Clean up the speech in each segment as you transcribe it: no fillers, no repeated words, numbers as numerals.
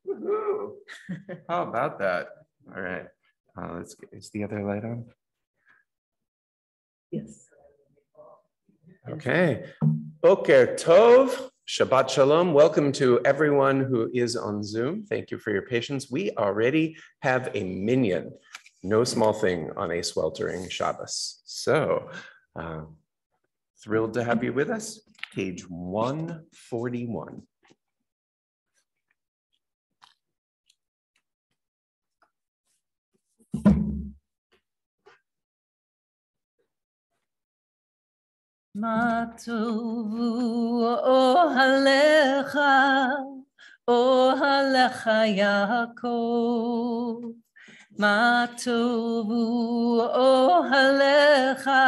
Woo-hoo. How about that? All right. Is the other light on? Yes. Okay. Boker Tov, Shabbat Shalom. Welcome to everyone who is on Zoom. Thank you for your patience. We already have a minyan, no small thing on a sweltering Shabbos. So thrilled to have you with us. Page 141. Ma tovu ohalecha Yaakov. Ma tovu ohalecha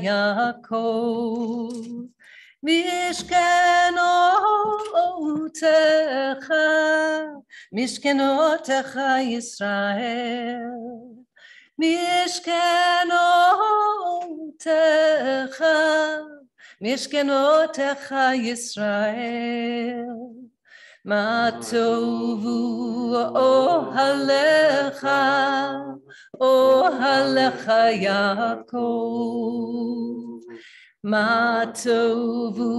Yaakov. Mishkenotecha Yisrael. Mishkenotecha Yisrael, Ma tovu ohalecha Yaakov. Ma tovu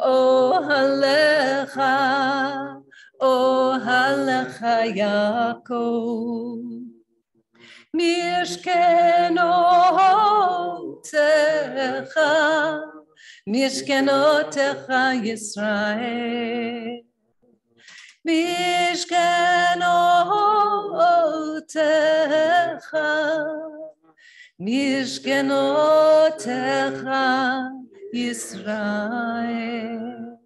ohalecha Yaakov. Mishkenotecha Yisrael. Mishkenotecha Yisrael.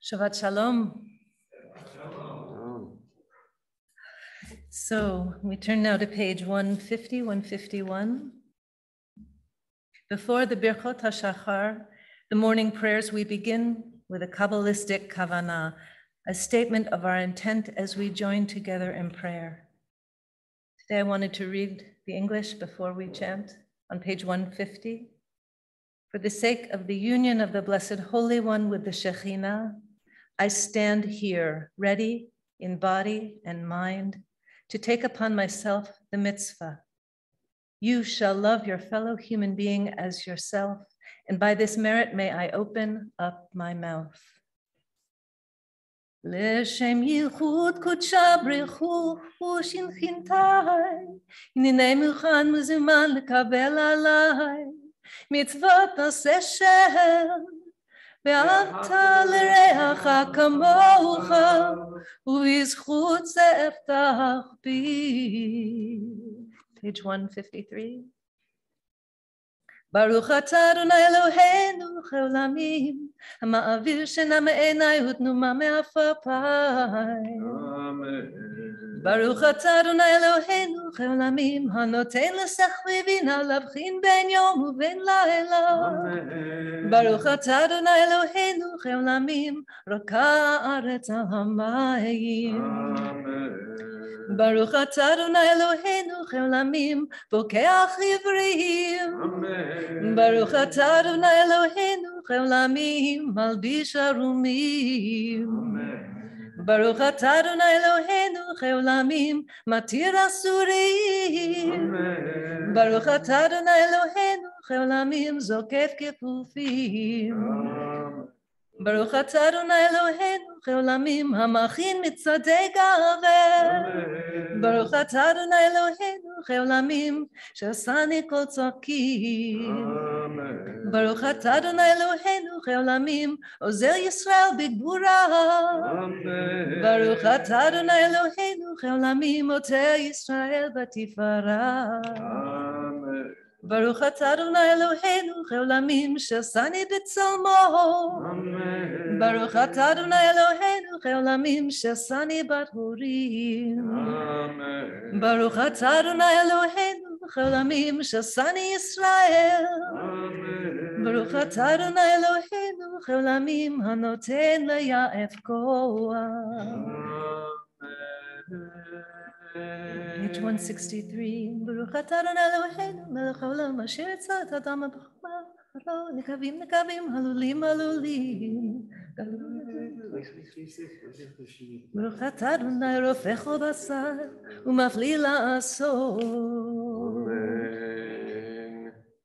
Shabbat Shalom. So we turn now to page 150, 151. Before the Birchot HaShachar, the morning prayers, we begin with a Kabbalistic kavanah, a statement of our intent as we join together in prayer. Today I wanted to read the English before we chant on page 150. For the sake of the union of the Blessed Holy One with the Shekhinah, I stand here, ready in body and mind, to take upon myself the mitzvah. You shall love your fellow human being as yourself, and by this merit may I open up my mouth. L'shem yichud kudsha brichu u'shinchintai, hinei muchan muzuman lekabel alai, mitzvot aseh shem, ve'ata l'reacha kamocha, u'bizchut ze'eftach bi. Page 153. Baruch atah Adonai Eloheinu le'olamim, ha'ma'avir shena me'enai u'tnuma me'afapai. Amen. Baruch atah Adonai Eloheinu le'olamim, ha'noten l'sechli bina labchin ben yom u'ben laila. Amen. Baruch atah Adonai Eloheinu le'olamim, raka ha'aretz al hamayim. Amen. Baruch atah Adonai Eloheinu le'olamim, bokeach ivrim. Amen. Baruch atah Adonai Eloheinu le'olamim, malbish arumim. Amen. Baruch atah Adonai Eloheinu le'olamim, matir asurim. Amen. Baruch atah Adonai Eloheinu le'olamim, zokef kefufim. Amen. Baruch atah Adonai Eloheinu le'olamim, hamachin mitzadei gavel. Baruch atah Adonai Eloheinu le'olamim, shasani kol tzokim. Amen. Baruch atah Adonai Eloheinu le'olamim, ozer Yisrael b'gvura. Amen. Baruch atah Adonai Eloheinu le'olamim, oter Yisrael b'tifara. Amen. Baruch atah Adonai Eloheinu le'olamim, shasani b'tzalmo. Amen. Baruch atah Adonai Eloheinu le'olamim, shasani bat horim. Amen. Baruch atah Adonai Eloheinu le'olamim, shasani Yisrael. Amen. ברוך אתה אדוני אלוהינו מלך העולמים הנותן ליעף כוח. Page 163. ברוך אתה אדוני אלוהינו מלך העולם אשר יצרת אדם בחוכמה ובחוכמה, נקבים נקבים הלולים הלולים. ברוך אתה אדוני רופא כל בשר ומפליא לעשות.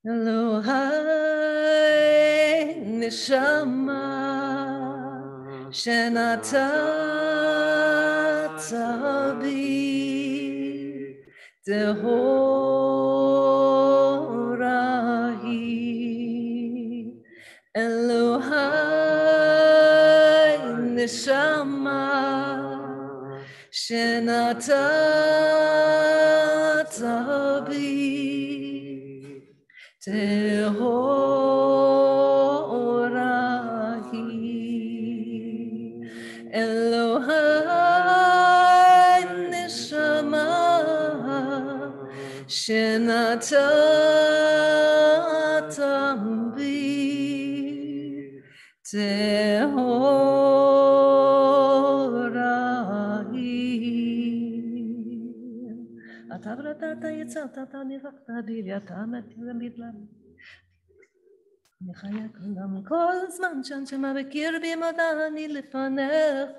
אלוהי נשמה שנתת בי טהורה היא. אלוהי נשמה שנתת בי טהורה היא. אלוהי נשמה שנתת בי טהורה היא. אתה בראתת יצרת, אתה נבחת בי, אתה מתיר בדלם. אני חיה כולם כל זמן שהנשמה בקרבי מודה אני לפניך.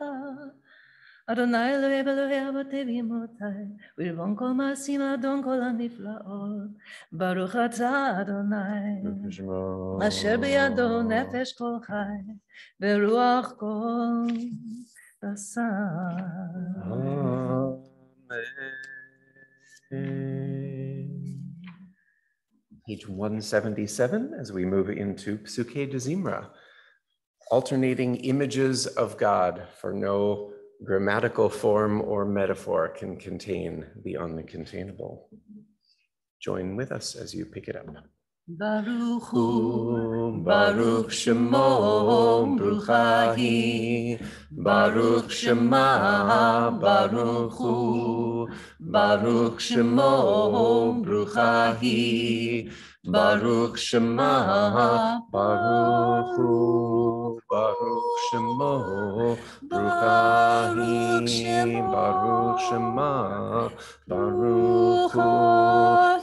אדוני אלוהי ואלוהי אבותי ואמותי, וריבון כל מעשים אדון כל הנפלאות. ברוך אתה אדוני, אשר בידו נפש כל חי, ורוח כל בשר. Page 177 as we move into Psuke de Zimra, alternating images of God, for no grammatical form or metaphor can contain the uncontainable. Join with us as you pick it up. Baruch hu, Baruch Shemo, Bruchahi, Baruch Shema, Baruch hu, Baruch Shemo, Bruchahi, Baruch Shema, Baruch hu, Baruch Shemo, Bruchahi, Baruch Shema, Baruch hu,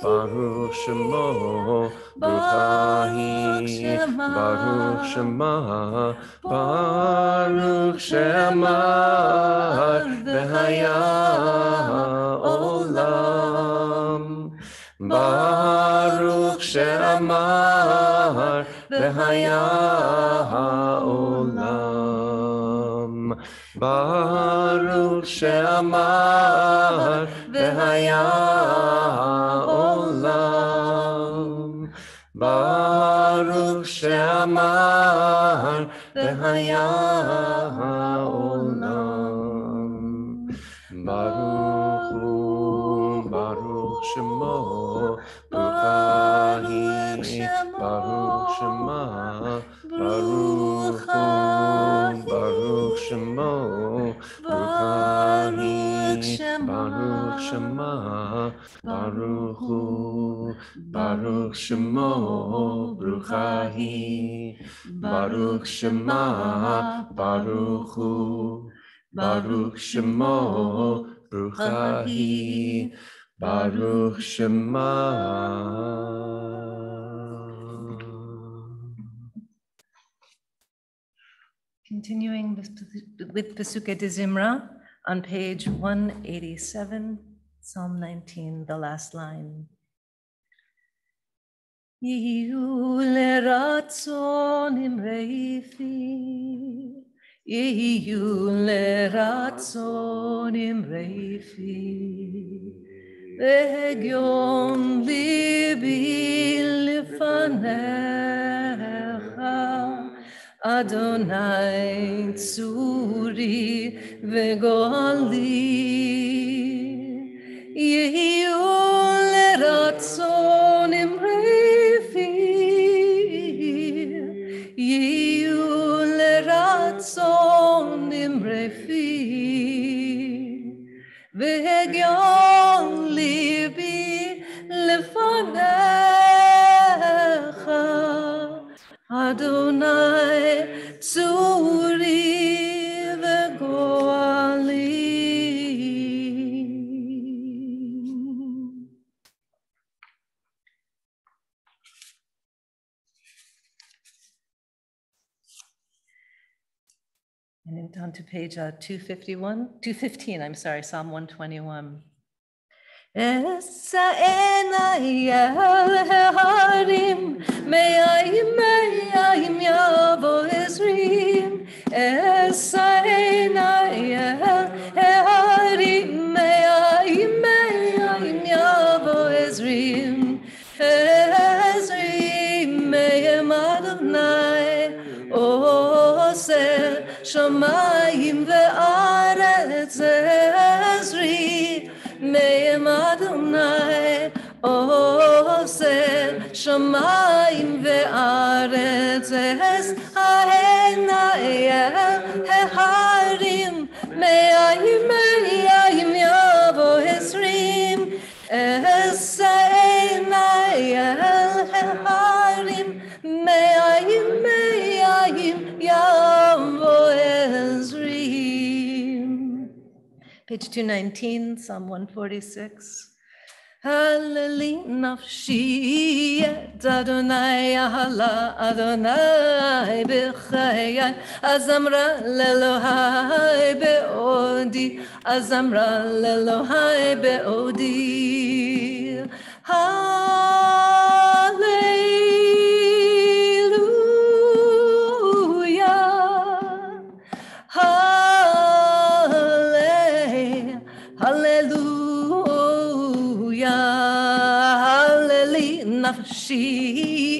Baruch Shemo, Bruchahi, Baruch Shema, Baruch Shema, V'haya Olam, Baruch Shema, V'haya Olam, Baruch Shema, V'haya Olam, Baruch She'amar v'haya olam. Baruch hu, Baruch Shemo, Bruchahi, Baruch Shema, Baruch hu, Baruch Shemo, Bruchahi, Baruch Shema, Baruch hu, Baruch Shemo, Bruchahi, Baruch Shema, Baruch hu, Baruch Shemo, Bruchahi, Baruch Shema. Continuing with Pesuke de Zimra on page 187, Psalm 19, the last line. Yehu leratzon imrei fi, Yehu leratzon imrei fi, V'hegyon libi lefanecha, Adonai tzuri v'goli, Yehu leratzon imrei fi, Yehu leratzon imrei fi, V'hegyon libi lefanecha, Adonai Tzuri v'goali. And then down to page 215, I'm sorry, Psalm 121. Esa enayel harim me'ayim yavo ezrim. Esa enayel harim me'ayim yavo ezrim. Ezrim me'em Adonai oseh shamayim ve'aretz. Ezri me'em Adonai oseh shamayim ve'aretz. Es ha'enayel harim me'ayim yavo ezrim. Es ha'enayel harim me'ayim yavo ezrim. Page 219, Psalm 146. Halleli nafshi et Adonai ahala Adonai b'chayai azamra lelohai be'odi azamra lelohai be'odi. Hallelujah. Hallelujah, hallelujah, nafshi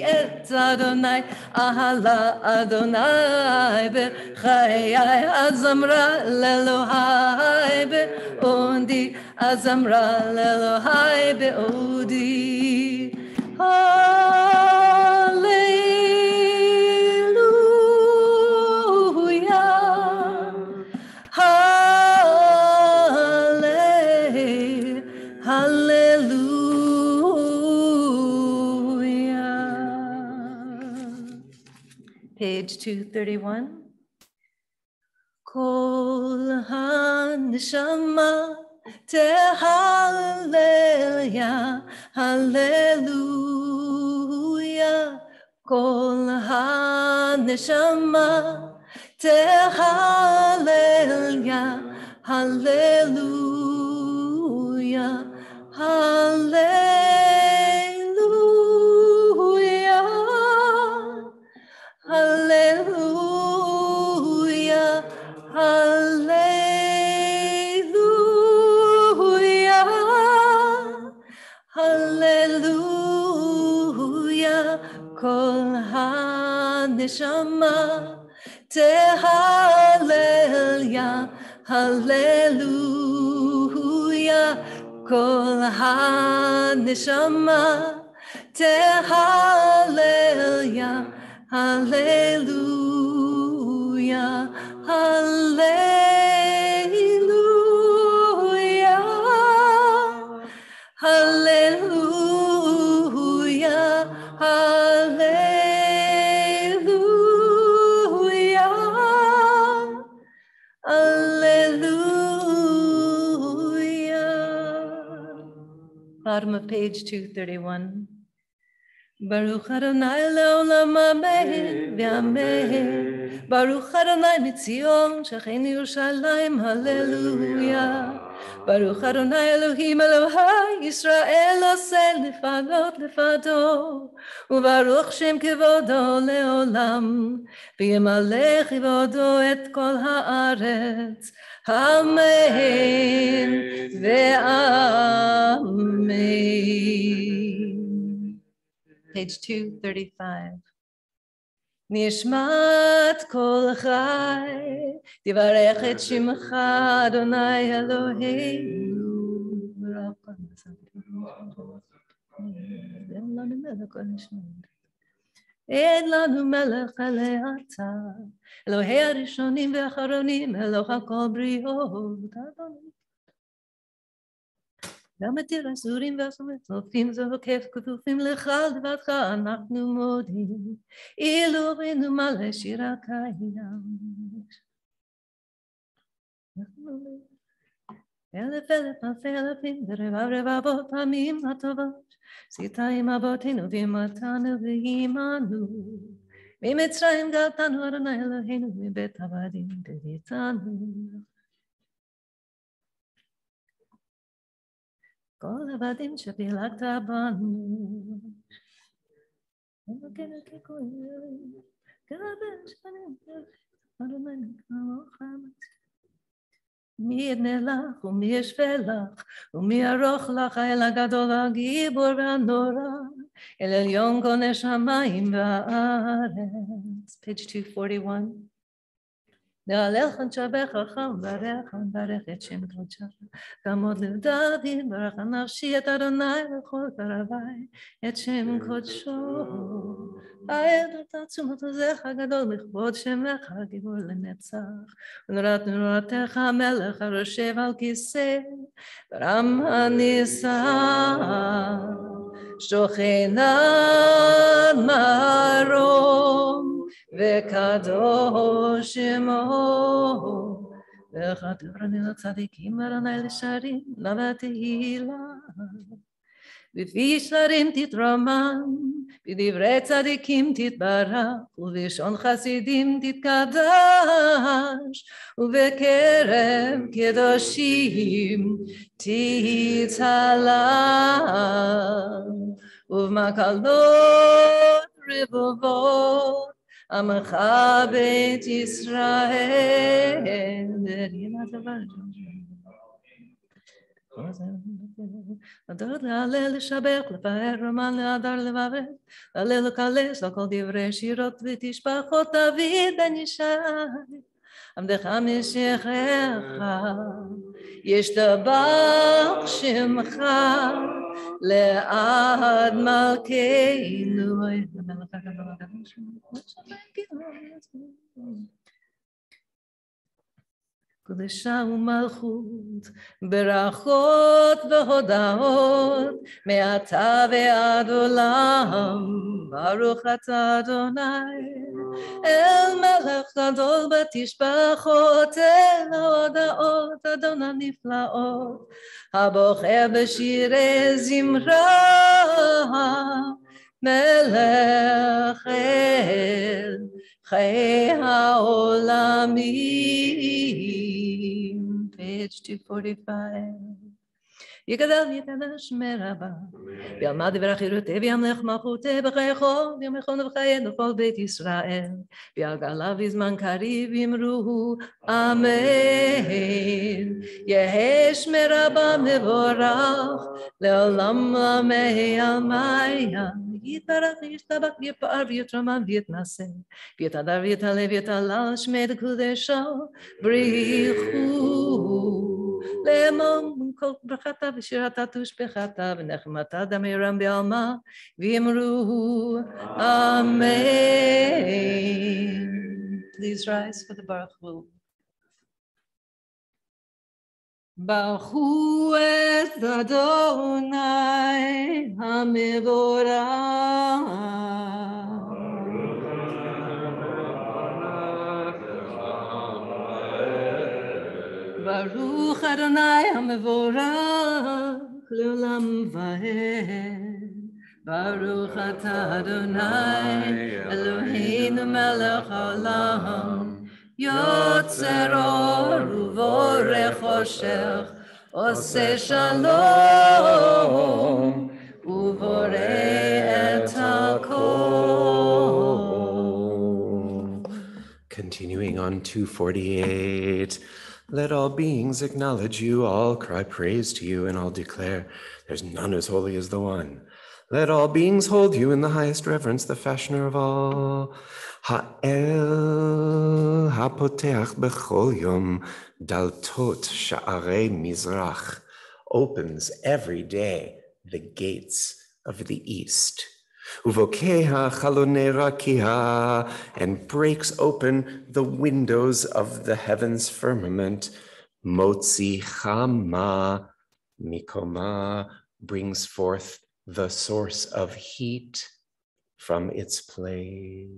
et Adonai, ahala Adonai b'chayai, azamra lelohai be'odi, azamra lelohai be'odi. Page 231. Kol haneshama tehallel, hallelujah. Kol haneshama tehallel, hallelujah, hallelujah. Hallelujah, hallelujah, hallelujah. Kol haneshama tehallel, hallelujah. Kol haneshama tehallel, hallelujah, hallelujah, hallelujah, hallelujah, hallelujah. Bottom of page 231. Baruch Adonai le'olam amen v'amen. Baruch Adonai mitzion shechen Yerushalayim, hallelujah. Baruch Adonai Elohim Elohai Yisrael oseh lefadot lefado. Ubaruch Shem kevodo le'olam. V'yemalech kevodo et kol haaretz. Amen ve'amen. Page 235. Nishmat kol chai, tivarech et shimcha Adonai Eloheinu. Ed lanu melech alei ata, Elohei harishonim ve'acharonim, Eloch hakol briot. גם מתיר אסורים והשורפים זוקף כפופים לך לבדך אנחנו מודים אילו רנו מלא שיר הקיץ אלף אלפי אלפים ורבבות פעמים הטובות עשית עם אבותינו ועמתנו ועמנו ממצרים גאלתנו אדוני אלוהינו מבית עבדים תביאתנו כל עבדים שפילגת בנו מי ידנה לך ומי ישווה לך ומי ירוך לך האל הגדול הגיבור והנורא אל עליון קונה שמיים והארץ. page 241. נעלך נשבח חכם ברך את שם קודשך כמוד לדוד ברך נפשי את אדוני וכל קרבי את שם קודשו העד תעצומות עוזך הגדול לכבוד שמך גיבור לנצח ונורת נורתך המלך הרושב על כיסא ברם הנישא שוכנת מרום וקדוש שמו וחתרני לצדיקים אדוני לשרים לתהילה בפי שרים תתרומם בדברי צדיקים תתברך ובלשון חסידים תתקדש ובקרב קדושים תתהלל ובמקלות רבבות עמך בית ישראל לדור להלל לשבח לפאר רומן להדר לברך להלל לקלס על כל דברי שירות ותשבחות דוד בן ישי עבדך משיחך ישתבח שמך לעד מלכנו קדושה ומלכות ברכות והודאות מעתה ועד עולם ברוך אתה אדוני אל מלך גדול בתשבחות אל ההודעות אדון הנפלאות הבוחר בשירי זמרה מלך אל חיי העולמים. page 245. יגדל יקדש מרבה וילמד דברי חירותי וימלך מלכותי בחייכו וימלכו בחיינו כל בית ישראל ויגלה בזמן קריב יאמרו אמן יהא שמרבה מבורך לעולם עמי עלמיה יתברך וישתבח ויפאר ויתרומם ויתנשא ויתהדר ויתעלה ויתהלל שמי קודשו בריחו לאמון כל ברכתה ושירתה תושבחתה ונחמתה דמירם בעלמה ויאמרו אמן. Please rise for the Baruch Hu. ברכו את אדוני המבורך ברוך אדוני המבורך לעולם ועד. ברוך אתה אדוני אלוהינו מלך העולם יוצר אור ובורא חושך עושה שלום ובורא את הכל. Continuing on 248. Let all beings acknowledge you, all cry praise to you, and all declare there's none as holy as the one. Let all beings hold you in the highest reverence, the fashioner of all. Ha'el ha'poteach bechol yom daltot sha'arei mizrach opens every day the gates of the east. Uvokeha chalonei rakiha and breaks open the windows of the heavens firmament. Motzi chama Mikoma brings forth the source of heat from its place.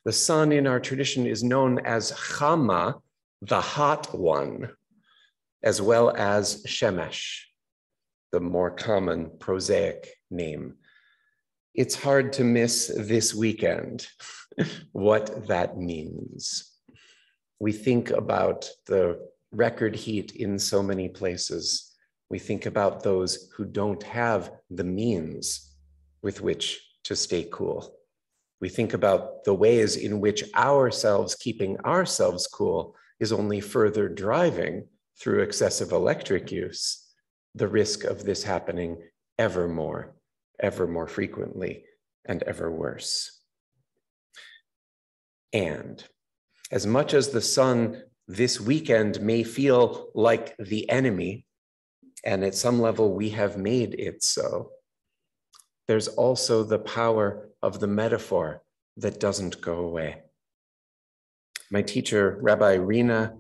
The sun in our tradition is known as Chama, the hot one, as well as Shemesh, the more common prosaic name. It's hard to miss this weekend what that means. We think about the record heat in so many places. We think about those who don't have the means with which to stay cool. We think about the ways in which keeping ourselves cool is only further driving through excessive electric use the risk of this happening ever more frequently, and ever worse. And as much as the sun this weekend may feel like the enemy, and at some level we have made it so, there's also the power of the metaphor that doesn't go away. My teacher, Rabbi Rina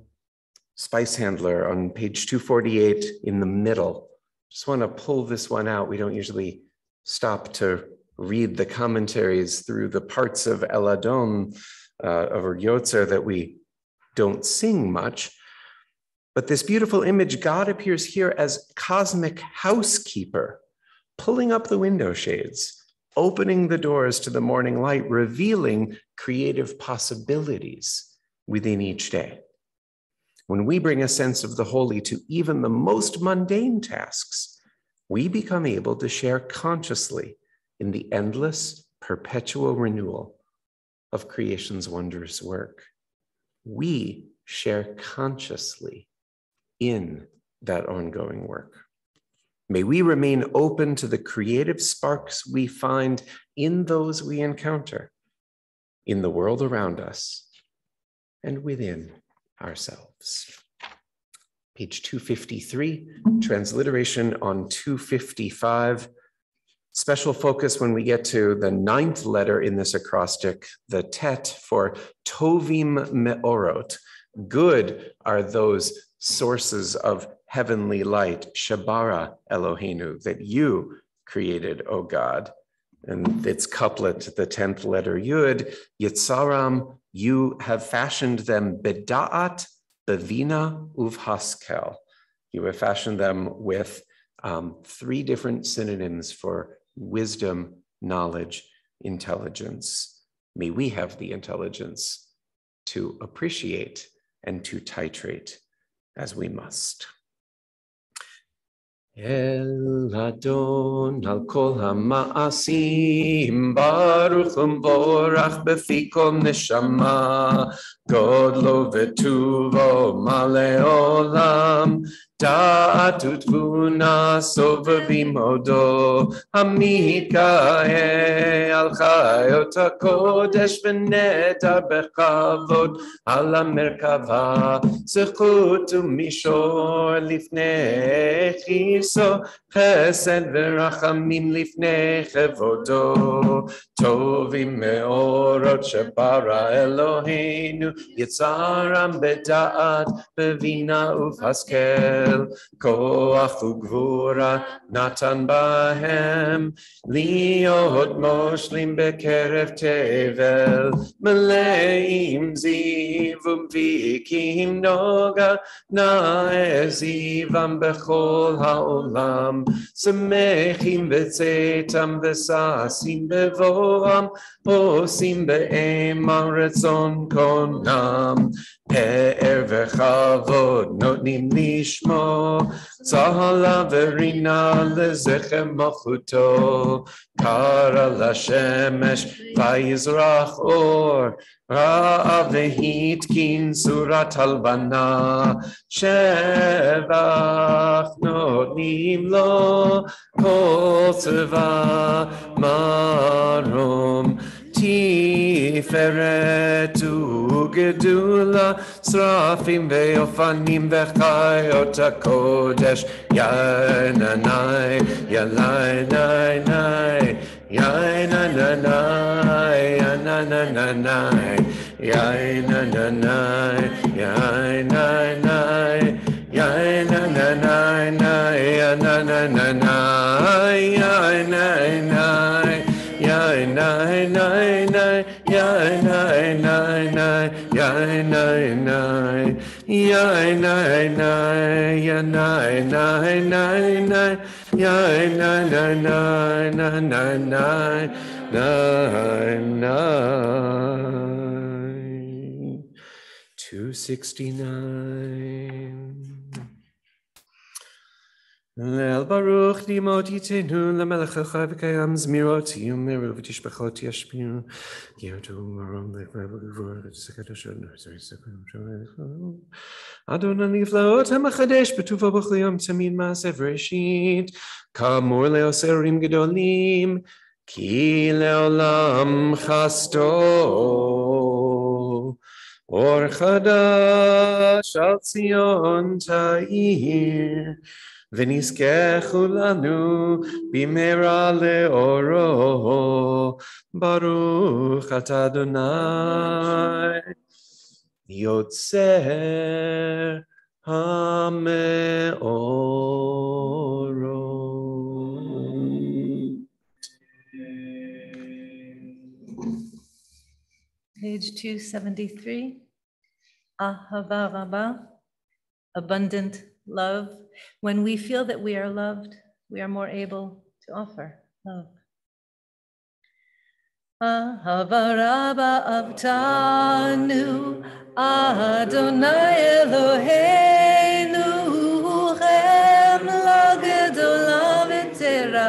Spicehandler, on page 248 in the middle, just want to pull this one out. We don't usually stop to read the commentaries through the parts of El Adon or Yotzer that we don't sing much. But this beautiful image, God appears here as cosmic housekeeper, pulling up the window shades, opening the doors to the morning light, revealing creative possibilities within each day. When we bring a sense of the holy to even the most mundane tasks, we become able to share consciously in the endless, perpetual renewal of creation's wondrous work. We share consciously in that ongoing work. May we remain open to the creative sparks we find in those we encounter, in the world around us, and within ourselves. Page 253, transliteration on 255. Special focus when we get to the 9th letter in this acrostic, the tet for tovim meorot. Good are those sources of heavenly light, Shabara Eloheinu, that you created, O God. And its couplet, the 10th letter Yud, Yitzaram, you have fashioned them beda'at, bevina, uvhaskel. You have fashioned them with 3 different synonyms for wisdom, knowledge, intelligence. May we have the intelligence to appreciate and to titrate as we must. El Adon al kol ha'ma'asim, baruch umvorach befi kol neshama, godlo v'tuvo malei olam, da'at u'tvuna sovavim odo, hamikae al chayot ha'kodesh v'netar bechavod al ha'merkava, zechut u'mishor lifnei chiso, chesed v'rachamim lifnei chevodo, tovim meorot shebara Eloheinu, yitzaram beda'at bevina uvhaskel, koach ugvura natan bahem, liot moshlim bekerev tevel, meleim ziv umvikim noga, na'ezivam bechol ha'olam, semechim b'tzetam v'sasim bevoam, osim be'ema retzon konam, pe'er v'chavod notnim lishmo, tzala v'rina lezechem malchuto, kara l'shemesh v'yizrach or, ra'a v'hitkin surat halvana, shevach notnim lo, kol tzeva marom, tiferet ugedula, srafim ve'ofanim v'chayot hakodesh, yainanai, yalainai, yainanai, yainanai, yainanai, yainanai, yainanai, $269. El Baruch Dimoti Tenu Lamelech Chavkayam Zmirot Yumeru V'Tishbachot Yashpinu Yotu Marom Adonai Niflaot HaMachadesh B'Tuva B'Chliam Tamin Maasev Reshit Kamor Leoserim Gedolim Ki Leolam Chasto Or Chadash Al Tzion Ta'ir ונזכה לנו במהרה לאורו, ברוך אתה אדוני, יוצר המאורות. Page 273, Ahava Rabbah, abundant love. When we feel that we are loved, we are more able to offer love. Ahava Rabbah avtanu, Adonai Eloheinu, chemla gedola v'tera,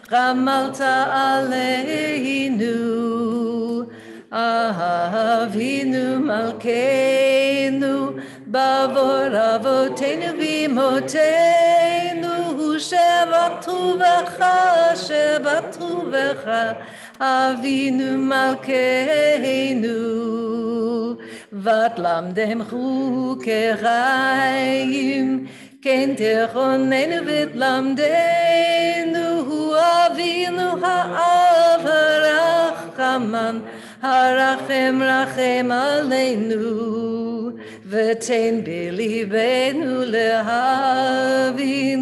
chamalta aleinu. Avinu Malkeinu, Bavor Avotenu Bimotenu, Shebatu Vecha, Avinu Malkeinu, Vatlamdem Chukechayim, Ken Techonenu Vitlamdenu, Avinu Ha'av Harachaman, Harachem Rachem Aleinu, V'tein b'libenu lehavin,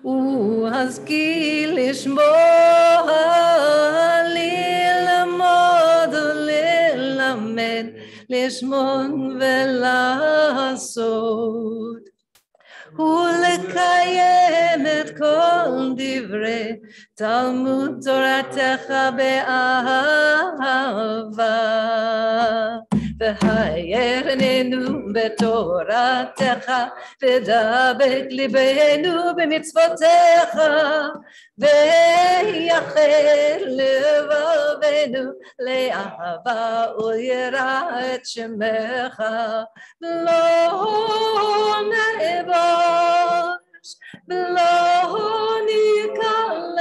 U'hazki lishmoa, lil'amod u'lil'amed, lishmon ve'lasot. ולקיים את כל דברי תלמוד תורתך באהבה והיירננו בתורתך ודבק ליבנו במצוותיך ויחד לבבנו לאהבה וליראה את שמך לא נאבוש ולא ניכלם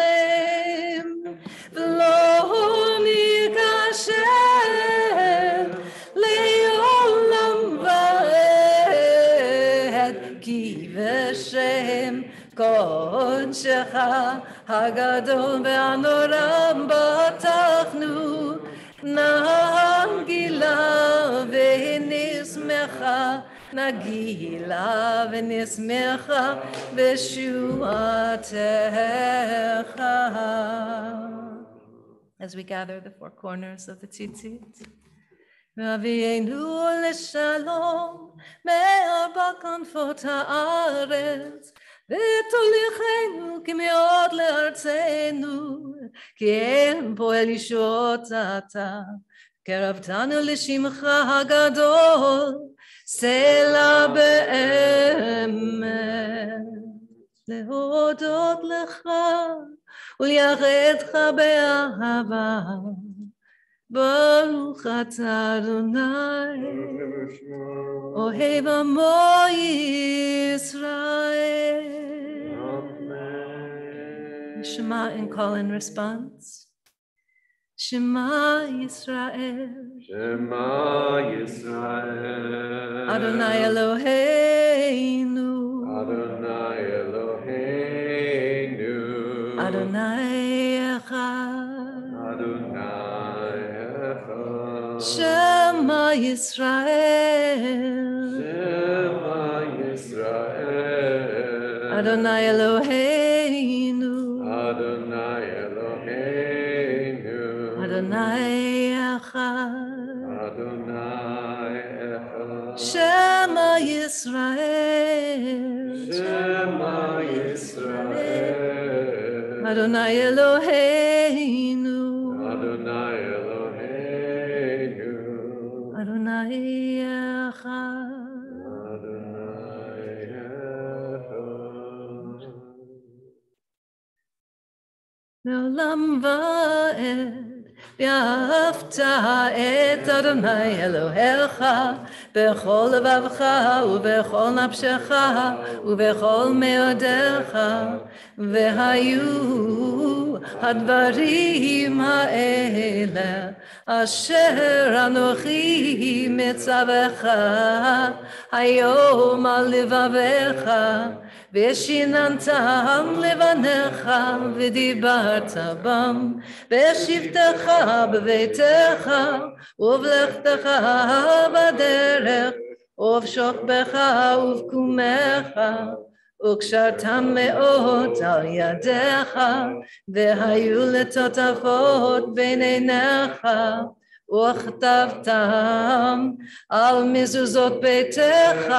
ולא ניכשל לעולם ועד כי בשם קודשך הגדול והנורא בטחנו נגילה ונשמחה נגילה ונשמחה בשועתך. As we gather the four corners of the tzitzit. ואבינו לשלום מארבע כנפות הארץ ותוליכנו כמאוד לארצנו כי אין פועל ישועות אתה קרבתנו לשמך הגדול סלע באמת להודות לך ולייחדך באהבה ברוך אתה אדוני אוהב עמו ישראל. Shema and call and response. Shema Yisrael. Shema Yisrael. Adonai Eloheinu. Adonai Eloheinu. Adonai Echad. Adonai Echad. Shema Yisrael. Shema Yisrael. Adonai Eloheinu, Adonai Eloheinu, Adonai Echad, Adonai Echad, Shema Yisrael, Shema Yisrael, Adonai Eloheinu, Adonai Eloheinu, Adonai Echad. Adonai Echad. Me'olam va'ed, v'ahavta et Adonai Elohecha, b'chol levavcha, u'b'chol nafshecha, u'b'chol me'odecha, v'hayu hadvarim ha'ele, asher anochi mitzavecha, hayom al levavecha, ושיננתם לבניך ודיברת בם, בשבתך בביתך ובלכתך בדרך ובשוכבך ובקומך, וקשרתם מאוד על ידיך, והיו לטוטפות בין עיניך, וכתבתם על מזוזות ביתך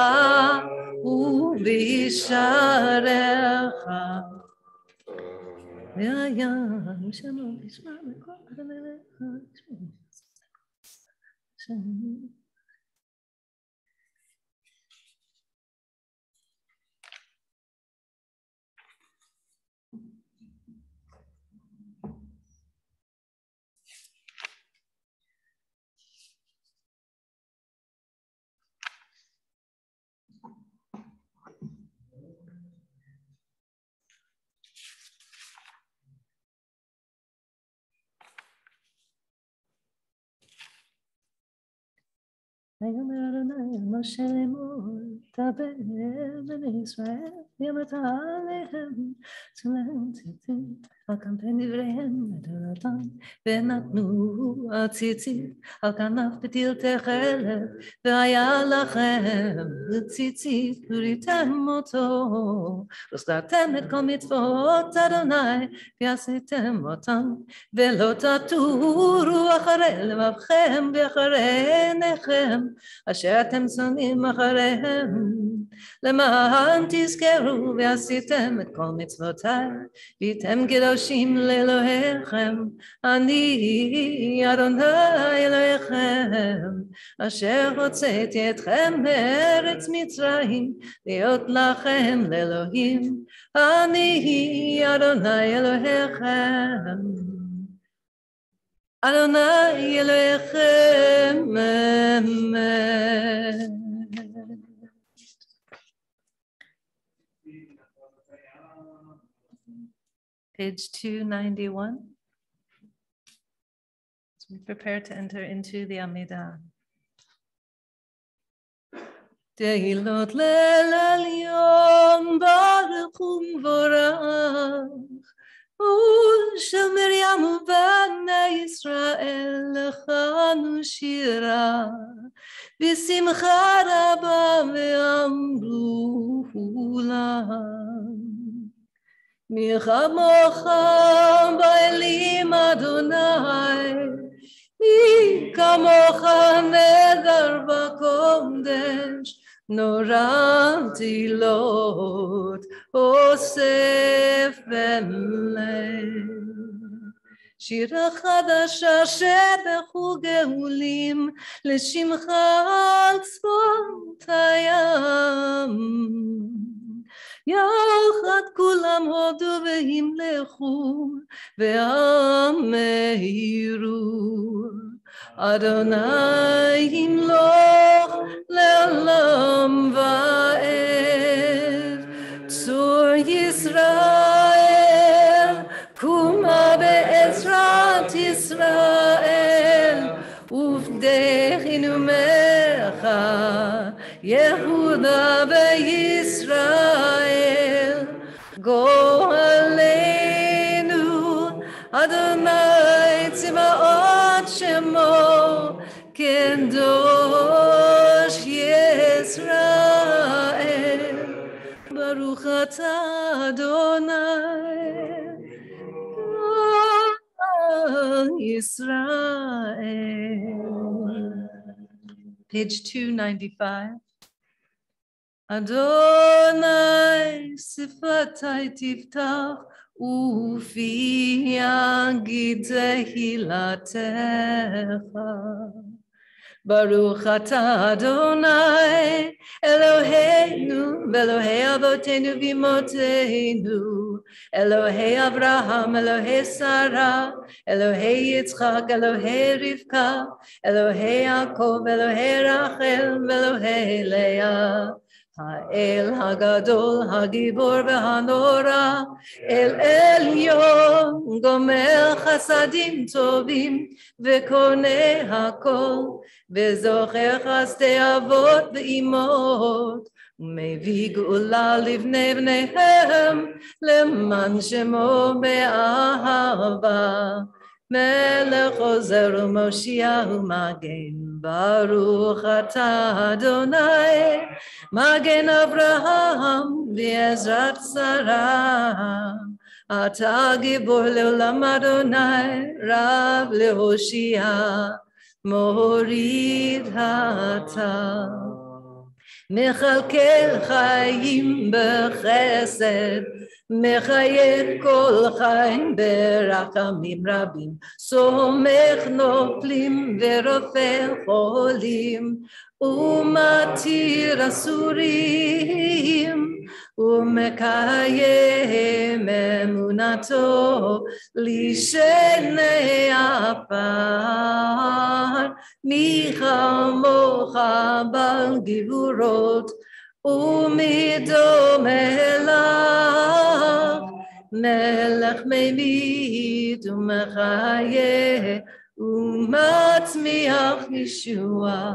ובישעריך. והיה שמע וישמע בקול אדונך. ויאמר אדוני אל משה לאמור, דבר בני ישראל, ואמרת עליהם, צאו להם ציצית, על כנפי דבריהם ותורתם, ונתנו הציצית, על כנף פתיל תכלת, והיה לכם ציצית, וריתם אותו, וסתרתם את כל מצוות אדוני, ועשיתם אותם, ולא תטורו אחרי לבבכם ואחרי עיניכם, אשר אתם שונאים אחריהם, למען תזכרו ועשיתם את כל מצוותיי, והייתם קדושים לאלוהיכם, אני אדוני אלוהיכם, אשר הוצאתי אתכם מארץ מצרים, להיות לכם לאלוהים, אני אדוני אלוהיכם. אדוני אלוהיכם אמת. Page 291. As we prepare to enter into the Amidah. Tehilot leil elyon baruch u'mvorach, של מרים ובני ישראל לכנו שירה בשמחה רבה ואמרו להם, מי כמוך באלים אדוני, מי כמוך נדר בקודש, נורא תהילות אוסף בלב. שירה חדשה שבחו גאולים לשמך על צפות הים. יחד כולם הודו והמלכו והמהירו. אדוני ימלוך לעולם ועד. צור ישראל קומה בעזרת ישראל, ובדך נאומך יהודה וישראל. גואלנו אדוני צבאות שמו, קדוש ישראל. Baruch atah Adonai Yisrael. Page 295. Adonai sifatai tiftach ufi yagid tehilatecha. Baruch atah Adonai Eloheinu Elohei avotenu v'imotenu Elohei Avraham Elohei Sarah Elohei Yitzchak Elohei Rivka Elohei Yaakov Elohei Rachel Elohei Leah האל הגדול, הגיבור והנורא, אל עליון, גומר חסדים טובים, וקונה הכל, וזוכר חסדי אבות ואימהות, ומביא גאולה לבני בניהם, למען שמו באהבה. מלך עוזר ומושיע ומגן, ברוך אתה אדוני, מגן אברהם ועזרת שרה. אתה גיבור לעולם אדוני, רב להושיע, מוריד אתה. מכלכל חיים בחסד, מחיה כל חיים ברחמים רבים, סומך נופלים ורופא חולים, ומתיר אסורים, ומקיים אמונתו לשני עפר. מי כמוך בעל גבורות ומדומה לך, מלך ממית ומחיה ומצמיח ישועה,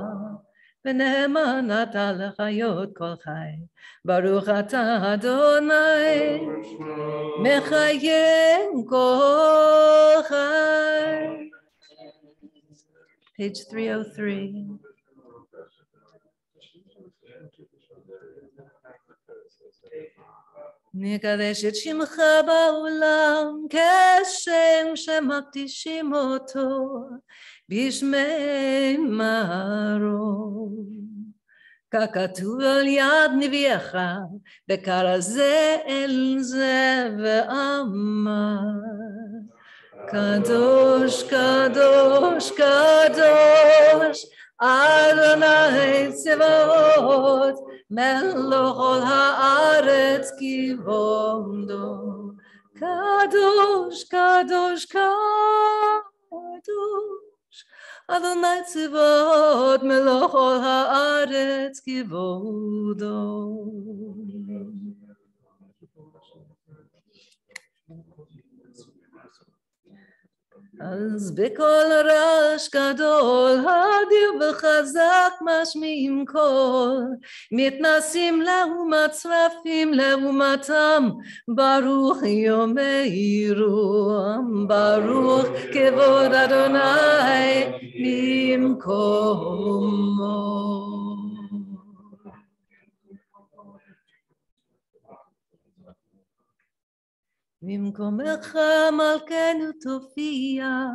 ונאמן אתה לחיות כל חי. ברוך אתה אדוני מחיה כל חי. Page 303. נקדש את שמך בעולם כשם שמקדישים אותו בשמי מרום. ככתוב על יד נביאך, בקרא זה אל זה ואמר, קדוש קדוש קדוש אדוני צבאות, מלך כל הארץ כבודו. קדוש קדוש קדוש אדוני צבאות, מלך כל הארץ כבודו. אז בכל רעש גדול, אדיר וחזק משמיעים קול, מתנסים לאומת צרפים לאומתם, ברוך יאמרו, ברוך כבוד אדוני במקומו. במקומך מלכנו תופיע,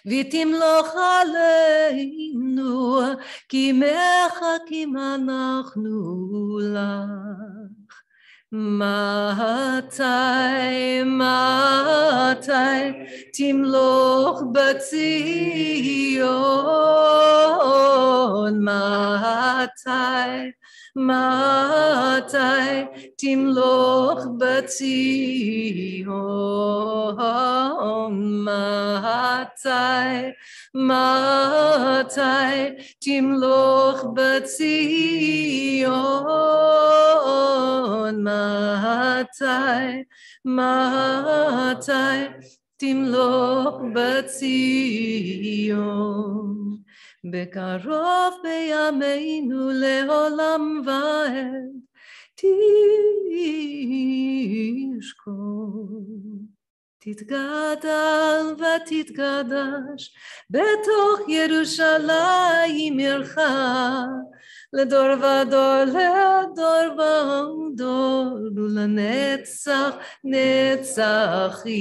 ותמלוך עלינו, כי מחכים אנחנו לך. מתי, מתי תמלוך בציון, מתי, מתי תמלוך בציון, מתי, מתי תמלוך בציון, מתי, מתי תמלוך בציון. בקרוב בימינו לעולם ועד תשכון. תתגדל ותתקדש בתוך ירושלים עירך, לדור ודור לדור ודור ולנצח נצחים.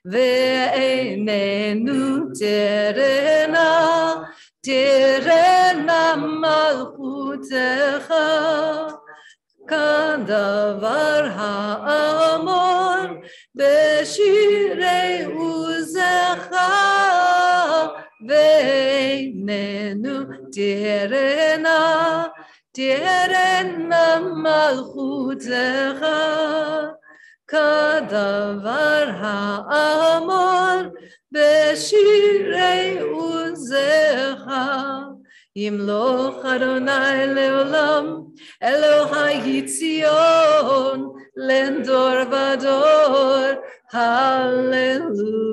ועינינו תראנה מלכותך, כדבר האמור בשירי עוזך. ועינינו תראנה מלכותך, כדבר האמור בשירי עוזך. ימלוך אדוני לעולם, אלוהי ציון לדור ודור, הללויה.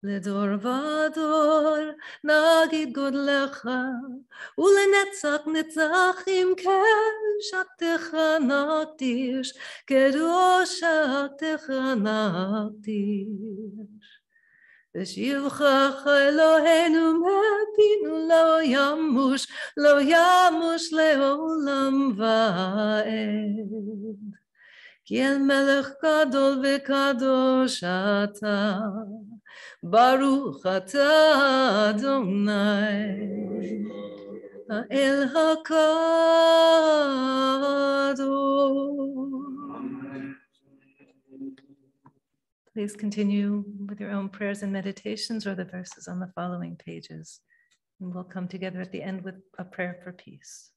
לדור ודור נגיד גודלך, ולנצח נצחים קדושתך נקדיש, קדושתך נקדיש. ושבחך אלוהינו מפינו לא ימוש לעולם ועד. כי אל מלך גדול וקדוש אתה, ברוך אתה אדוני, האל הקדוש. Please continue with your own prayers and meditations or the verses on the following pages. And we'll come together at the end with a prayer for peace.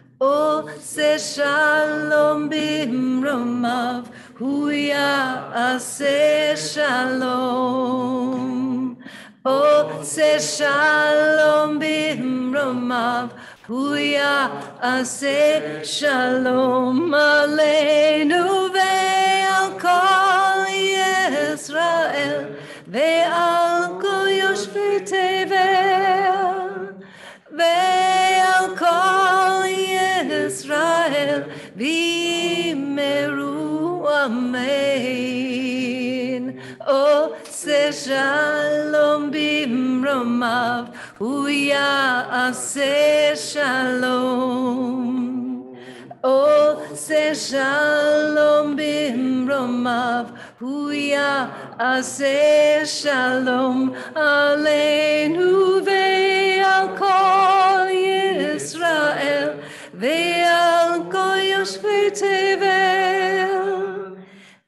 עושה שלום במרומיו, הוא יעשה שלום. עושה שלום במרומיו, Huya Aseh Shalom Aleinu Ve'al Kol Yisrael Ve'al Kol Yoshvei Tevel Ve'al Kol Yisrael V'yimeru Amen. O Se Shalom Bimromav Huya Aseh Shalom. O Se Shalom Bimromav Huya Aseh Shalom Aleinu Ve'al Kol Yisrael Ve'al Kol Yoshvei Tevel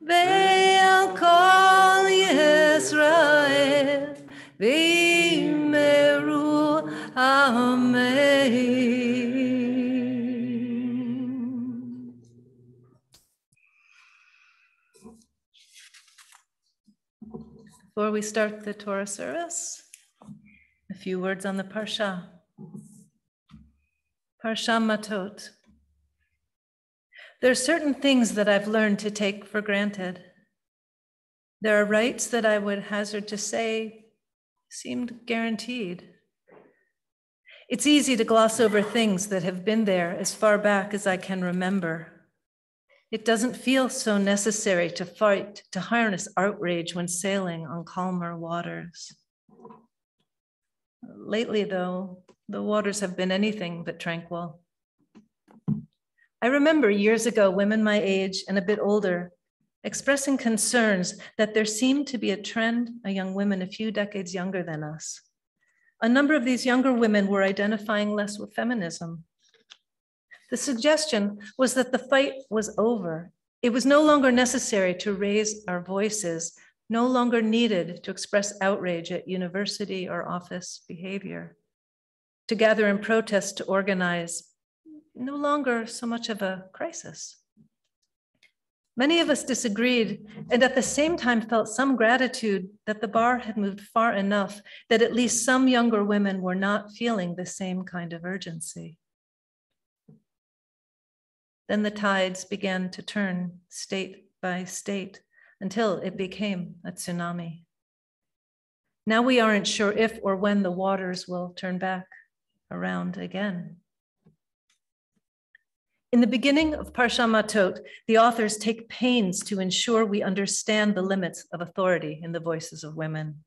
Ve'al Kol Yisrael V'yimeru Amen. Before we start the Torah service, a few words on the Parsha. Parsha Matot. There are certain things that I've learned to take for granted. There are rights that I would hazard to say seemed guaranteed. It's easy to gloss over things that have been there as far back as I can remember. It doesn't feel so necessary to fight, to harness outrage when sailing on calmer waters. Lately, though, the waters have been anything but tranquil. I remember years ago, women my age and a bit older expressing concerns that there seemed to be a trend among women a few decades younger than us. A number of these younger women were identifying less with feminism. The suggestion was that the fight was over. It was no longer necessary to raise our voices, no longer needed to express outrage at university or office behavior, to gather in protest, to organize, no longer so much of a crisis. Many of us disagreed and at the same time felt some gratitude that the bar had moved far enough that at least some younger women were not feeling the same kind of urgency. Then the tides began to turn state by state until it became a tsunami. Now we aren't sure if or when the waters will turn back around again. In the beginning of Parsha Matot, the authors take pains to ensure we understand the limits of authority in the voices of women.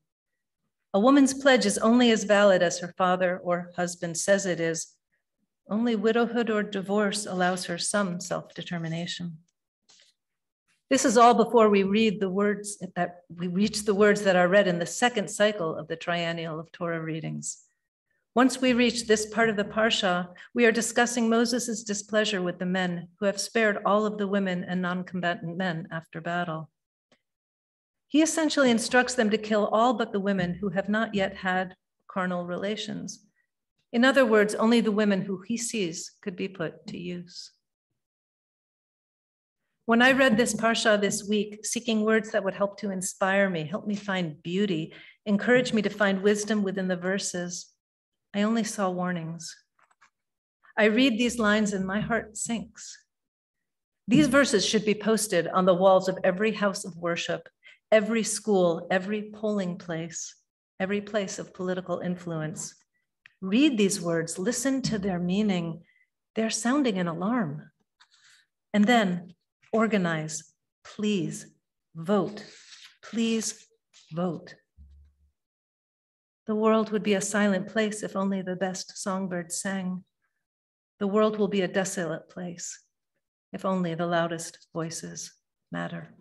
A woman's pledge is only as valid as her father or husband says it is. Only widowhood or divorce allows her some self-determination. This is all before we reach the words that are read in the second cycle of the triennial of Torah readings. Once we reach this part of the Parsha, we are discussing Moses' displeasure with the men who have spared all of the women and non-combatant men after battle. He essentially instructs them to kill all but the women who have not yet had carnal relations. In other words, only the women who he sees could be put to use. When I read this Parsha this week, seeking words that would help to inspire me, help me find beauty, encourage me to find wisdom within the verses, I only saw warnings. I read these lines and my heart sinks. These verses should be posted on the walls of every house of worship, every school, every polling place, every place of political influence. Read these words, listen to their meaning. They're sounding an alarm. And then organize, please vote, please vote. The world would be a silent place if only the best songbirds sang. The world will be a desolate place if only the loudest voices matter.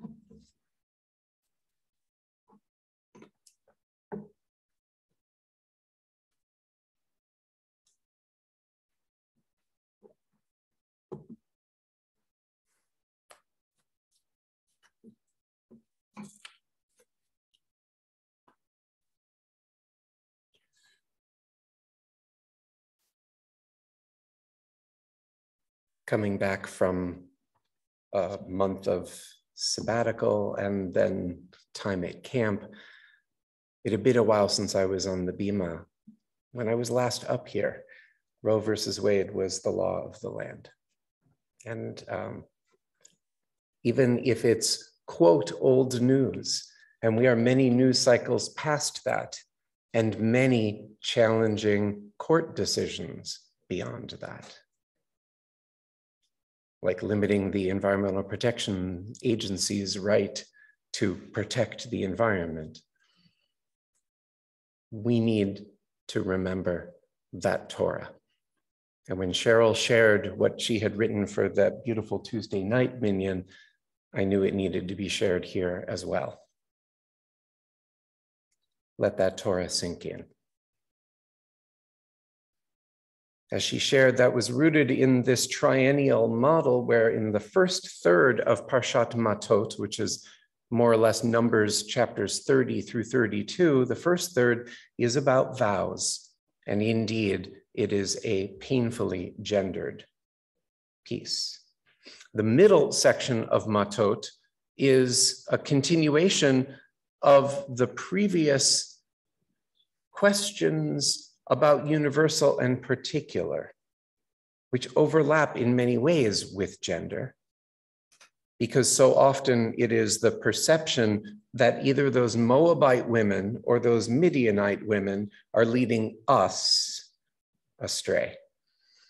Coming back from a month of sabbatical and then time at camp, it had been a while since I was on the bima. When I was last up here, Roe versus Wade was the law of the land. And even if it's, quote, old news, and we are many news cycles past that, and many challenging court decisions beyond that, like limiting the Environmental Protection Agency's right to protect the environment. We need to remember that Torah. And when Cheryl shared what she had written for that beautiful Tuesday night minyan, I knew it needed to be shared here as well. Let that Torah sink in. As she shared, that was rooted in this triennial model where in the first third of Parshat Matot, which is more or less Numbers chapters 30 through 32, the first third is about vows. And indeed, it is a painfully gendered piece. The middle section of Matot is a continuation of the previous questions about universal and particular, which overlap in many ways with gender, because so often it is the perception that either those Moabite women or those Midianite women are leading us astray.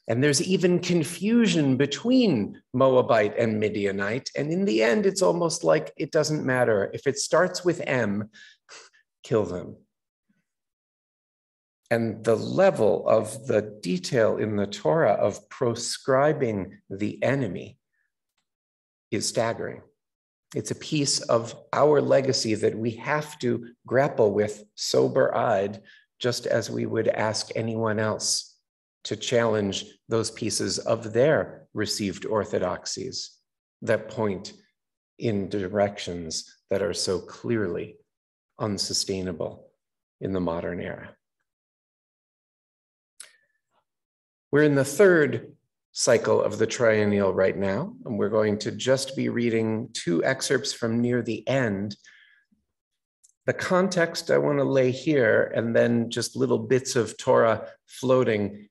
And there's even confusion between Moabite and Midianite. And in the end, it's almost like it doesn't matter. If it starts with M, kill them. And the level of the detail in the Torah of proscribing the enemy is staggering. It's a piece of our legacy that we have to grapple with sober-eyed, just as we would ask anyone else to challenge those pieces of their received orthodoxies that point in directions that are so clearly unsustainable in the modern era. We're in the third cycle of the triennial right now, and we're going to just be reading two excerpts from near the end. The context I want to lay here, and then just little bits of Torah floating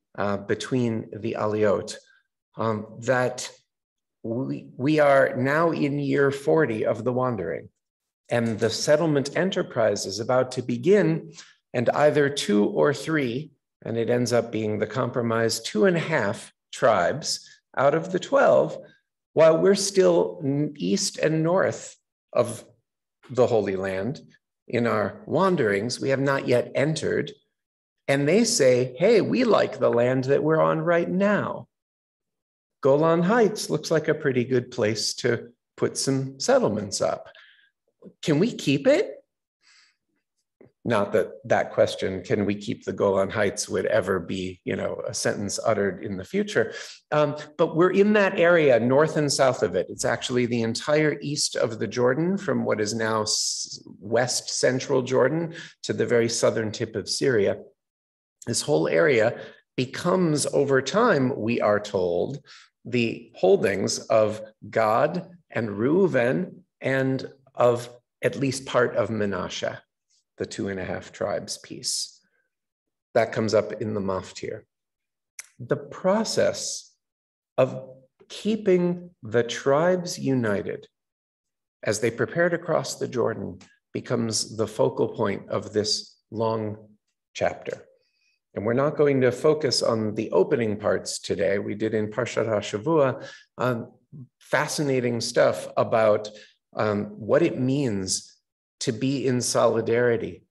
between the aliyot, that we are now in year 40 of the wandering, and the settlement enterprise is about to begin, and either 2 or 3, and it ends up being the compromise 2.5 tribes out of the 12, while we're still east and north of the Holy Land in our wanderings, we have not yet entered. And they say, hey, we like the land that we're on right now. Golan Heights looks like a pretty good place to put some settlements up. Can we keep it? Not that that question, can we keep the Golan Heights, would ever be, a sentence uttered in the future. But we're in that area, north and south of it. It's actually the entire east of the Jordan, from what is now west central Jordan to the very southern tip of Syria. This whole area becomes, over time, we are told, the holdings of Gad and Reuven and of at least part of Manasseh, the 2.5 tribes piece. That comes up in the maftir. The process of keeping the tribes united as they prepare to cross the Jordan becomes the focal point of this long chapter. And we're not going to focus on the opening parts today. We did in Parshat HaShavua fascinating stuff about what it means to be in solidarity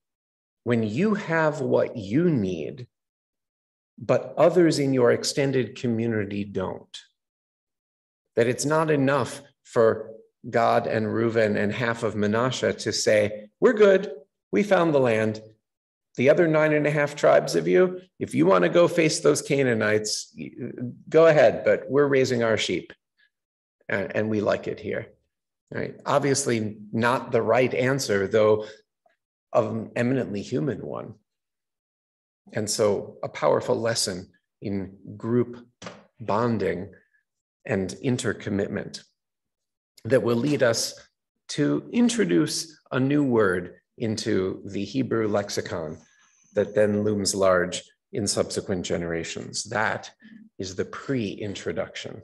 when you have what you need, but others in your extended community don't. That it's not enough for Gad and Reuven and half of Manasseh to say, we're good, we found the land. The other 9.5 tribes of you, if you want to go face those Canaanites, go ahead, but we're raising our sheep and we like it here. Right? Obviously not the right answer, though an eminently human one. And so a powerful lesson in group bonding and intercommitment that will lead us to introduce a new word into the Hebrew lexicon that then looms large in subsequent generations. That is the pre-introduction.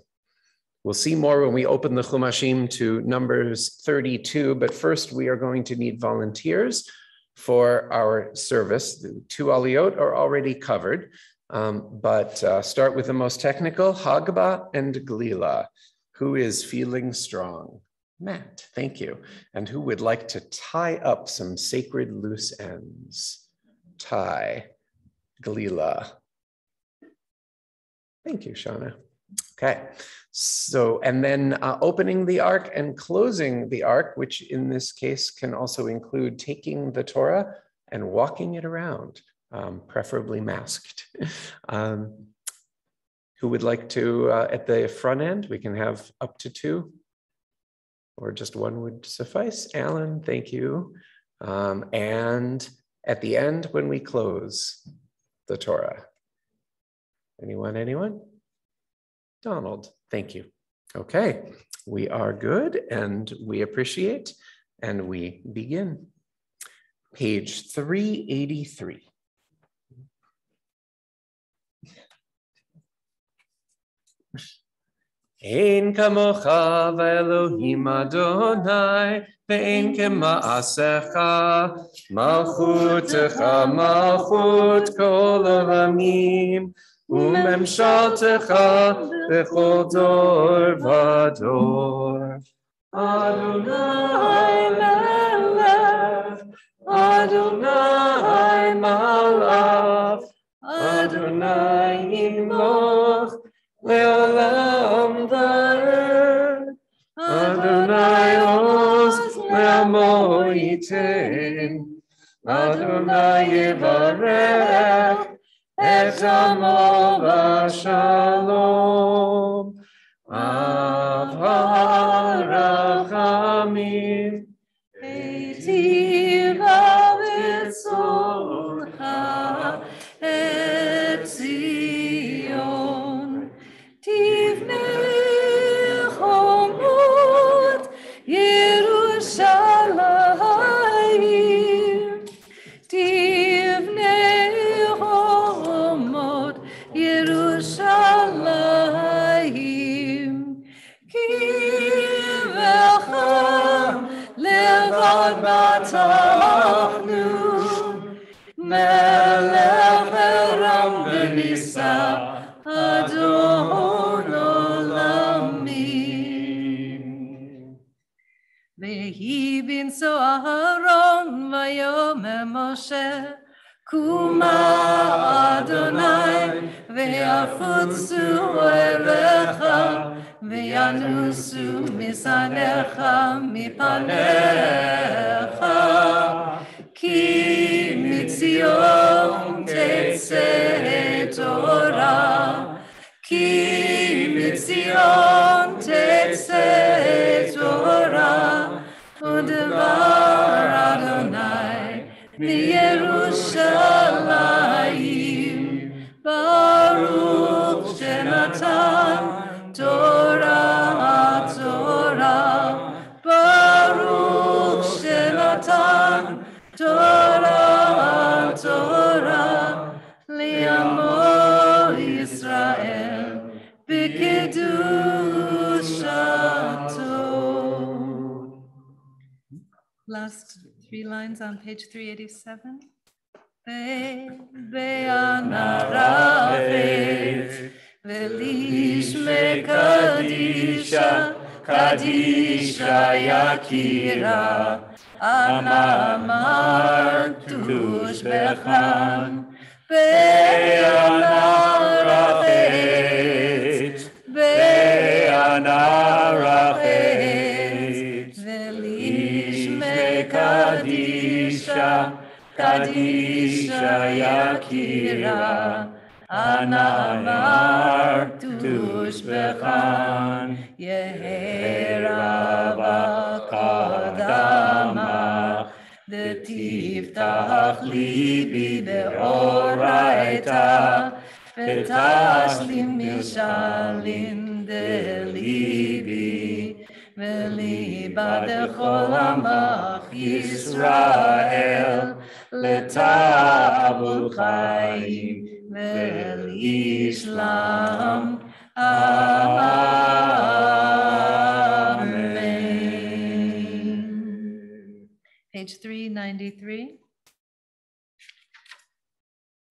We'll see more when we open the Chumashim to Numbers 32, but first we are going to need volunteers for our service. The 2 aliyot are already covered, but start with the most technical, Hagba and Glila. Who is feeling strong? Matt, thank you. And who would like to tie up some sacred loose ends? Tie, Glila. Thank you, Shauna. Okay, so, and then opening the ark and closing the ark, which in this case can also include taking the Torah and walking it around, preferably masked. Who would like to, at the front end, we can have up to 2, or just 1 would suffice. Alan, thank you. And at the end, when we close the Torah. Anyone? Donald, thank you. Okay, we are good and we appreciate, and we begin. Page 383. Ein kamocha ve'Elohim Adonai, ve'ein kema'asecha, malchutecha malchut kol olamim, umemshaltecha bechol dor vador. Adonai melech, Adonai malach, Adonai imloch, Le'olam va'ed, Adonai oz le'amo yiten, Adonai yevarech et amo v'shalom, av ha'arachamim, eitiv ha'vitzolcha et Zion. Tivnei chomot Yerushalayim, Tivnei chomot Yerushalayim, Ki vecha levad batachnu, melech eram v'nisa Adon olamim. Vehi binso Aharon vayomer Moshe, Kuma Adonai ve'afutzu orecha ve'yanusu misanecha mipanecha, ki mitzion tetzeh Torah, ki mitzion tetzeh Torah, u'devar Adonai miYerushalayim, Baruch shenatan Torah, Baruch shenatan Torah, li'amo Yisrael b'kedushato. Last 3 lines on page 387. Be'anarafet ve'lishme kadisha yakira, Anamar tushbechan, Be'anarafet, ve'lishme kadisha yakira, Anamar tushbechan, Yehera b'kodamach, V'tiftach libi be'oraita, V'tashlim mishalin delibi, V'liba dechol amach Yisrael, L'tabul chayim, Islam. Amen. Page 393.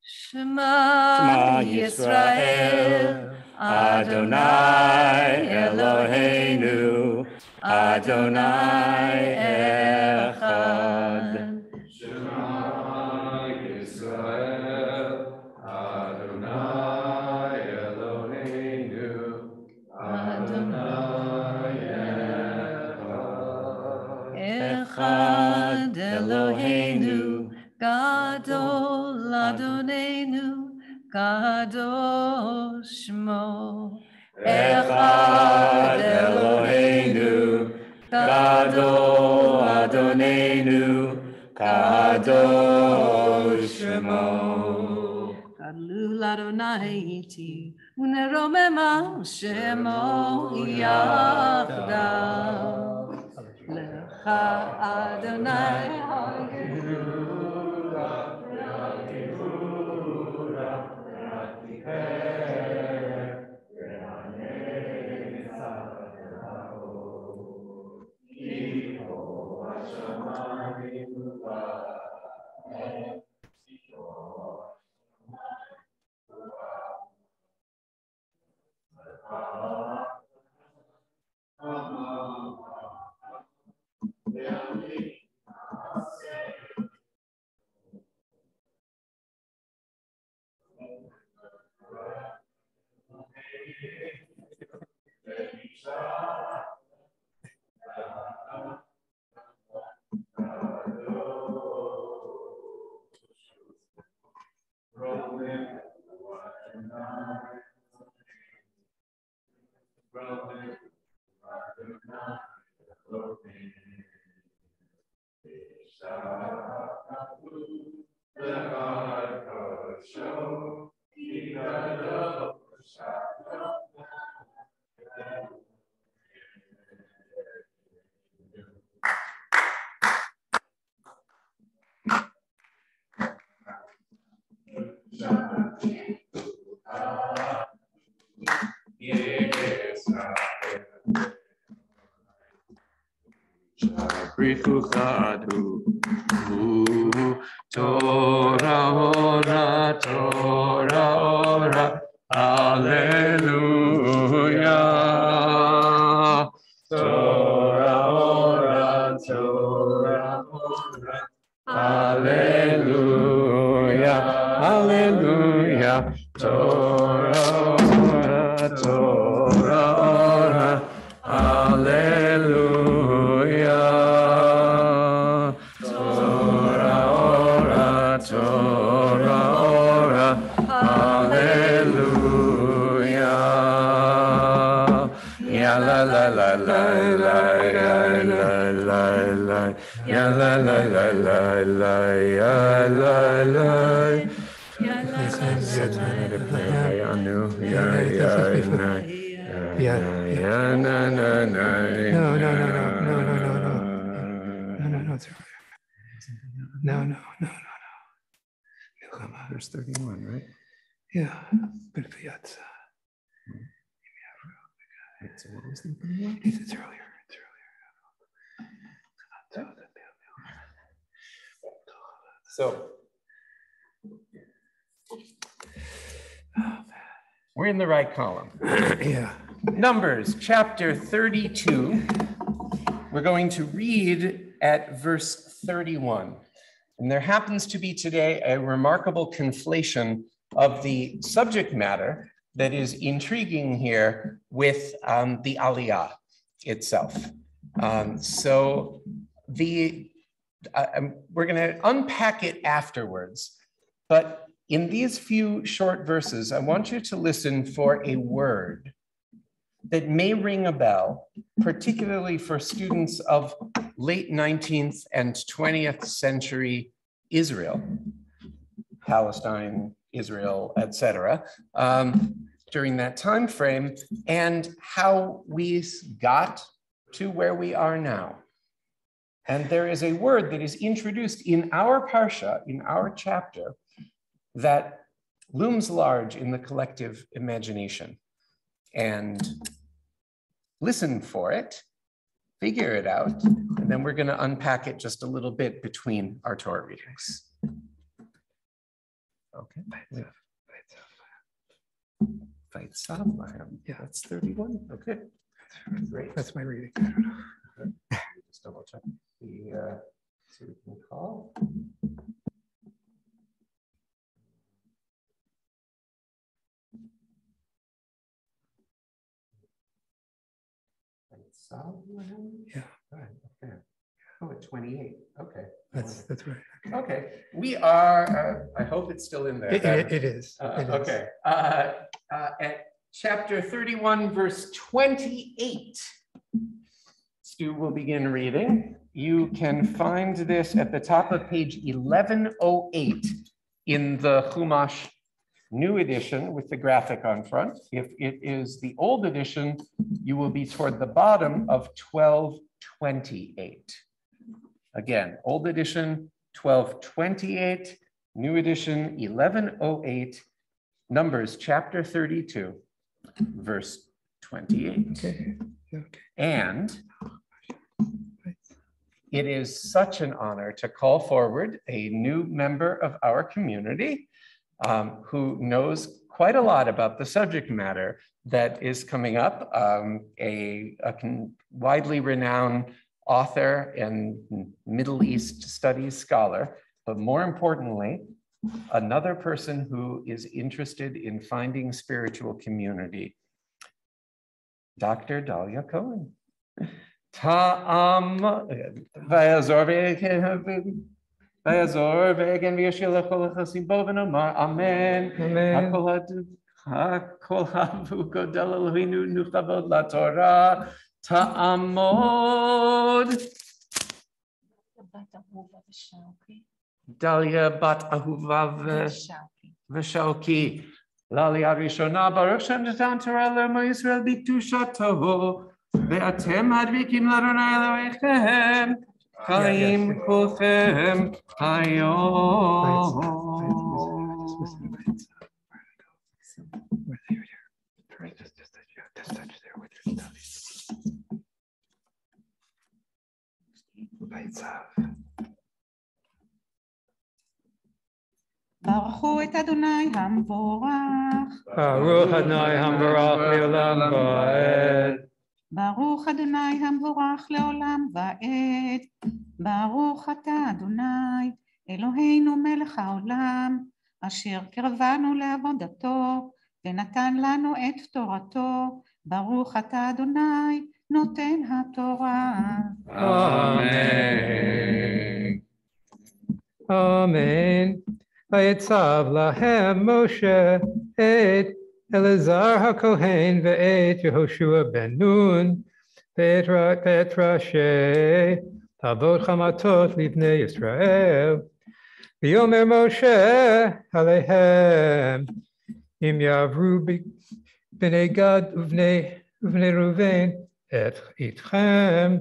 Shema Yisrael, Adonai Eloheinu, Adonai Echad. Shema Yisrael, Adonai Eloheinu, Adonai Echad Eloheinu, Gadol Adonenu, Kadosh Shmo. Echad Eloheinu, Gadol Adonenu, Kadosh Shmo. Gadlu Adonai iti, uneromema Shemo yachdav. Lecha Adonai Torah ora, Torah ora, Hallelujah. Torah ora, Torah ora, Hallelujah, Hallelujah. Torah ora, Torah ora, Hallelujah. Torah ora, hallelujah. Ya la la la la la ya la la la ya la la la la la ya la la ya na na na No. Verse 31, right? Yeah, but it's What was the 31? it's earlier. So we're in the right column. Yeah. Numbers chapter 32. We're going to read at verse 31. And there happens to be today a remarkable conflation of the subject matter that is intriguing here with the Aliyah itself. We're going to unpack it afterwards, but in these few short verses, I want you to listen for a word that may ring a bell, particularly for students of late 19th and 20th century Israel, Palestine, Israel, etc., during that time frame, and how we got to where we are now. And there is a word that is introduced in our parsha, in our chapter, that looms large in the collective imagination. And listen for it, figure it out, and then we're going to unpack it just a little bit between our Torah readings. Okay. Yeah, that's 31. Okay. Great. that's my reading. Just double check the so we can call. Yeah. Right, okay. Oh, at 28. Okay. That's right. Okay. We are, I hope it's still in there. It is. Okay. At chapter 31, verse 28. Stu will begin reading. You can find this at the top of page 1108 in the Chumash new edition with the graphic on front. If it is the old edition, you will be toward the bottom of 1228. Again, old edition 1228, new edition 1108, Numbers chapter 32, verse 28. Okay. And it is such an honor to call forward a new member of our community who knows quite a lot about the subject matter that is coming up, a widely renowned author and Middle East studies scholar, but more importantly, another person who is interested in finding spiritual community, Dr. Dalia Cohen. ויעזור והגן וישיר לכל החסים בו ונאמר אמן. הכל אהבו גדל אלוהינו נכבוד לתורה תעמוד. דליה בת אהובה ושאוקי. לעלייה ראשונה ברוך שנתן תורה לעמו ישראל בקדושתו ואתם הדביקים לאדוני אלוהיכם. חיים כולכם היום. ברכו את אדוני המבורך. ברוך אדוני המבורך לעולם ועד. ברוך אדוני המבורך לעולם ועד. ברוך אתה אדוני אלוהינו מלך העולם אשר קרבנו לעבודתו ונתן לנו את תורתו. ברוך אתה אדוני נותן התורה. אמן. אמן. ויצב להם משה את אלעזר הכהן ואת יהושע בן נון ואת ראשי תלמוד חמתות לבני ישראל. ויאמר משה עליהם אם יעברו בני גד ובני ראובן איתכם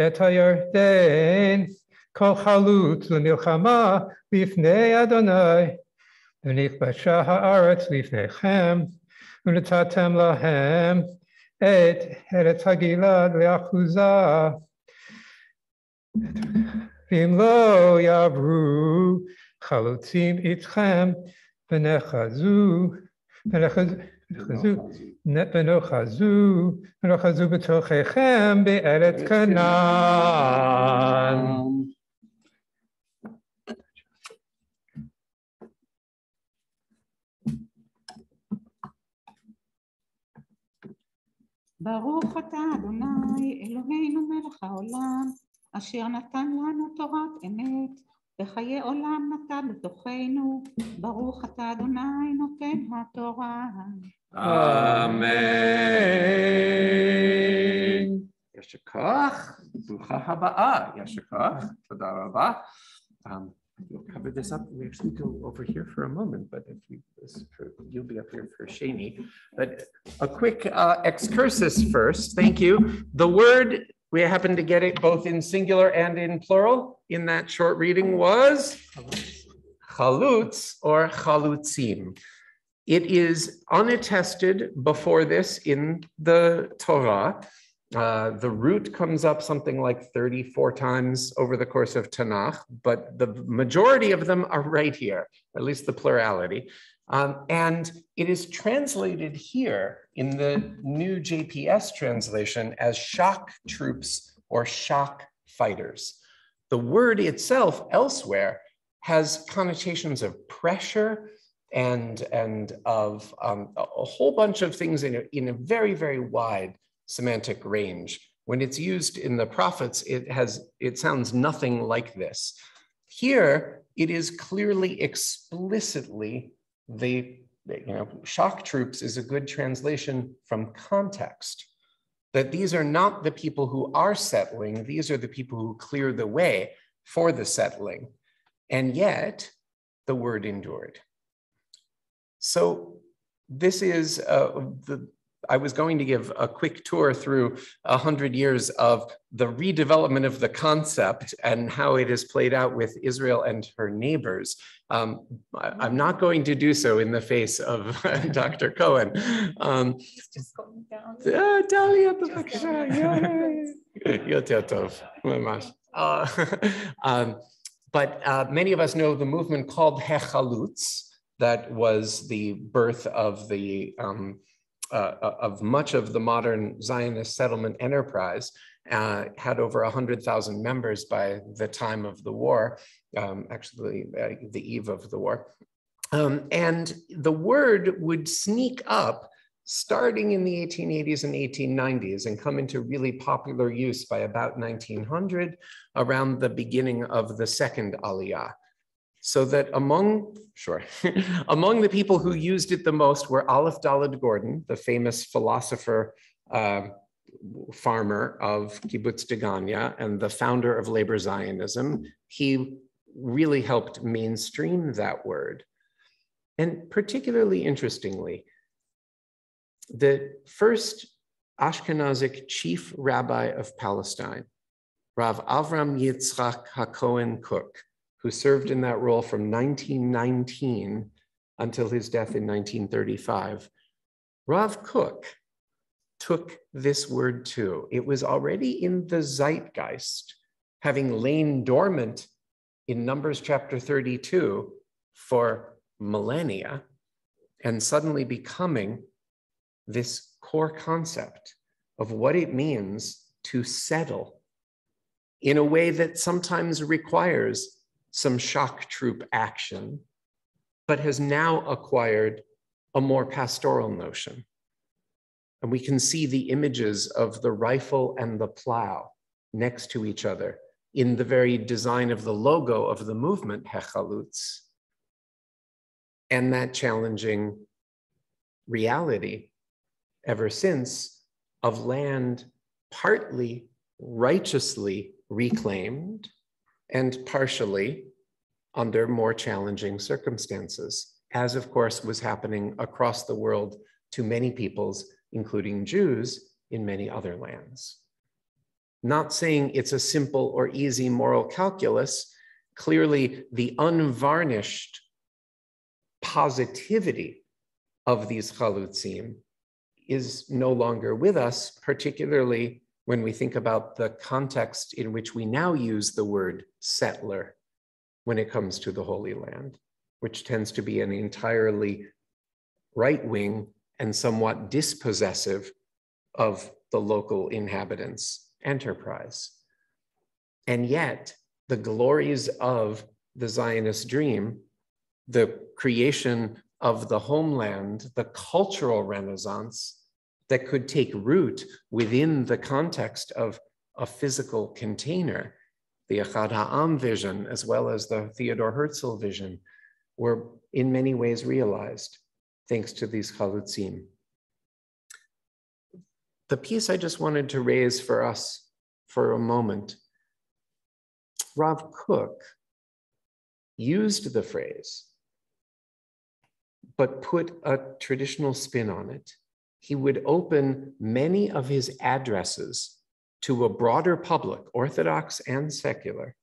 את הירדן כל חלוץ למלחמה לפני אדוני ונכבשה הארץ לפניכם ונתתם להם את ארץ הגלעד לאחוזה. ואם לא יעברו חלוצים איתכם ונחזו בתוככם בארץ כנען. ברוך אתה אדוני אלוהינו מלך העולם אשר נתן לנו תורת אמת וחיי עולם נתן בתוכנו. ברוך אתה אדוני נותן התורה. אמן. יישר כוח, ברוכה הבאה. יישר כוח, תודה רבה. We'll cover this up. We actually go over here for a moment, but if you'll be up here for Shani. But a quick excursus first. Thank you. The word, we happen to get it both in singular and in plural in that short reading was chalutz or chalutzim. It is unattested before this in the Torah. The root comes up something like 34 times over the course of Tanakh, but the majority of them are right here, at least the plurality. And it is translated here in the new JPS translation as shock troops or shock fighters. The word itself elsewhere has connotations of pressure and of a whole bunch of things in a very, very wide semantic range. When it's used in the prophets, it sounds nothing like this. Here, it is clearly explicitly shock troops is a good translation from context, that these are not the people who are settling, these are the people who clear the way for the settling. And yet, the word endured. So this is I was going to give a quick tour through 100 years of the redevelopment of the concept and how it is played out with Israel and her neighbors. I'm not going to do so in the face of Dr. Cohen. Just going down. Dalia, Yoter tov, mamash. But many of us know the movement called Hechalutz. That was the birth of of much of the modern Zionist settlement enterprise, had over 100,000 members by the time of the war, actually the eve of the war. And the word would sneak up starting in the 1880s and 1890s and come into really popular use by about 1900, around the beginning of the second Aliyah. So that among the people who used it the most were Aleph Dalet Gordon, the famous philosopher, farmer of Kibbutz Degania and the founder of labor Zionism. He really helped mainstream that word. And particularly interestingly, the first Ashkenazic chief rabbi of Palestine, Rav Avram Yitzchak HaKohen Kook, who served in that role from 1919 until his death in 1935. Rav Kook took this word too. It was already in the zeitgeist, having lain dormant in Numbers chapter 32 for millennia, and suddenly becoming this core concept of what it means to settle in a way that sometimes requires some shock troop action, but has now acquired a more pastoral notion. And we can see the images of the rifle and the plow next to each other in the very design of the logo of the movement, Hechalutz, and that challenging reality ever since of land partly righteously reclaimed and partially under more challenging circumstances, as of course was happening across the world to many peoples, including Jews in many other lands. Not saying it's a simple or easy moral calculus, clearly the unvarnished positivity of these chalutzim is no longer with us, particularly when we think about the context in which we now use the word settler when it comes to the Holy Land, which tends to be an entirely right-wing and somewhat dispossessive of the local inhabitants' enterprise. And yet, the glories of the Zionist dream, the creation of the homeland, the cultural renaissance that could take root within the context of a physical container, the Echad Ha'am vision, as well as the Theodor Herzl vision, were in many ways realized thanks to these chalutzim. The piece I just wanted to raise for us for a moment, Rav Kook used the phrase, but put a traditional spin on it. He would open many of his addresses to a broader public, Orthodox and secular,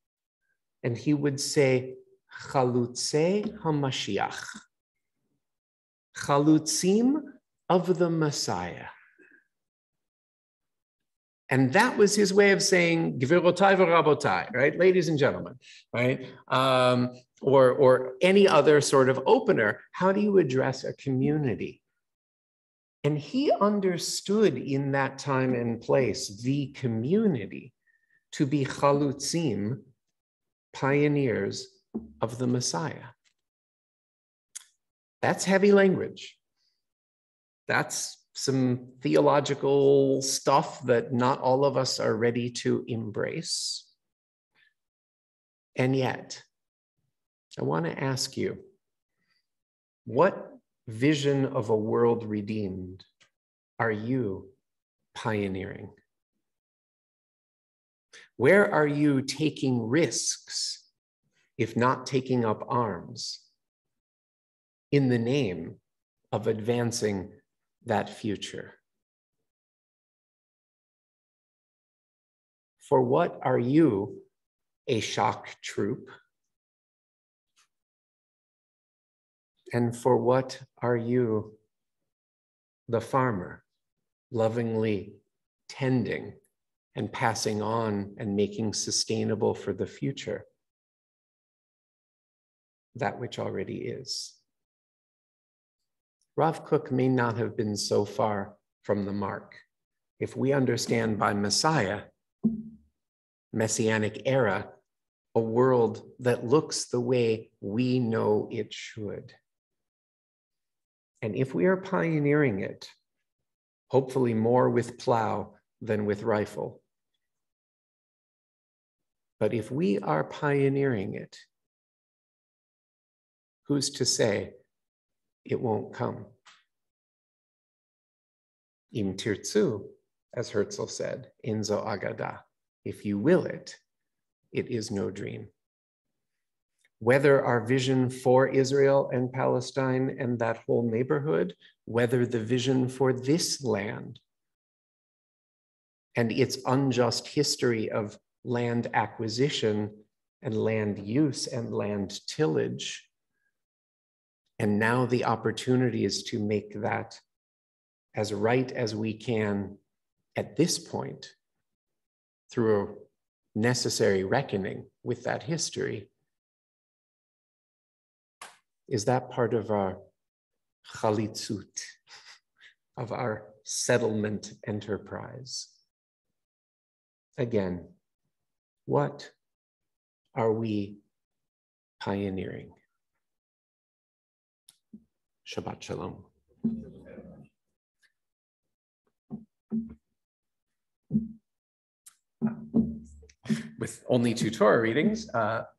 and he would say, Chalutzei HaMashiach, Chalutzim of the Messiah. And that was his way of saying, Gvirotai v'rabotai, right? Ladies and gentlemen, right? Or any other sort of opener. How do you address a community? And he understood in that time and place the community to be chalutzim, pioneers of the Messiah. That's heavy language. That's some theological stuff that not all of us are ready to embrace. And yet, I want to ask you, what vision of a world redeemed are you pioneering? Where are you taking risks, if not taking up arms, in the name of advancing that future? For what are you, a shock troop? And for what are you, the farmer, lovingly tending and passing on and making sustainable for the future that which already is? Rav Kook may not have been so far from the mark. If we understand by Messiah, Messianic era, a world that looks the way we know it should. And if we are pioneering it, hopefully more with plow than with rifle, but if we are pioneering it, who's to say it won't come? Im tirtzu, as Herzl said, in zo agada. If you will it, it is no dream. Whether our vision for Israel and Palestine and that whole neighborhood, whether the vision for this land and its unjust history of land acquisition and land use and land tillage, and now the opportunity is to make that as right as we can at this point through a necessary reckoning with that history. Is that part of our chalitzut, of our settlement enterprise? Again, what are we pioneering? Shabbat Shalom. With only 2 Torah readings,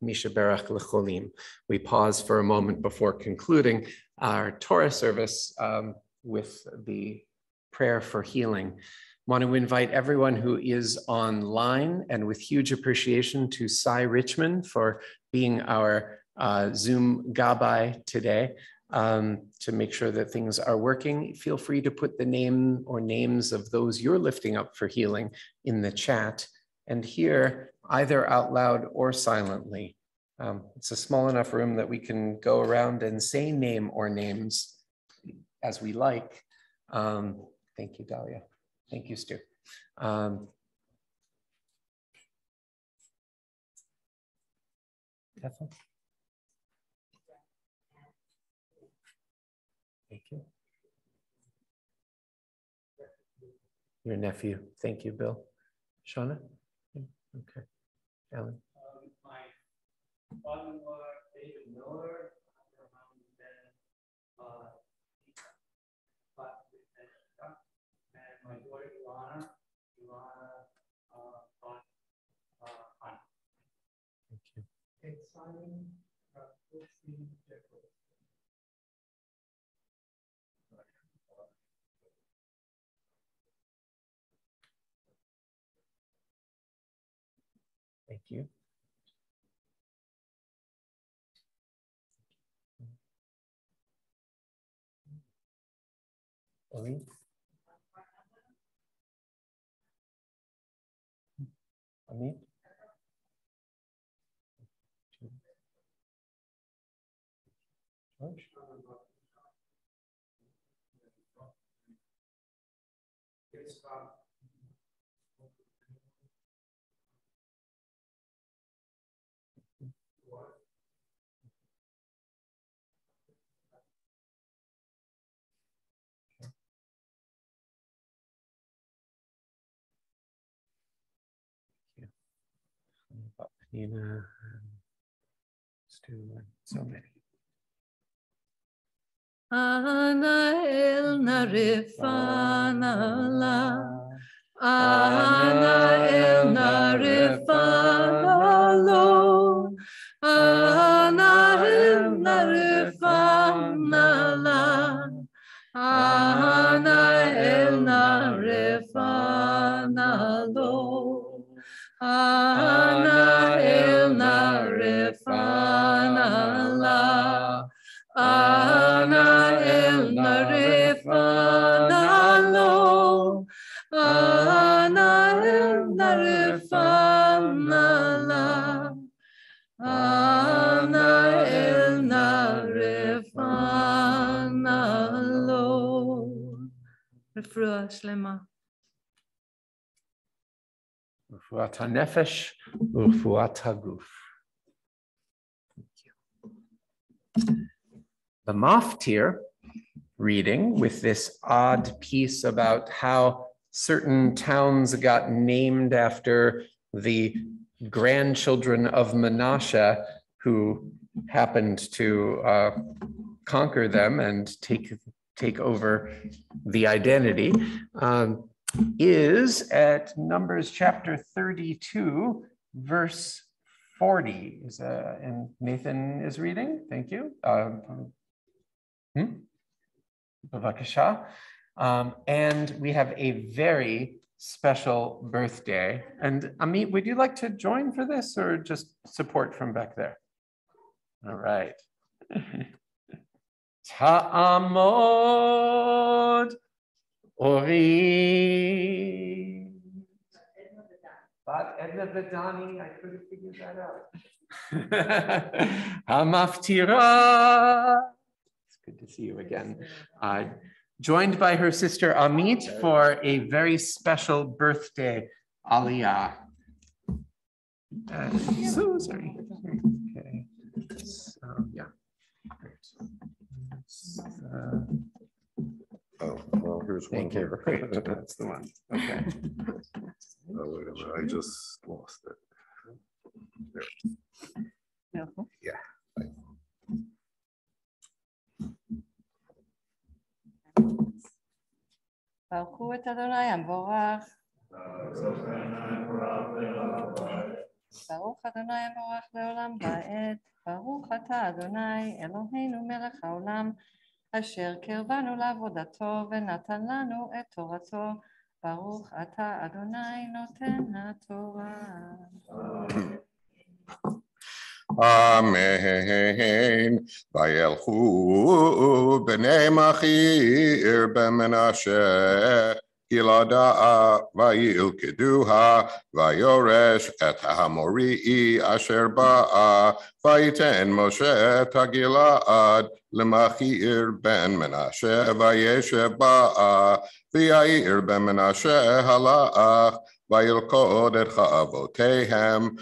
Misha Berach L'cholim. We pause for a moment before concluding our Torah service with the prayer for healing. Want to invite everyone who is online, and with huge appreciation to Cy Richmond for being our Zoom Gabbai today, to make sure that things are working. Feel free to put the name or names of those you're lifting up for healing in the chat. And here, either out loud or silently. It's a small enough room that we can go around and say name or names as we like. Thank you, Dahlia. Thank you, Stu. Ethel? Thank you. Your nephew. Thank you, Bill. Shauna? Okay. Alan? My father-in-law, David Miller, and my daughter, Ilana, Thank you. it's Simon, Thank you. Ori? Amit? Nina, Stu, so many. Ana el narifana la. Ana el narifana lo. Ana el narifana la. Ana el narifana lo. Ana el narifana la. Ana el narifana lo. Ana el narifana la. Ana el narifana lo. Refuah shlema. Refuat hanefesh, refuat haguf. The Maftir reading with this odd piece about how certain towns got named after the grandchildren of Menashe who happened to conquer them and take over the identity, is at Numbers chapter 32, verse 40. And Nathan is reading. Thank you. Bavakasha. And we have a very special birthday. And Amit, would you like to join for this or just support from back there? All right. Ta'amod Ori. But Edna Vedani, I couldn't figure that out. Hamaftira. It's good to see you again. Joined by her sister Amit for a very special birthday aliyah. So sorry. Okay. So yeah. Great. Oh, well, here's one Thank you. here. Great. That's the one. Okay. Oh, wait a minute, I just lost it. There. Yeah. ברכו את אדוני המבורך. ברוך אדוני המבורך לעולם ועד. ברוך אתה אדוני אלוהינו מלך העולם, אשר קרבנו לעבודתו ונתן לנו את תורתו. ברוך אתה אדוני נותן התורה. Amen. Vayelchu b'nei Machir b'Menashe Gilada vayilkeduha vayoresh et haMorii asher ba'a vayiten Moshe et Gilad l'Machir ben Menashe vayeshev ba'a v'Yair ben Menashe halach vayilkod et chavotehem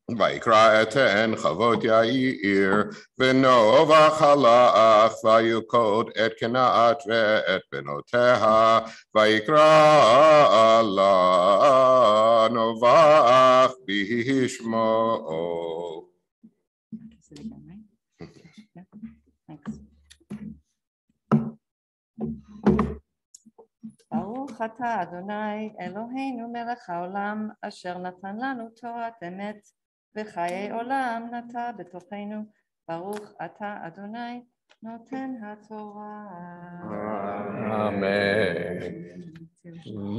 Vayikra eten chavot Yair v'novach halach vayukod et Kenaat ve'et benoteha vayikra la novach bishmo. ברוך אתה אדוני אלוהינו מלך העולם, אשר נתן לנו תורת אמת וחיי עולם נטע בתוכנו. ברוך אתה אדוני נותן התורה. Amen.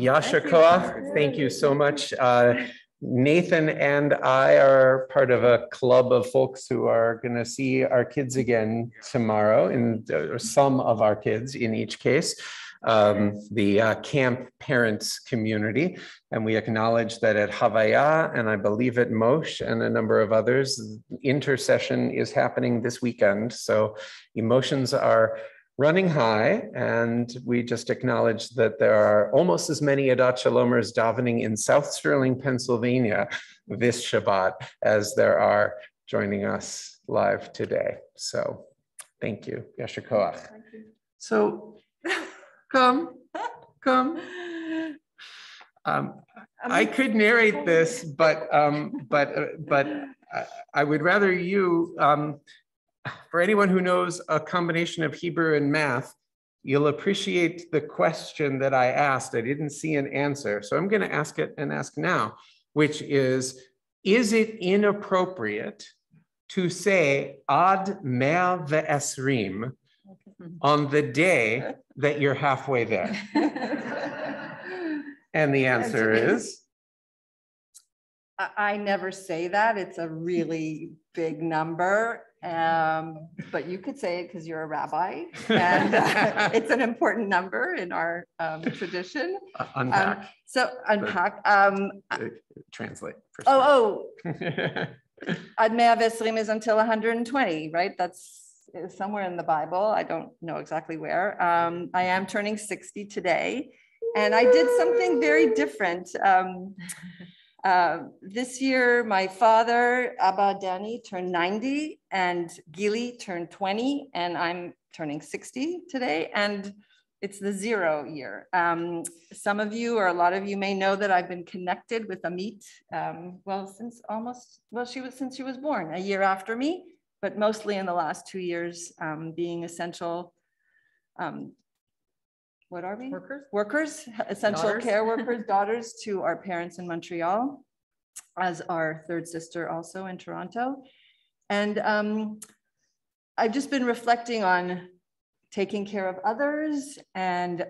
Yasher Koach, thank you so much. Nathan and I are part of a club of folks who are going to see our kids again tomorrow, or some of our kids in each case. the camp parents community. And we acknowledge that at Havaya, and I believe at Moshe and a number of others, intercession is happening this weekend. So emotions are running high, and we just acknowledge that there are almost as many Adat Shalomers davening in South Sterling, Pennsylvania this Shabbat as there are joining us live today. So thank you. Yasher Koach. So come. I could narrate this, but I would rather you, for anyone who knows a combination of Hebrew and math, you'll appreciate the question that I asked. I didn't see an answer, so I'm going to ask it and ask now, which is it inappropriate to say Ad 120 on the day that you're halfway there? And the answer is? I never say that. It's a really big number. But you could say it because you're a rabbi, and it's an important number in our tradition. Unpack. Unpack. Translate. Ad 120 is until 120, right? That's somewhere in the Bible. I don't know exactly where. I am turning 60 today, and I did something very different. This year, my father, Abba Dani, turned 90, and Gili turned 20, and I'm turning 60 today, and it's the 0 year. Some of you, or a lot of you, may know that I've been connected with Amit, since she was born, a year after me, but mostly in the last 2 years, being essential. What are we? Workers, essential care workers, daughters to our parents in Montreal, as our third sister also in Toronto. And I've just been reflecting on taking care of others, and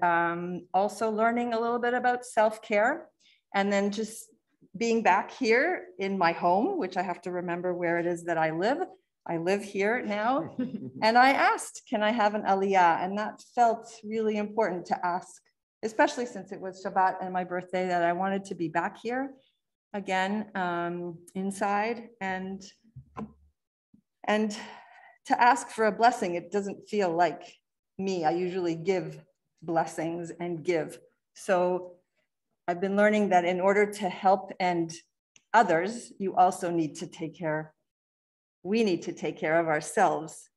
also learning a little bit about self-care, and then just being back here in my home, which I have to remember where it is that I live. I live here now. And I asked, can I have an aliyah? And that felt really important to ask, especially since it was Shabbat and my birthday, that I wanted to be back here again, inside, and to ask for a blessing. It doesn't feel like me. I usually give blessings and give. So I've been learning that in order to help and others, you also need to take care. We need to take care of ourselves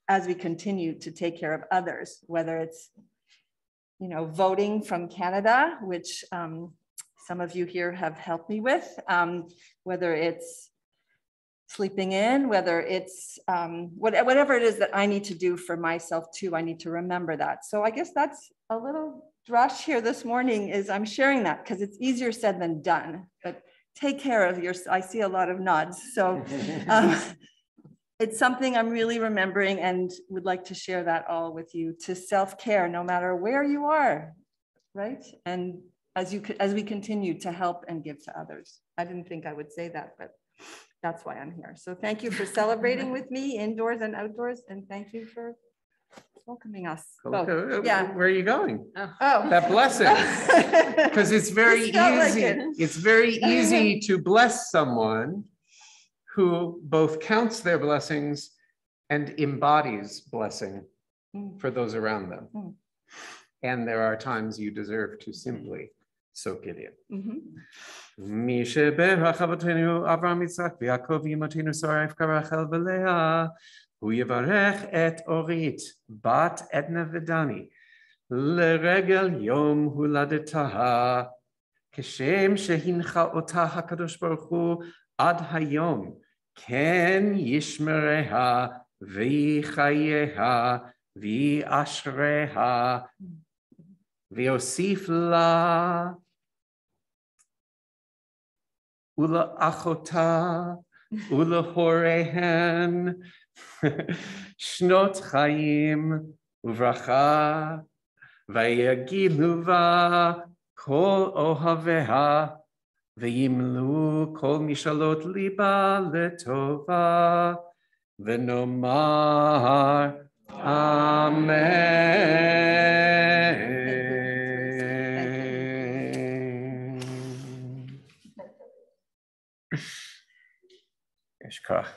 as we continue to take care of others, whether it's, voting from Canada, which some of you here have helped me with, whether it's sleeping in, whether it's whatever it is that I need to do for myself too, I need to remember that. So I guess that's a little drush here this morning, is I'm sharing that because it's easier said than done, but take care of I see a lot of nods. So it's something I'm really remembering, and would like to share that all with you, to self-care no matter where you are, right? And as we continue to help and give to others. I didn't think I would say that, but that's why I'm here. So thank you for celebrating with me indoors and outdoors, and thank you for welcoming us. Yeah. Where are you going? Oh, that blessing. Because it's very easy. It's very easy to bless someone who both counts their blessings and embodies blessing for those around them. And there are times you deserve to simply soak it in. מי שברך אבותינו אברהם יצחק ויעקב אמותינו שרה רבקה רחל ולאה, הוא יברך את אורית בת עדנה ודני לרגל יום הולדתה, כשם שהנחה אותה הקדוש ברוך הוא עד היום, כן ישמריה ויחייה ויאשריה ויוסיף לה ולאחותה ולהוריהן שנות חיים וברכה, ויגילו בה כל אוהביה, וימלאו כל משאלות ליבה לטובה, ונאמר אמן. Yeshkach.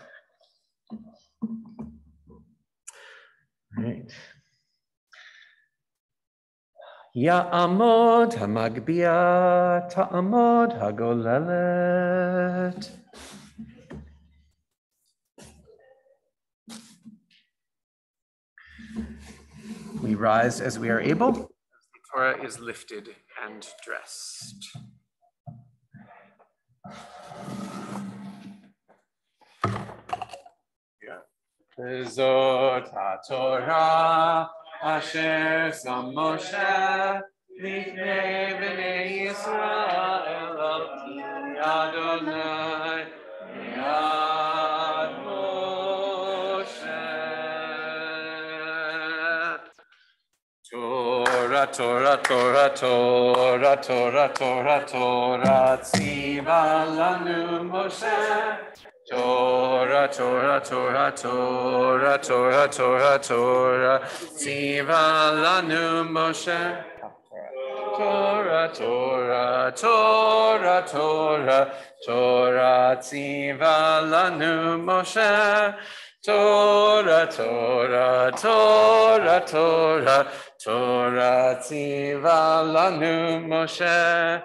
Right. Ya'amod hamagbiya ta'amod hagolelet. We rise as we are able. The Torah is lifted and dressed. Zot HaTorah asher sam Moshe lifnei bnei Yisrael al pi Adonai yad Moshe. Torah, Torah, Torah, Torah, Torah, Torah, Torah, tziva lanu Moshe. Torah, Torah, Torah, Torah, Torah, Torah, Torah, tziva lanu Moshe. Torah, Torah, Torah, Torah, Torah, tziva lanu Moshe. Torah, Torah, Torah, Torah, Torah, tziva lanu Moshe.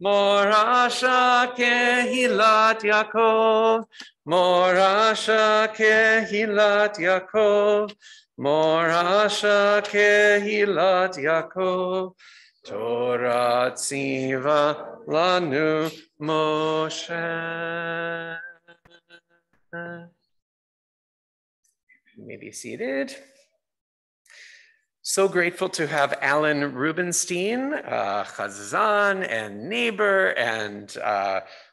Morasha kehilat Yaakov, Morasha kehilat Yaakov, Morasha kehilat Yaakov, Torah tziva lanu Moshe. You may be seated. So grateful to have Alan Rubenstein, Chazan and neighbor and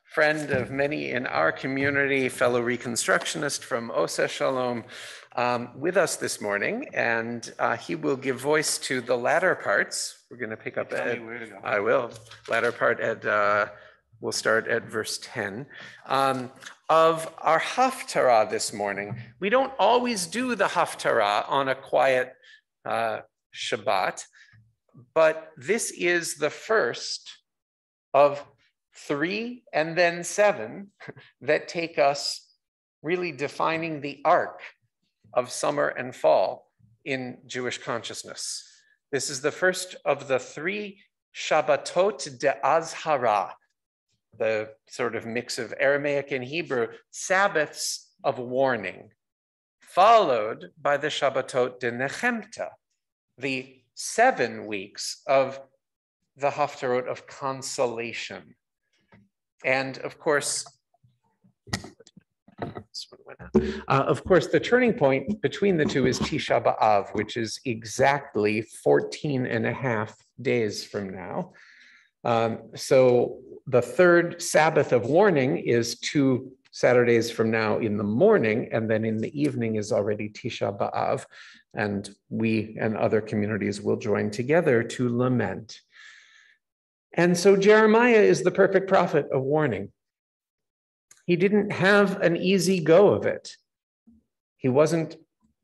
friend of many in our community, fellow reconstructionist from Osa Shalom, with us this morning. And he will give voice to the latter parts. We're going to pick up at, I will, latter part at, we'll start at verse 10. Of our Haftarah this morning. We don't always do the Haftarah on a quiet Shabbat, but this is the first of 3 and then 7 that take us really defining the arc of summer and fall in Jewish consciousness. This is the first of the 3 Shabbatot de Azhara, the sort of mix of Aramaic and Hebrew, Sabbaths of warning, followed by the Shabbatot de Nechemta, the 7 weeks of the Haftarot of consolation. And of course, the turning point between the two is Tisha B'Av, which is exactly 14 and a half days from now. So the 3rd Sabbath of warning is 2 Saturdays from now in the morning, and then in the evening is already Tisha B'Av, and we and other communities will join together to lament. And so Jeremiah is the perfect prophet of warning. He didn't have an easy go of it. He wasn't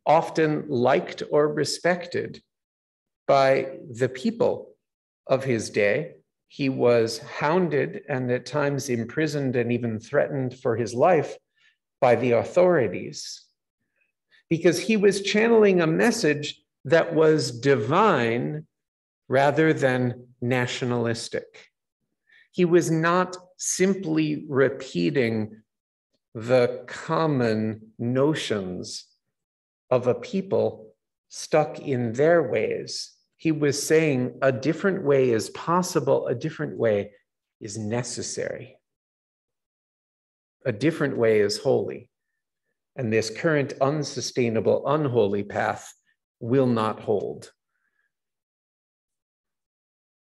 often liked or respected by the people of his day. He was hounded and at times imprisoned and even threatened for his life by the authorities because he was channeling a message that was divine rather than nationalistic. He was not simply repeating the common notions of a people stuck in their ways. He was saying a different way is possible, a different way is necessary. A different way is holy. And this current unsustainable, unholy path will not hold.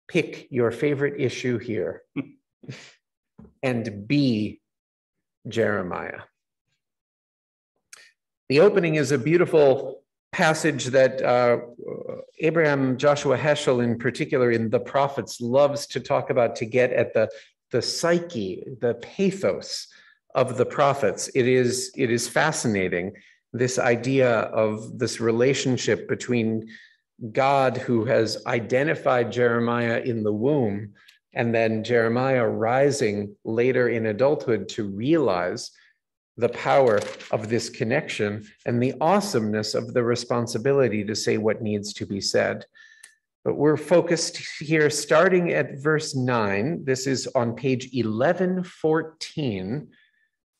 Pick your favorite issue here and be Jeremiah. The opening is a beautiful passage that Abraham Joshua Heschel in particular in The Prophets loves to talk about to get at the psyche, the pathos of the prophets. It is fascinating, this idea of this relationship between God, who has identified Jeremiah in the womb And then Jeremiah rising later in adulthood to realize the power of this connection and the awesomeness of the responsibility to say what needs to be said. But we're focused here starting at verse 9. This is on page 1114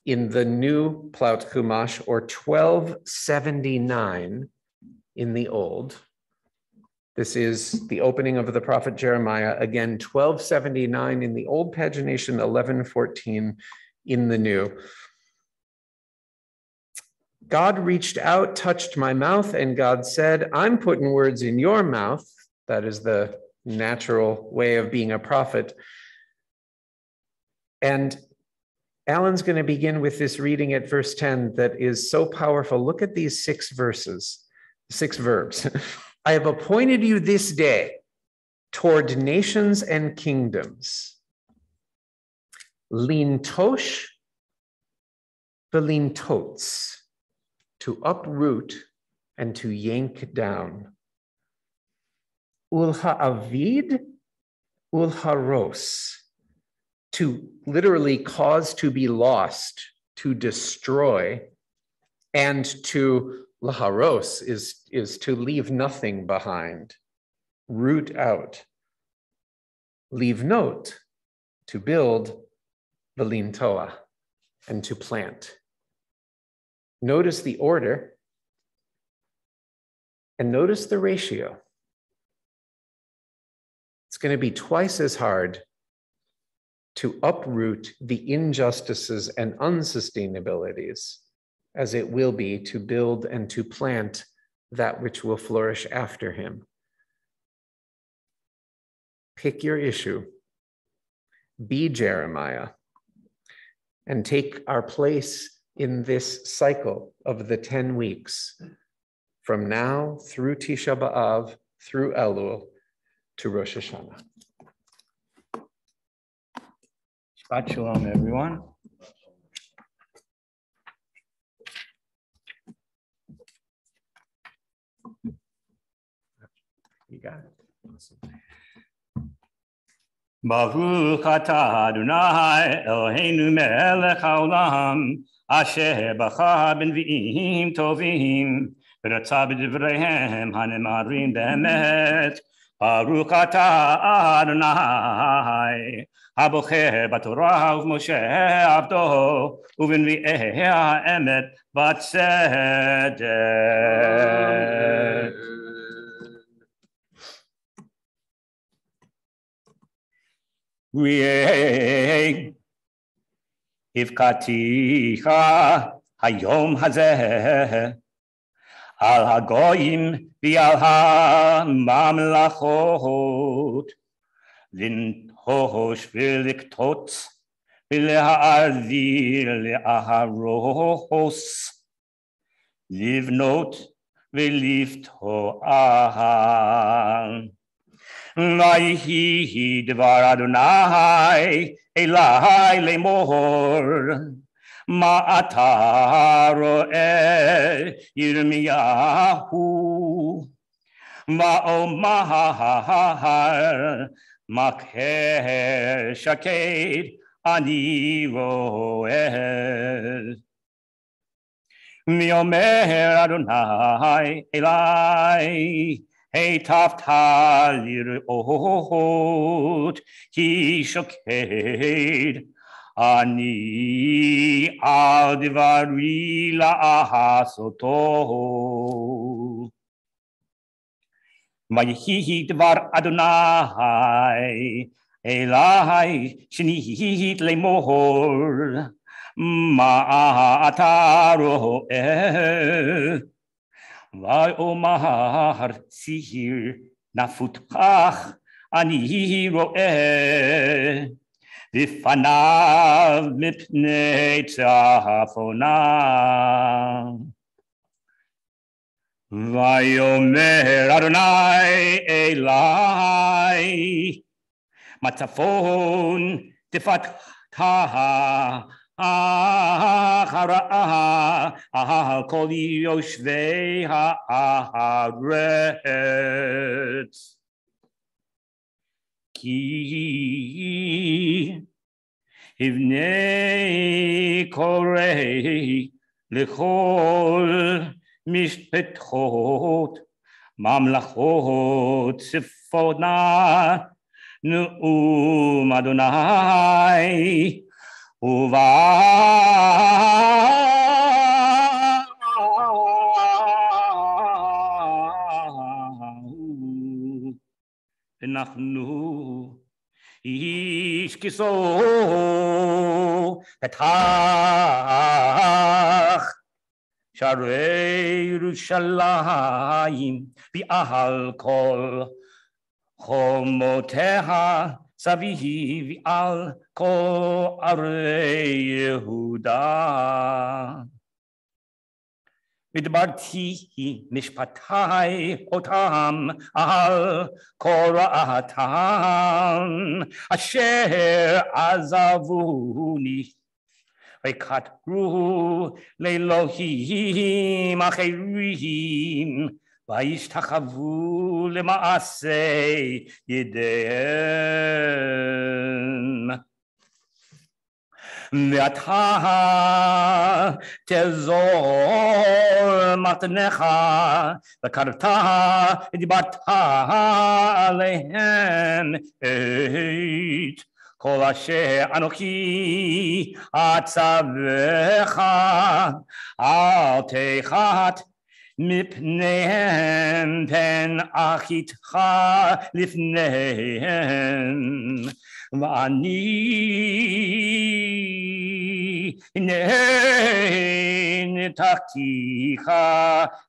in the new Plaut Chumash, or 1279 in the old. This is the opening of the prophet Jeremiah, again, 1279 in the old pagination, 1114 in the new. God reached out, touched my mouth, and God said, I'm putting words in your mouth. That is the natural way of being a prophet. And Alan's going to begin with this reading at verse 10 that is so powerful. Look at these 6 verbs. I have appointed you this day toward nations and kingdoms. Lintosh velintots, to uproot and to yank down. Ulha'avid ulharos, to literally cause to be lost, to destroy, and to laharos is to leave nothing behind, root out. Leave note, to build, velintoa, and to plant. Notice the order, and notice the ratio. It's going to be twice as hard to uproot the injustices and unsustainabilities as it will be to build and to plant that which will flourish after him. Pick your issue, be Jeremiah, and take our place in this cycle of the 10 weeks, from now through Tisha B'Av, through Elul, to Rosh Hashanah. Shabbat Shalom, everyone. You got it. Awesome. Baruch atah Adonai Eloheinu melech haolam asher bachar b'nvi'im tovim v'ratzah b'divreihem hanemarim be'emet. Baruch atah Adonai habocher b'torah u'Moshe abdo u'b'nvi'ei ha'emet b'tzedek. Ifkaticha hayom hazeh al hagoyim v'al ha'mamlachot linhosh v'liktot v'le'arvir le'aharos livnot v'lifto'ah. Vayhi devar Adonai Elai lemor Ma'ata ro'eh Yirmiyahu Ma'omar Makher shaked ani ro'eh Miomer Adonai Elai Hey taftal lir'ot ki shoked ani al divari la'ahasoto. Vayihi dvar Adonai Elai shnihit lemor ma'ata ro'eh. Vai omar sihir nafutach ani ro'eh v'fanav mipnei tzafona. Vayomer Adonai Elai matzafon tifatah kol yoshvei haaretz ki הבני קורא לכל משפטות, ממלכות צפונה, נאום אדוני, אנחנו איש כיסו פתח שערי ירושלים ועל כל חומותיה סביב על כל ערי יהודה. ודברתי משפטי אותם על כל רעתם אשר עזבוני וקטרו לאלוהים אחרים וישתחוו למעשה ידיהם. ואתה תזור מתניך וקראת ודיברת עליהם את כל אשר אנוכי אצווך, אל תחת מפניהם פן אחתך לפניהם. ואני נתתיך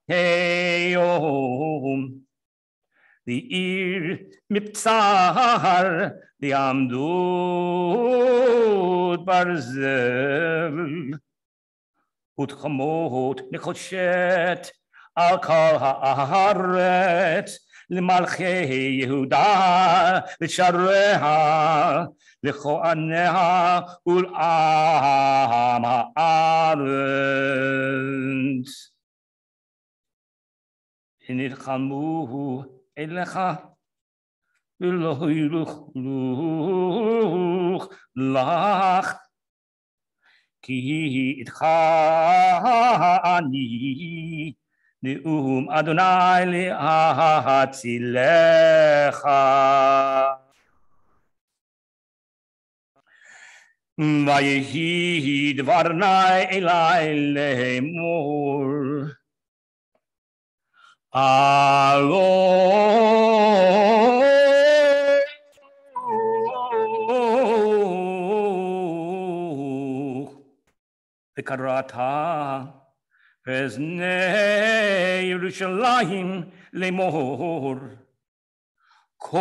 היום לעיר מבצר לעמדות ברזל ותחמות נחושת על כל הארץ למלכי יהודה ושריה לכהניה ולעם הארץ. נלחמו אליך ולא יוכלו לך כי איתך אני נאום אדוני להצילך. ויהי דבר נא אלי לאמור וקראת באזני ירושלים לאמור כה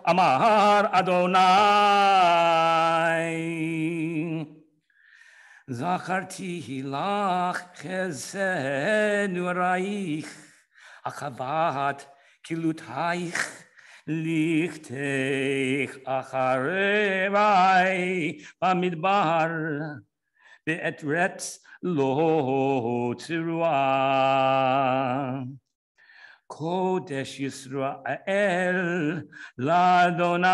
אמר אדוני זכרתי לך חסד נעורייך אחוות קהילותייך לכתך אחרי במדבר בעת רץ לא תרועה. קודש ישראל לאדוני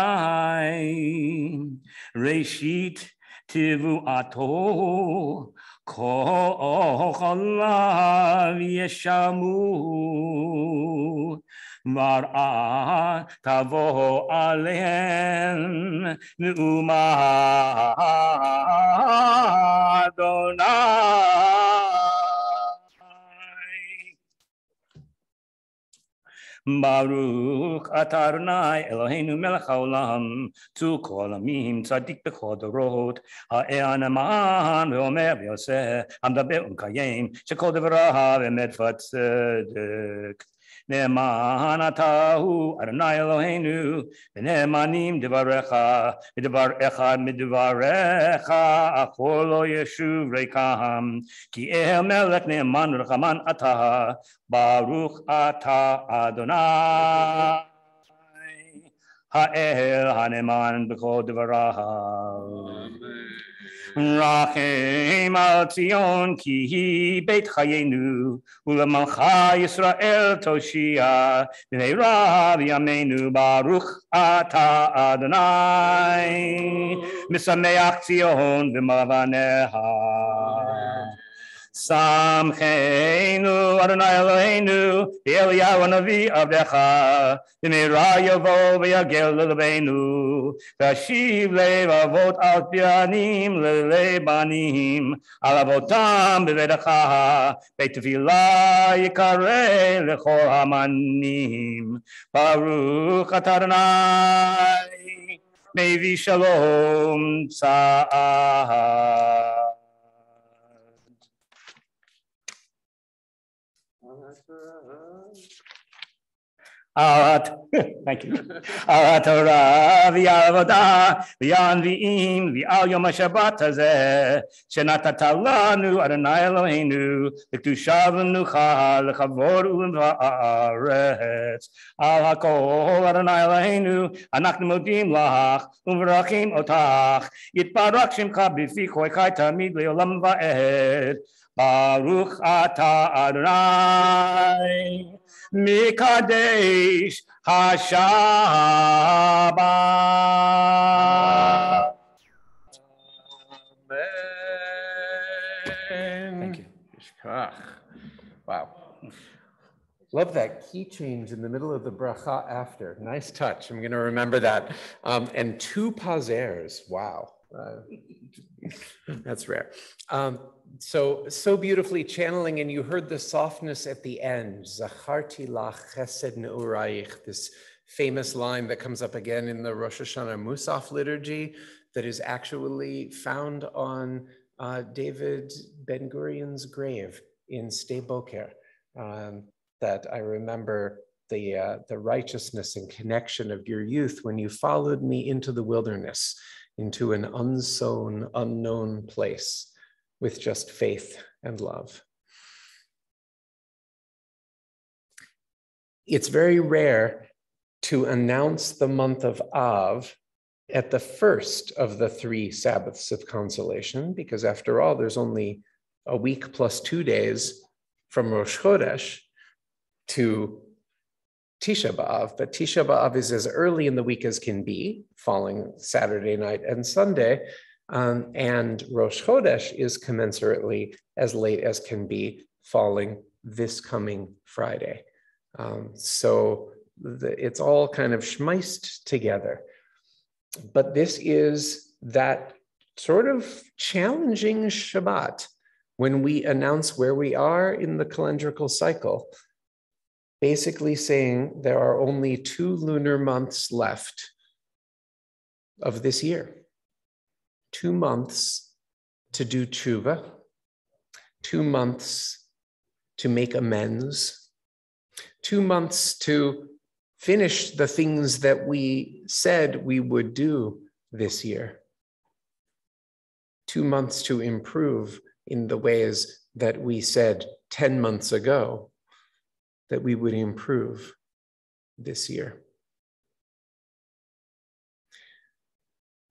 ראשית תבואתו כל חלב ישמו מראה תבוא עליהם נאומה אדוני. ברוך אתה אדוני אלוהינו מלך העולם צור כל עמים צדיק בכל דורות הנאמן ואומר ויעשה המדבר ומקיים שכל דבריו אמת וצדק. נאמן אתה הוא אדוני אלוהינו ונאמנים דבריך ודבר אחד מדבריך אכל לא ישוב ריקם כי אל מלך נאמן ורחמן אתה ברוך אתה אדוני האל הנאמן בכל דבריו. Rachem al Tzion ki hi beit chayenu ulemalcha Yisrael toshia b'nei rav yameinu baruch ata Adonai misameach Tzion b'mavaneha. Samcheinu Adonai Eloheinu Eliyahu Hanavi Avdecha B'meira Yavo V'yagel L'Lebeinu V'ashiv Levavot Al Pianim L'Lebanim Al Avotam B'vedecha Beit Tefillah Yikareh L'chol Hamanim Baruch Atah Adonai Mevi Shalom Tza'ah. Thank you. Torah v'avodah v'yanvi'im v'al yom Shabbat hazeh shenatata lanu Adonai Eloheinu l'kedusha v'menucha l'chavod u'l'haaretz al hakol Adonai Eloheinu anachnu modim lach u'mevarakim otach yitbarak shemcha b'fi kochai tamid le'olam va'ed Baruch Atah Adonai Mikadesh HaShabbat. Amen. Thank you. Wow. Love that key change in the middle of the bracha after. Nice touch. I'm going to remember that. And 2 pasers. Wow. That's rare. So beautifully channeling, and you heard the softness at the end. Zacharti lach chesed ne'urayich, this famous line that comes up again in the Rosh Hashanah Musaf liturgy that is actually found on David Ben-Gurion's grave in Sde Boker. That I remember the righteousness and connection of your youth when you followed me into the wilderness, into an unsown, unknown place with just faith and love. It's very rare to announce the month of Av at the first of the 3 Sabbaths of consolation, because after all, there's only a week plus 2 days from Rosh Chodesh to Tisha B'Av, but Tisha B'Av is as early in the week as can be, falling Saturday night and Sunday, and Rosh Chodesh is commensurately as late as can be, falling this coming Friday. It's all kind of schmeiced together. But this is that sort of challenging Shabbat when we announce where we are in the calendrical cycle, basically saying there are only 2 lunar months left of this year. 2 months to do tshuva, 2 months to make amends, 2 months to finish the things that we said we would do this year, 2 months to improve in the ways that we said 10 months ago that we would improve this year.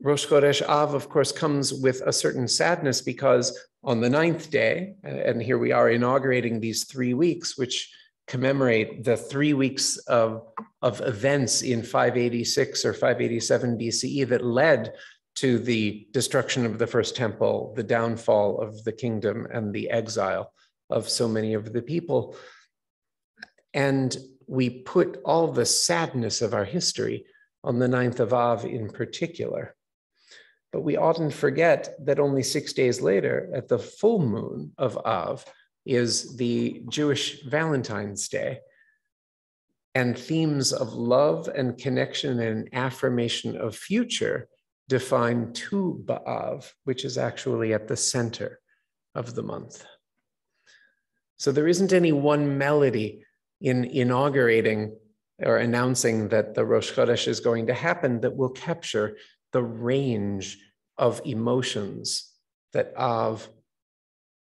Rosh Chodesh Av, of course, comes with a certain sadness because on the 9th day, and here we are inaugurating these 3 weeks, which commemorate the 3 weeks of events in 586 or 587 BCE that led to the destruction of the first temple, the downfall of the kingdom, and the exile of so many of the people. And we put all the sadness of our history on the 9th of Av in particular. But we often forget that only 6 days later, at the full moon of Av, is the Jewish Valentine's Day. And themes of love and connection and affirmation of future define Tu B'Av, which is actually at the center of the month. So there isn't any one melody in inaugurating or announcing that the Rosh Chodesh is going to happen that will capture the range of emotions that Av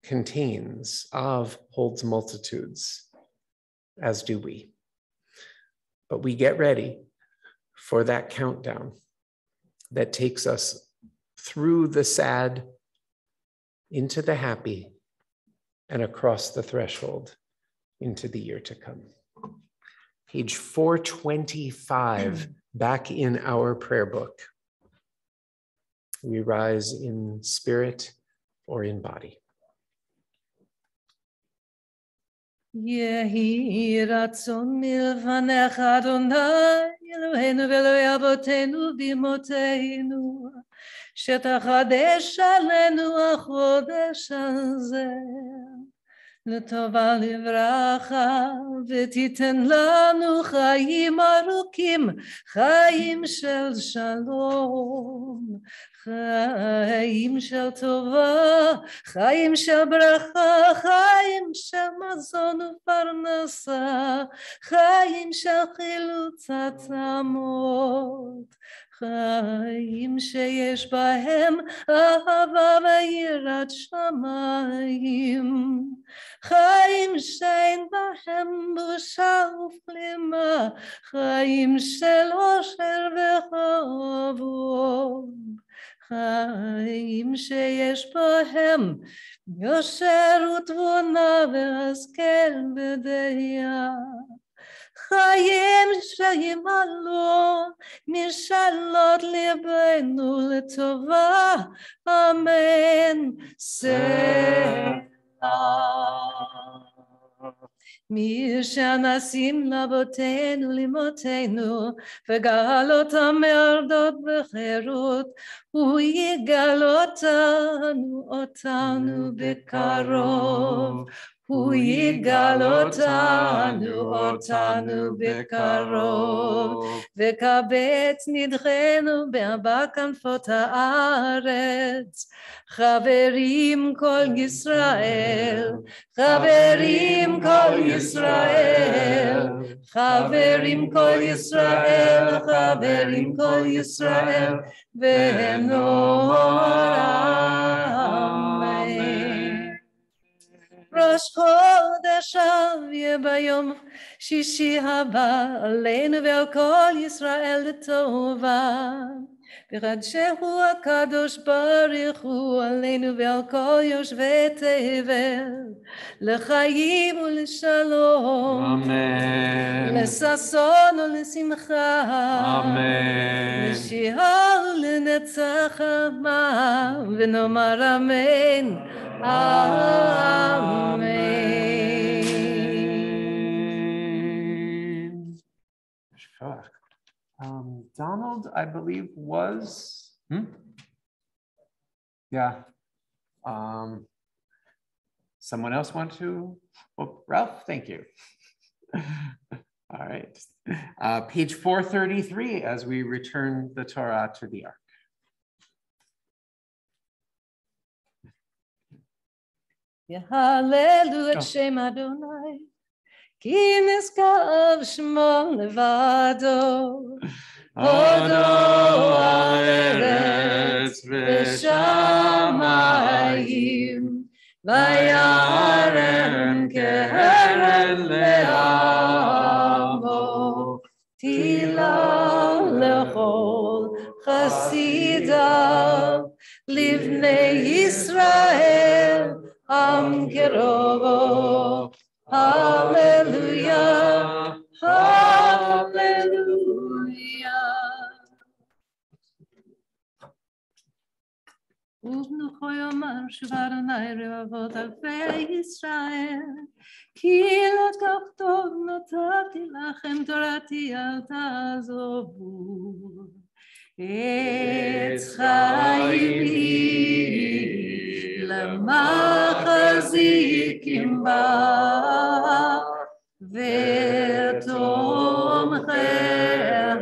contains. Av holds multitudes, as do we. But we get ready for that countdown that takes us through the sad into the happy, and across the threshold into the year to come. Page 425, back in our prayer book. We rise in spirit or in body. יהי רצון מלפניך אדוני אלוהינו ואלוהי אבותינו ואמותינו שתחדש עלינו החודש הזה לטובה לברכה ותיתן לנו חיים ארוכים, חיים של שלום, חיים של טובה, חיים של ברכה, חיים של מזון ופרנסה, חיים של חילוץ עצמות, חיים שיש בהם אהבה ויראת שמיים, חיים שאין בהם בושה ופלימה, חיים של אושר וכבוד, חיים שיש בהם יושר ותבונה והשכל בדעה, חיים שימלאו משאלות ליבנו לטובה, אמן. סלח. מי שנשים לאבותינו לאמותינו וגאל אותם מערדות בחירות, הוא יגאל אותנו בקרוב. הוא יגאל אותנו בקרוב, וקבץ נדחנו בארבע כנפות הארץ. חברים כל ישראל, חברים כל ישראל, חברים כל ישראל, חברים כל ישראל, ונאמר אמן. ראש חודש אב יהיה ביום שישי הבא, עלינו ועל כל ישראל לטובה. וקדשהו הקדוש ברוך הוא עלינו ועל כל יושבי תבל, לחיים ולשלום, אמן. לששון ולשמחה, אמן. לשירה ולנצח אמה, ונאמר אמן. Amen. Donald, I believe, was. Yeah. Someone else want to? Oh, Ralph, thank you. All right. Page 433 as we return the Torah to the Ark. יהללו את שם אדוני, כי נשגב שמו לבדו. הודו הארץ ושמיים, וירם קרן לעמו, תהילה לכל חסידיו, לבני ישראל. Am Kerovo, Hallelujah, Hallelujah. ובנוכו יאמר שוב אדוני רבבות אלפי ישראל, כי לא כך טוב נתתי לכם תורתי אל תעזובו. עץ חיים למחזיקים בה, ותומכיה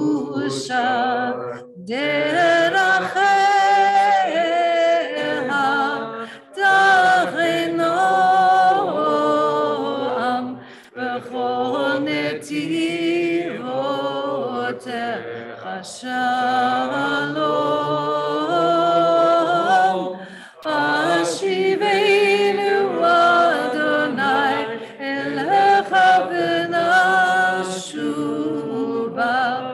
מאושר דרכיה תחינם בכל נתיבותיך שלום. השיבנו אדוני אליך ונשובה,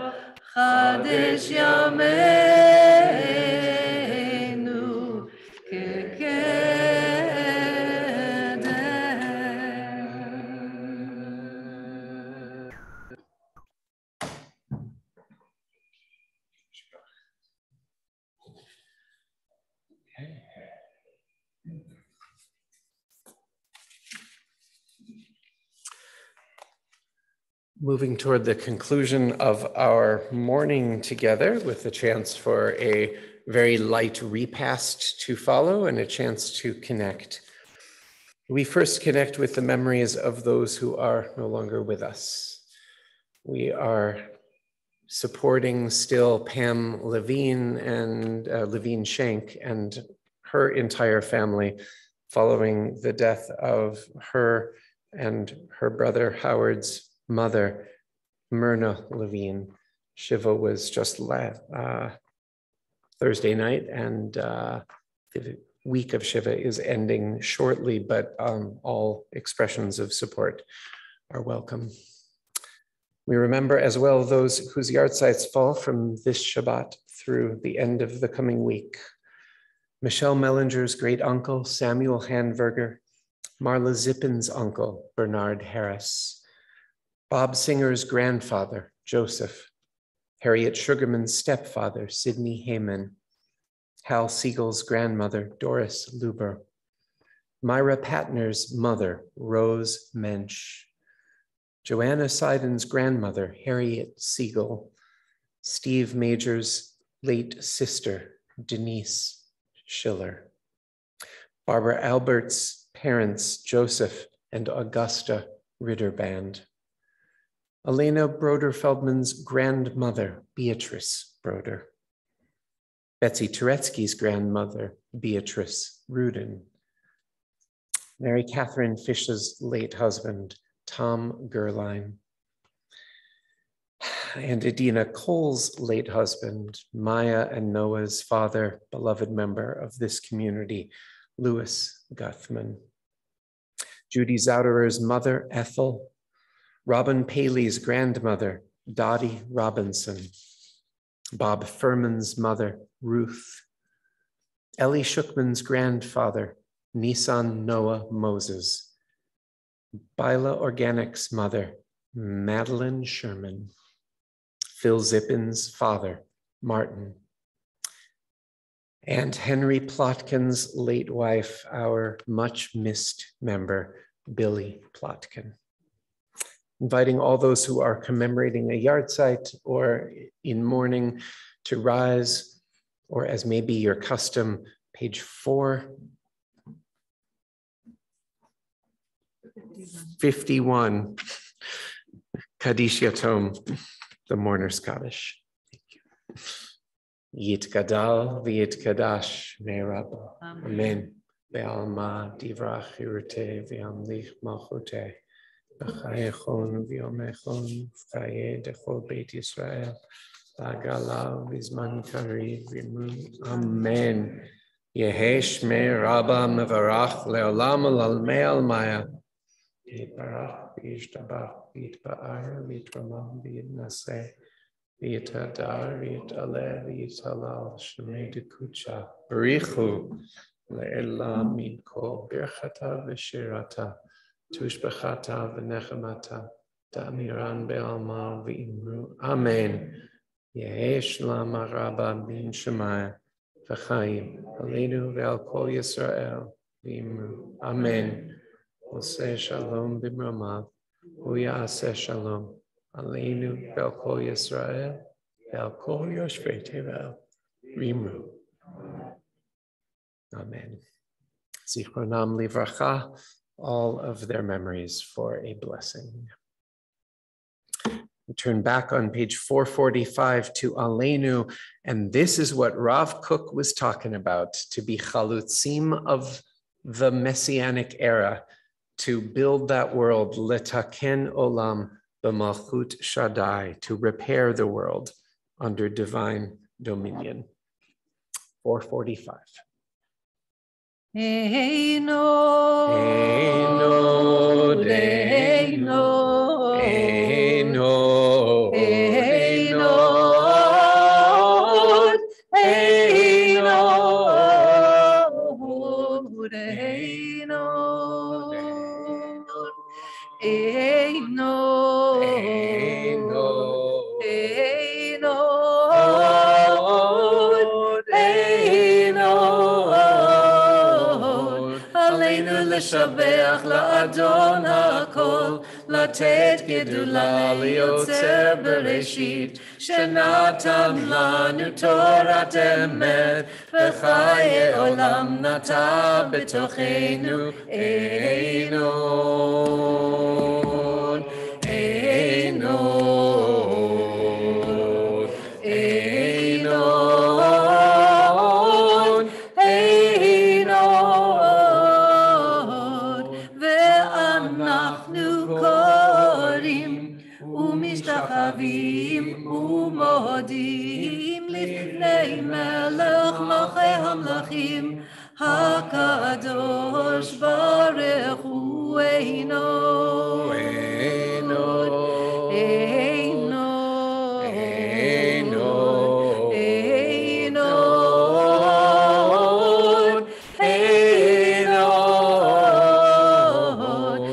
חדש ימינו Moving toward the conclusion of our morning together with a chance for a very light repast to follow and a chance to connect. We first connect with the memories of those who are no longer with us. We are supporting still Pam Levine and Levine Schenk and her entire family following the death of her and her brother Howard's mother, Myrna Levine. Shiva was just Thursday night, and the week of Shiva is ending shortly, but all expressions of support are welcome. We remember as well those whose yahrzeits fall from this Shabbat through the end of the coming week. Michelle Mellinger's great uncle, Samuel Handberger, Marla Zippin's uncle, Bernard Harris, Bob Singer's grandfather, Joseph, Harriet Sugarman's stepfather, Sidney Heyman, Hal Siegel's grandmother, Doris Luber, Myra Patner's mother, Rose Mensch, Joanna Seiden's grandmother, Harriet Siegel, Steve Major's late sister, Denise Schiller, Barbara Albert's parents, Joseph and Augusta Ritterband, Elena Broder-Feldman's grandmother, Beatrice Broder, Betsy Turetsky's grandmother, Beatrice Rudin, Mary Catherine Fish's late husband, Tom Gerline, and Edina Cole's late husband, Maya and Noah's father, beloved member of this community, Louis Guthman, Judy Zauderer's mother, Ethel, Robin Paley's grandmother, Dottie Robinson, Bob Furman's mother, Ruth, Ellie Shookman's grandfather, Nissan Noah Moses, Bila Organic's mother, Madeline Sherman, Phil Zippin's father, Martin, and Henry Plotkin's late wife, our much missed member, Billy Plotkin. Inviting all those who are commemorating a yahrzeit or in mourning to rise, or as may be your custom, page 451, Kaddish Yatom, the Mourner's Kaddish. Thank you. Yit Gadal v'yit Kadash me'rabba. Amen. Be'alma divrach yirte v'yamlich malchute. B'chayechon v'yomechon v'chaye dechol Beit Yisrael. B'agala v'zman kariv v'imru. Amen. Yehesh me'rabba mevarach le'olam l'almei almaya. Yitbarach v'yishtabach v'yitba'ar v'yitramam v'yitnaseh. V'yitadar v'yitaleh v'yitalal shemei dekucha. Barichu le'elam min kol birchata v'shirata. Tushbachata v'nechamata. Ta'amiran be'alma v'imru. Amen. Yehesh lama rabba bin shemaya v'chayim. Aleinu ve'al kol Yisrael v'imru. Amen. Oseh shalom b'mramav. Uyaseh shalom. Aleinu ve'al kol Yisrael ve'al kol yoshvei tevel v'imru. Amen. Zichronam livracha. All of their memories for a blessing. We turn back on page 445 to Aleinu, and this is what Rav Kook was talking about, to be chalutzim of the Messianic era, to build that world, letaken olam b'malchut Shaddai, to repair the world under divine dominion. 445. Eino, Eino, Eino, Eino, Eino, Eino, Eino, Eino, Aleinu לשבח לאדון הכל, לתת גדולה ליוצר בראשית, שנתן לנו תורת אמת, וחיי עולם נטע בתוכנו עינון, עינון, עינון, עינון, ואנחנו קוראים ומשתחווים ומודים לפני מלך מלכי המלכים, הקדוש ברוך הוא עינון, עינון, עינון, עינון,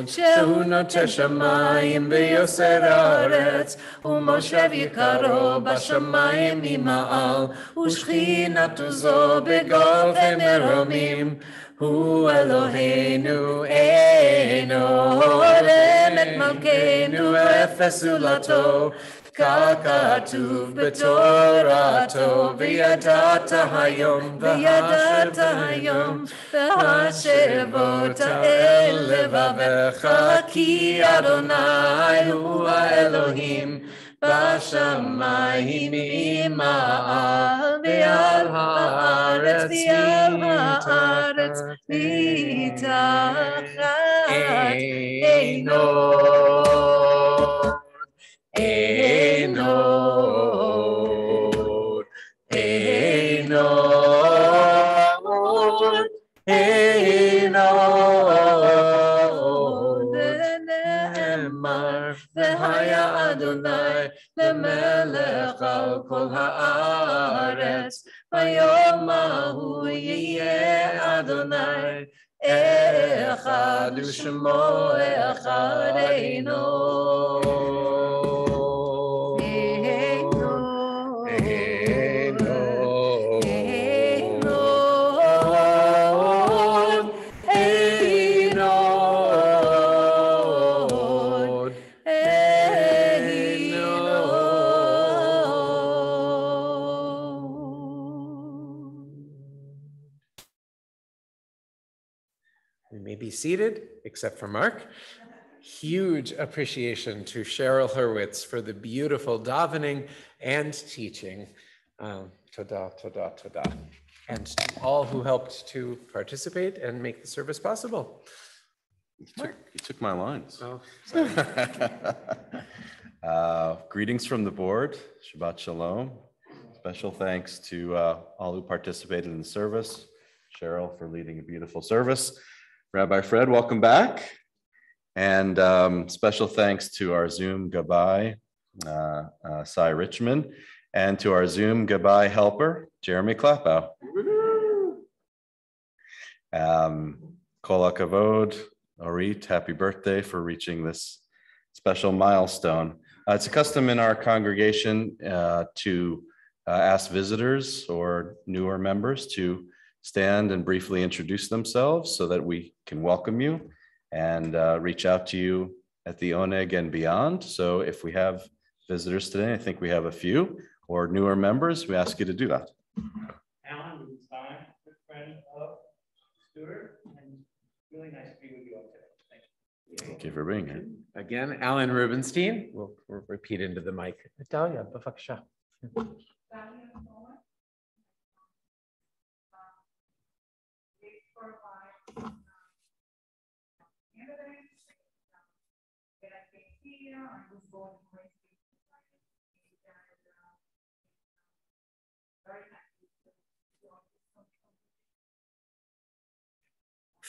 שהוא נוטה שמיים ויוסר הארץ, ומושב יקרו בשמיים ממעל, ושכינתו זו בגופן מרומים, הוא אלוהינו אינו הולם את מלכנו אפס זולתו, ככתוב בתורתו, וידעת היום והשבות אל לבבך, כי אדוני הוא האלוהים בשמיים ממעל, ועל הארץ מתחת. עינון, עינון, עינון, ונאמר, והיה אדוני למלך על כל הארץ, ביום ההוא יהיה אדוני אחד ושמו אחד עינון. Be seated, except for Mark. Huge appreciation to Cheryl Hurwitz for the beautiful davening and teaching. Toda, toda, toda. And to all who helped to participate and make the service possible. You took my lines. Oh, sorry. Greetings from the board. Shabbat Shalom. Special thanks to all who participated in the service. Cheryl for leading a beautiful service. Rabbi Fred, welcome back. And special thanks to our Zoom Gabbai, Cy Richmond, and to our Zoom Gabbai helper, Jeremy Klapow. Kol HaKavod, Orit, happy birthday for reaching this special milestone. It's a custom in our congregation to ask visitors or newer members to stand and briefly introduce themselves so that we can welcome you and reach out to you at the Oneg and beyond. So if we have visitors today, I think we have a few, or newer members, we ask you to do that. Alan Rubenstein, good friend of Stuart, and really nice to be with you all today. Thank you. Thank you for being here. Again, Alan Rubenstein. We'll repeat into the mic. Dalia, b'vakasha.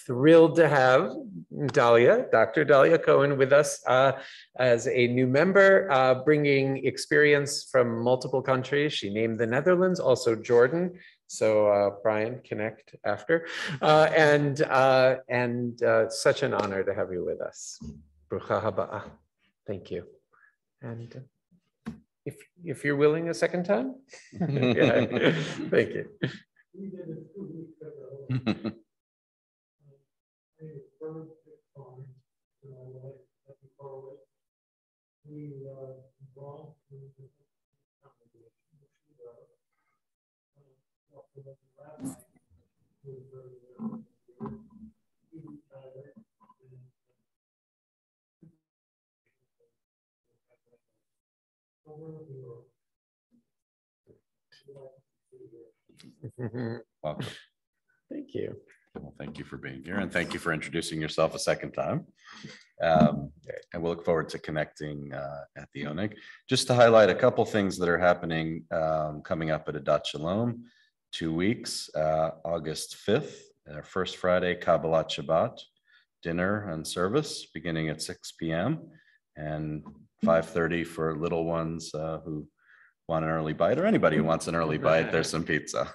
Thrilled to have Dalia, Dr. Dalia Cohen with us as a new member, bringing experience from multiple countries. She named the Netherlands, also Jordan. So Brian, connect after. And such an honor to have you with us. Brucha haba. Thank you. And if you're willing a second time. Yeah. Thank you. Welcome. Thank you. Well, thank you for being here and thank you for introducing yourself a second time. And we'll look forward to connecting at the Onig. Just to highlight a couple things that are happening coming up at Adat Shalom, 2 weeks, August 5th, our first Friday, Kabbalat Shabbat, dinner and service beginning at 6 p.m. and 5:30 for little ones who want an early bite, or anybody who wants an early bite, there's some pizza.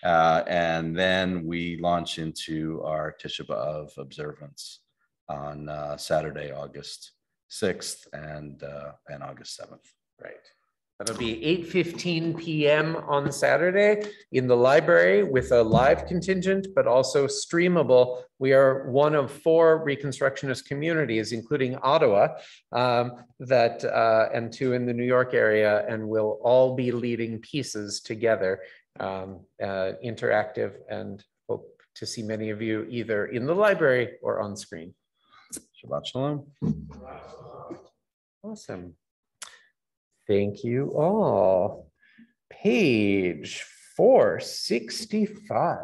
And then we launch into our Tisha B'Av observance on Saturday, August 6th and August 7th. Right. That'll be 8:15 p.m. on Saturday in the library with a live contingent, but also streamable. We are one of 4 Reconstructionist communities, including Ottawa, and 2 in the New York area, and we'll all be leading pieces together, interactive, and hope to see many of you either in the library or on screen. Shabbat Shalom. Awesome. Thank you all. Page 465.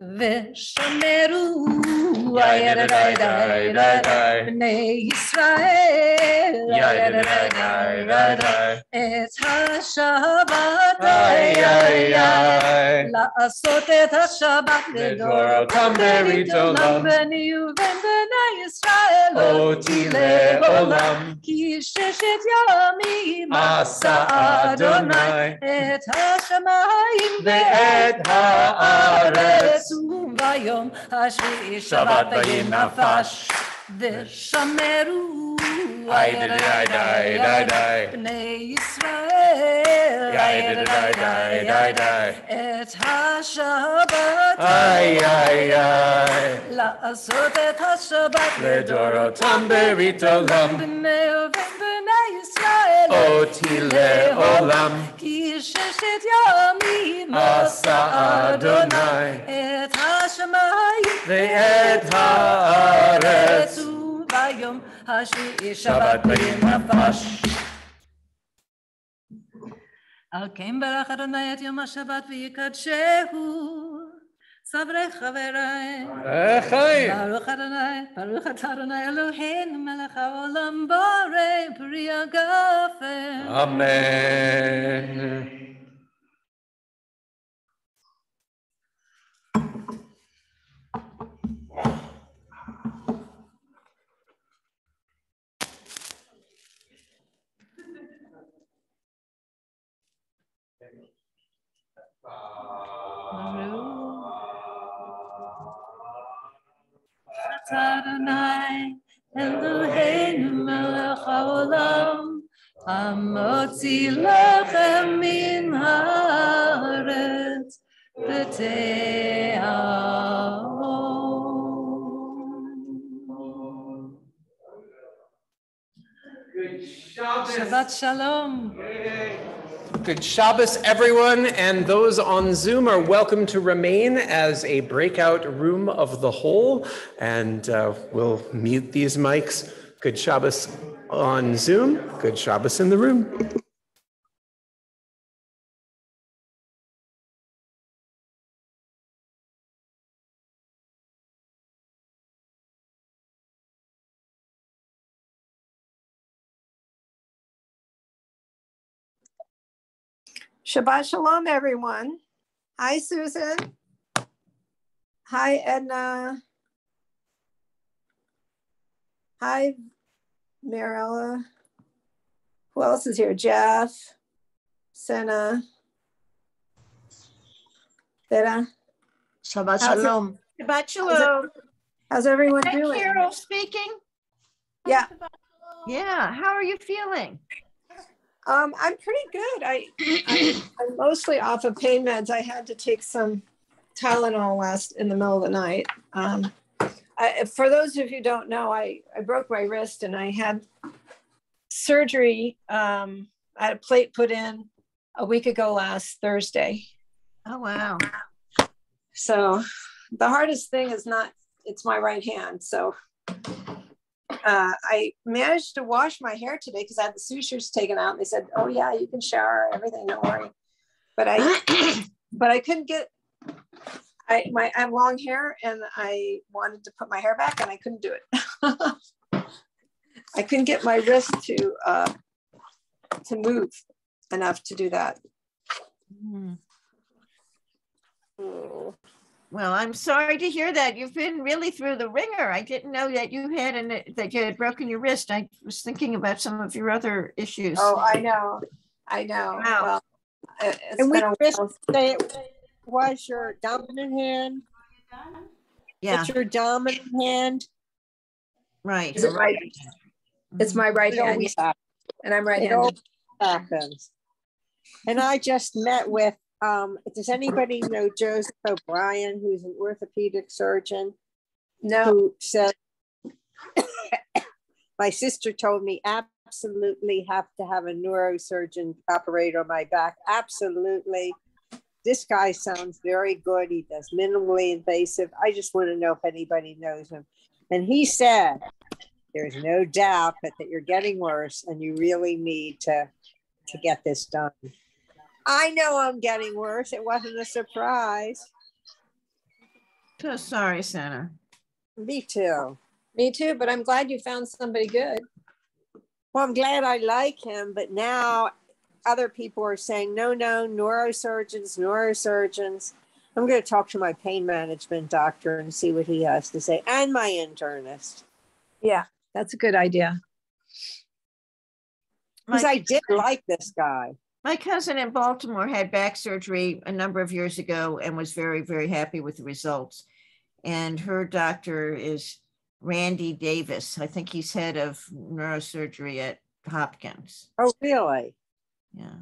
ושמרו בני ישראל את השבת לעשות את השבת לדורותם ברית עולם ביני ובין בני ישראל אותי לעולם כי 6 ימים עשה אדוני את השמיים ואת הארץ וביום השביעי שבת וינפש ושמרו בני ישראל את השבת לעשות את השבת לדורותם ברית עולם ביני ובין בני ישראל אותי לעולם כי 6 ימים עשה אדוני את השמיים ואת הארץ וביום השביעי שבת וינפש. על כן ברך אדוני את יום השבת ויקדשהו. סברי חבריי, ברוך אדוני, ברוך אתה אדוני אלוהינו מלך העולם בורא פרי הגפן. אמן. Adonai Eloheinu melech haolam hamotzi lechem min haaretz b'te'ahom. Shabbat Shalom. Good Shabbos, everyone, and those on Zoom are welcome to remain as a breakout room of the whole, and we'll mute these mics. Good Shabbos on Zoom, good Shabbos in the room. Shabbat Shalom, everyone. Hi, Susan. Hi, Edna. Hi, Marilla. Who else is here? Jeff, Senna, Vera. Shabbat Shalom. Shabbat Shalom. How's everyone doing? Carol speaking. Yeah. Yeah. How are you feeling? I'm pretty good. I'm mostly off of pain meds. I had to take some Tylenol in the middle of the night. For those of you who don't know, I broke my wrist and I had surgery. I had a plate put in a week ago last Thursday. Oh, wow. So the hardest thing is it's my right hand. So I managed to wash my hair today because I had the sutures taken out. And they said, oh yeah, you can shower, everything, don't worry. But I couldn't get, I have long hair and I wanted to put my hair back and I couldn't do it. I couldn't get my wrist to move enough to do that. Well, I'm sorry to hear that. You've been really through the ringer. I didn't know that you had broken your wrist. I was thinking about some of your other issues. Oh, I know. Wow. Well, it's And we been a just while. say it was your dominant hand. Yeah. It's your dominant hand. Right. Is it right? It's my right It hand, always happens. and I'm It right-handed. always happens. And I just met with, does anybody know Joseph O'Brien, who's an orthopedic surgeon? No. Who said, my sister told me absolutely have to have a neurosurgeon operate on my back. Absolutely. This guy sounds very good. He does minimally invasive. I just want to know if anybody knows him. And he said, there's no doubt that you're getting worse and you really need to get this done. I know I'm getting worse. It wasn't a surprise. So sorry, Santa. Me too. Me too, but I'm glad you found somebody good. Well, I'm glad I like him, but now other people are saying, no, neurosurgeons. I'm going to talk to my pain management doctor and see what he has to say, and my internist. Yeah, that's a good idea. Because I did like this guy. My cousin in Baltimore had back surgery a number of years ago and was very, very happy with the results. And her doctor is Randy Davis. I think he's head of neurosurgery at Hopkins. Oh, really? Yeah.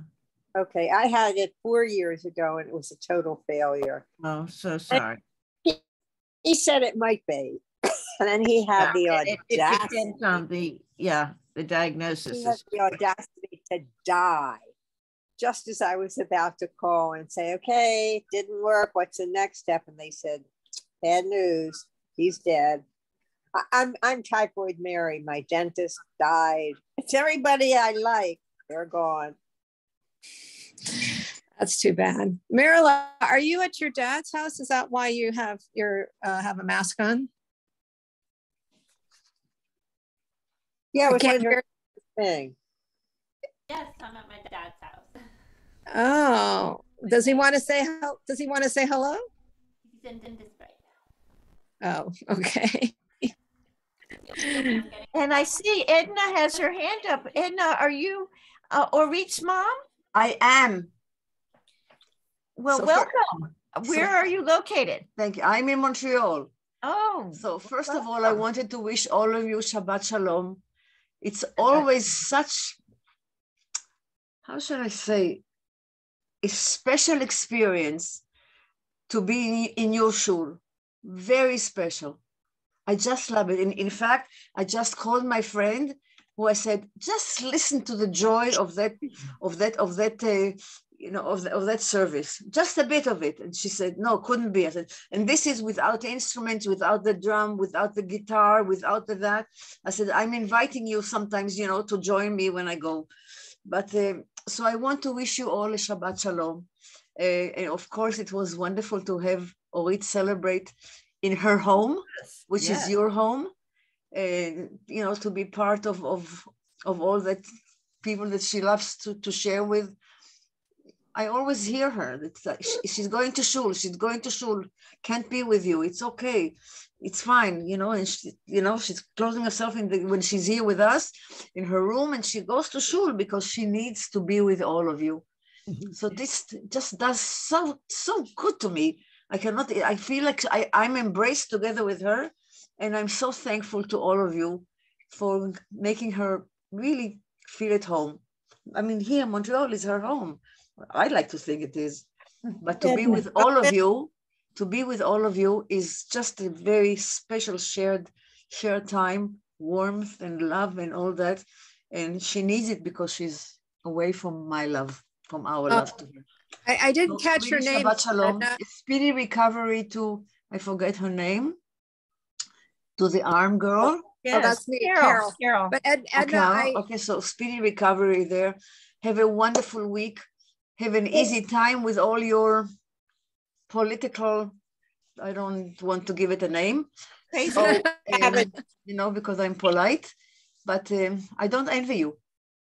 Okay. I had it 4 years ago and it was a total failure. Oh, so sorry. He said it might be. And then he had the audacity. It depends on the diagnosis. He had the audacity to die. Just as I was about to call and say, okay, it didn't work. What's the next step? And they said, bad news. He's dead. I'm Typhoid Mary. My dentist died. It's everybody I like. They're gone. That's too bad. Marilla, are you at your dad's house? Is that why you have have a mask on? Yeah, I it can't was hear. thing. Yes, I'm at my dad's house. Oh, does he want to say hello? He's in dentist right now. Oh, okay. And I see Edna has her hand up. Edna, are you Orit's mom? I am. Well, So welcome. Where are you located? Thank you. I'm in Montreal. Oh. So first of all, I wanted to wish all of you Shabbat Shalom. It's always such, how should I say, a special experience to be in your shul. Very special. I just love it. In fact, I just called my friend who I said, just listen to the joy of that service, just a bit of it. And she said, no, couldn't be. I said, and this is without instruments, without the drum, without the guitar, without that. I said, I'm inviting you sometimes, to join me when I go. But so I want to wish you all a Shabbat Shalom. And of course, it was wonderful to have Orit celebrate in her home, which is your home, to be part of all that people that she loves to share with. I always hear her that she's going to shul, can't be with you. It's okay. It's fine, and she's closing herself when she's here with us in her room, and she goes to shul because she needs to be with all of you. Mm-hmm. So this just does so good to me. I feel like I'm embraced together with her, and I'm so thankful to all of you for making her really feel at home. I mean, here, Montreal is her home. I'd like to think it is. But to be with all of you, is just a very special shared time, warmth and love and all that. And she needs it because she's away from my love, from our love to her. I didn't catch her name. Shabbat Shalom. Speedy recovery to, I forget her name, to the arm girl. Yes. Oh, that's me, Carol. But Edna, okay, so speedy recovery there. Have a wonderful week. Have an easy time with all your political, I don't want to give it a name. So, you know, because I'm polite, but I don't envy you.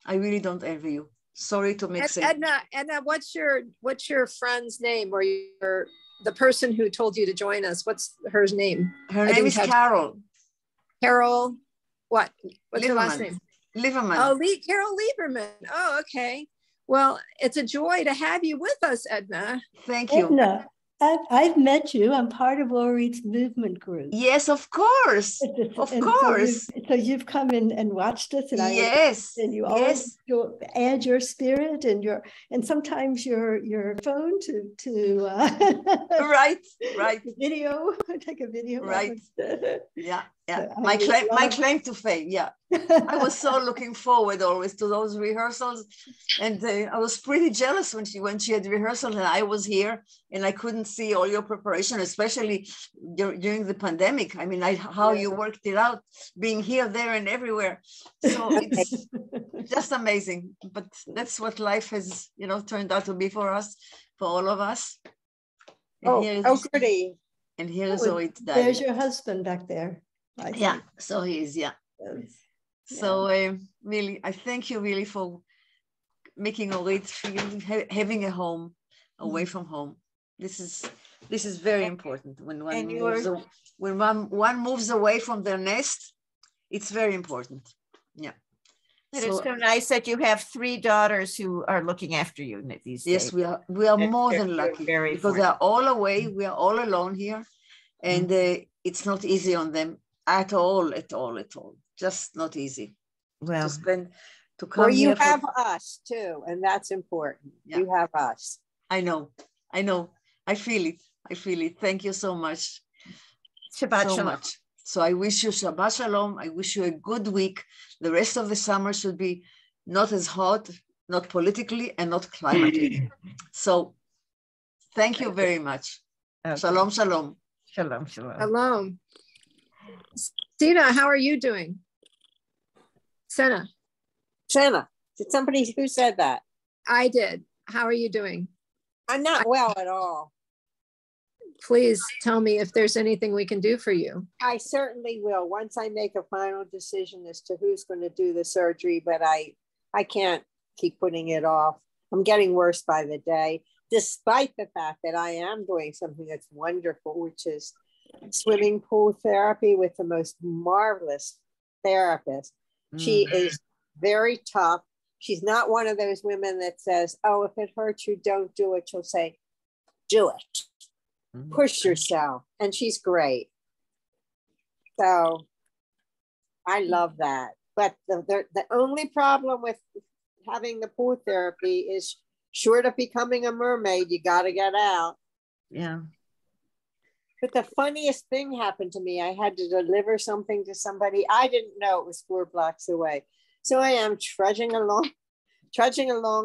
I really don't envy you. Sorry to make sense. Edna, what's your friend's name, or the person who told you to join us? What's her name? Her name is Carol. Carol, what? What's Lieberman. Her last name? Lieberman. Oh, Carol Lieberman. Oh, okay. Well, it's a joy to have you with us, Edna. Thank you. Edna, I've met you. I'm part of Orit's movement group. Yes, of course. Of course. So you've come in and watched us, and you always add your spirit and sometimes your phone to right video. Take a video. Right. Yeah. My claim to fame. Yeah. I was so looking forward always to those rehearsals, and I was pretty jealous when she had rehearsal and I was here and I couldn't see all your preparation, especially during the pandemic. I mean, how you worked it out, being here, there, and everywhere. So it's just amazing. But that's what life has, turned out to be for us, for all of us. And goody. And here is Orit. There's your husband back there. Yeah, so he is, yeah. So really, I thank you really for making Orit feel having a home away from home. This is very important when one moves away from their nest. It's very important. Yeah. It is so nice that you have 3 daughters who are looking after you these days. Yes, we are more than lucky because they are all away. We are all alone here, and it's not easy on them at all. Just not easy. Well, to come you have us too, and that's important. Yeah. You have us. I know. I feel it. Thank you so much. Shabbat Shalom. So I wish you Shabbat Shalom. I wish you a good week. The rest of the summer should be not as hot, not politically, and not climatically. So thank you very much. Okay. Shalom, shalom. Shalom, shalom. Shalom. Sina, how are you doing? Senna. Did somebody who said that? I did. How are you doing? I'm not well at all. Please tell me if there's anything we can do for you. I certainly will once I make a final decision as to who's going to do the surgery, but I can't keep putting it off. I'm getting worse by the day, despite the fact that I am doing something that's wonderful, which is swimming pool therapy with the most marvelous therapist. She is very tough. She's not one of those women that says, oh, if it hurts you, don't do it. She'll say, do it. Push yourself. And she's great. So I love that. But the only problem with having the pool therapy is short of becoming a mermaid, you got to get out. Yeah. But the funniest thing happened to me. I had to deliver something to somebody. I didn't know it was 4 blocks away. So I am trudging along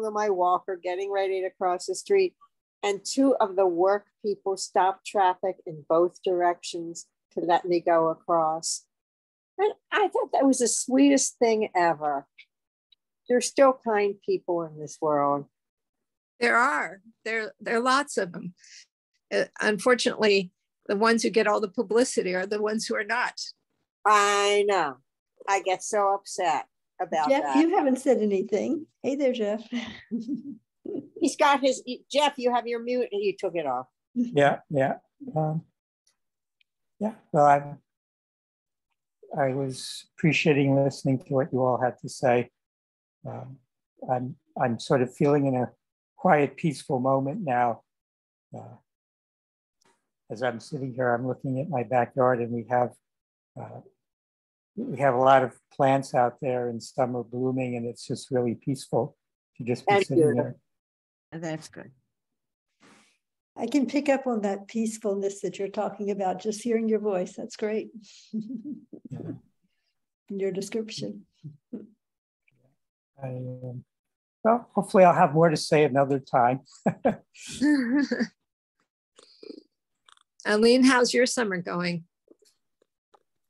on my walker, getting ready to cross the street. And 2 of the work people stopped traffic in both directions to let me go across. And I thought that was the sweetest thing ever. There's still kind people in this world. There are lots of them. Unfortunately, the ones who get all the publicity are the ones who are not. I know. I get so upset about Jeff, that. you haven't said anything. Hey there, Jeff. He's got his, Jeff, you have your mute and you took it off. Yeah. Well, I was appreciating listening to what you all had to say. I'm sort of feeling in a quiet, peaceful moment now. As I'm sitting here, I'm looking at my backyard, and we have a lot of plants out there, and some are blooming, and it's just really peaceful. To just be sitting there. And that's good. I can pick up on that peacefulness that you're talking about, just hearing your voice. That's great. Yeah. Your description. Well, hopefully I'll have more to say another time. Eileen, how's your summer going?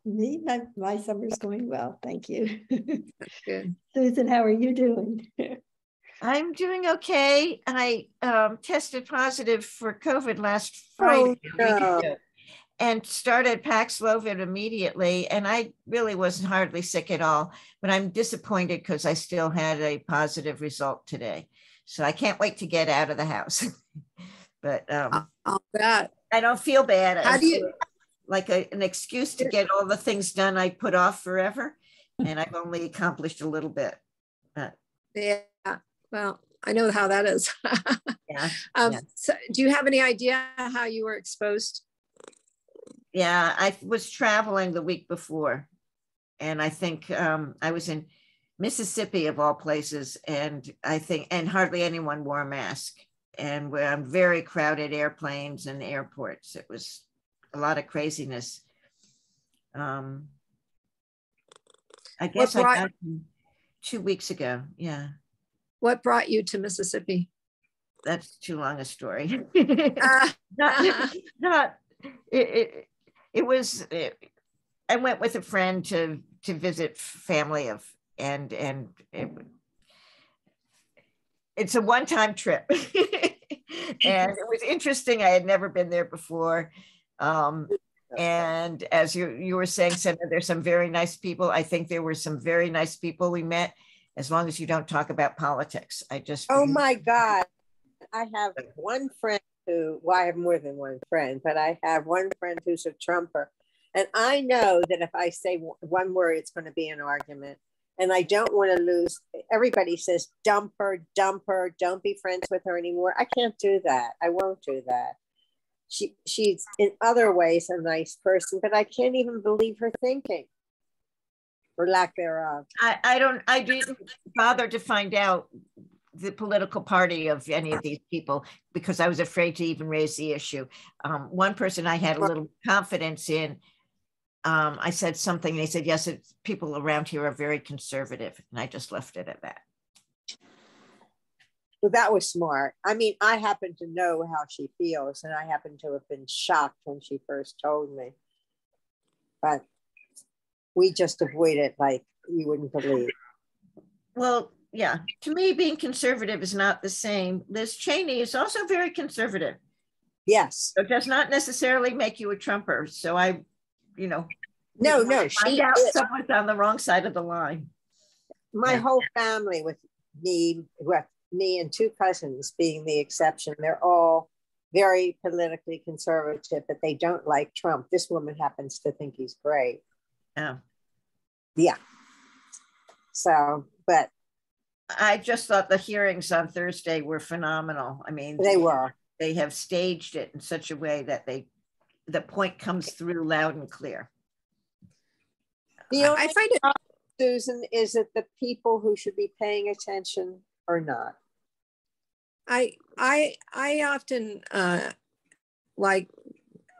Me, my summer's going well, thank you. That's good. Susan, how are you doing? I'm doing okay. I tested positive for COVID last Friday, a week ago, and started Paxlovid immediately. And I really wasn't hardly sick at all, but I'm disappointed because I still had a positive result today. So I can't wait to get out of the house. But I'll bet. I don't feel bad. How do you like an excuse to get all the things done I put off forever, and I've only accomplished a little bit. Yeah, well, I know how that is. Yeah. So do you have any idea how you were exposed? Yeah, I was traveling the week before, and I think I was in Mississippi of all places, and I think, and hardly anyone wore a mask, and we're on very crowded airplanes and airports. It was a lot of craziness. I guess I got 2 weeks ago. Yeah. What brought you to Mississippi? That's too long a story. I went with a friend to visit family and it's a one-time trip. And it was interesting. I had never been there before. And as you were saying, Senator, there's some very nice people. I think there were some very nice people we met, as long as you don't talk about politics. Oh my God. I have one friend who, well, I have more than one friend, but I have one friend who's a Trumper. And I know that if I say one word, it's going to be an argument. And I don't want to lose. Everybody says, dump her, don't be friends with her anymore. I can't do that. I won't do that. She's in other ways a nice person, but I can't even believe her thinking, or lack thereof. I didn't bother to find out the political party of any of these people because I was afraid to even raise the issue. One person I had a little confidence in, I said something and he said, yes, people around here are very conservative. And I just left it at that. Well, that was smart. I mean, I happen to know how she feels, and I happen to have been shocked when she first told me. But we just avoided like you wouldn't believe. Well, yeah, to me, being conservative is not the same. Liz Cheney is also very conservative. Yes. So it does not necessarily make you a Trumper. So No, find out someone's on the wrong side of the line. My whole family, with me and two cousins being the exception, they're all very politically conservative, but they don't like Trump. This woman happens to think he's great. Oh. Yeah. So, but I just thought the hearings on Thursday were phenomenal. I mean, they were. They have staged it in such a way that the point comes through loud and clear. I find it, Susan, is it the people who should be paying attention or not? I often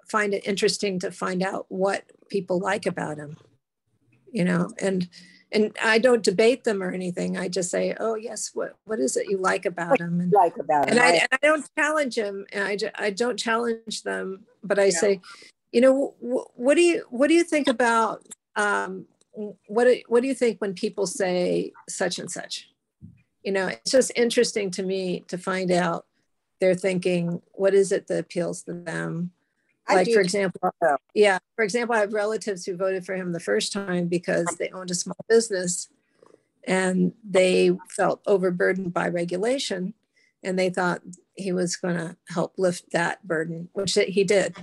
find it interesting to find out what people like about him, and I don't debate them or anything. I just say, oh yes, what is it you like about him? And I don't challenge him, and I don't challenge them, but I say, what do you think about what do you think when people say such and such? It's just interesting to me to find out they're thinking, what is it that appeals to them? Like, for example, I have relatives who voted for him the first time because they owned a small business and they felt overburdened by regulation, and they thought he was going to help lift that burden, which he did,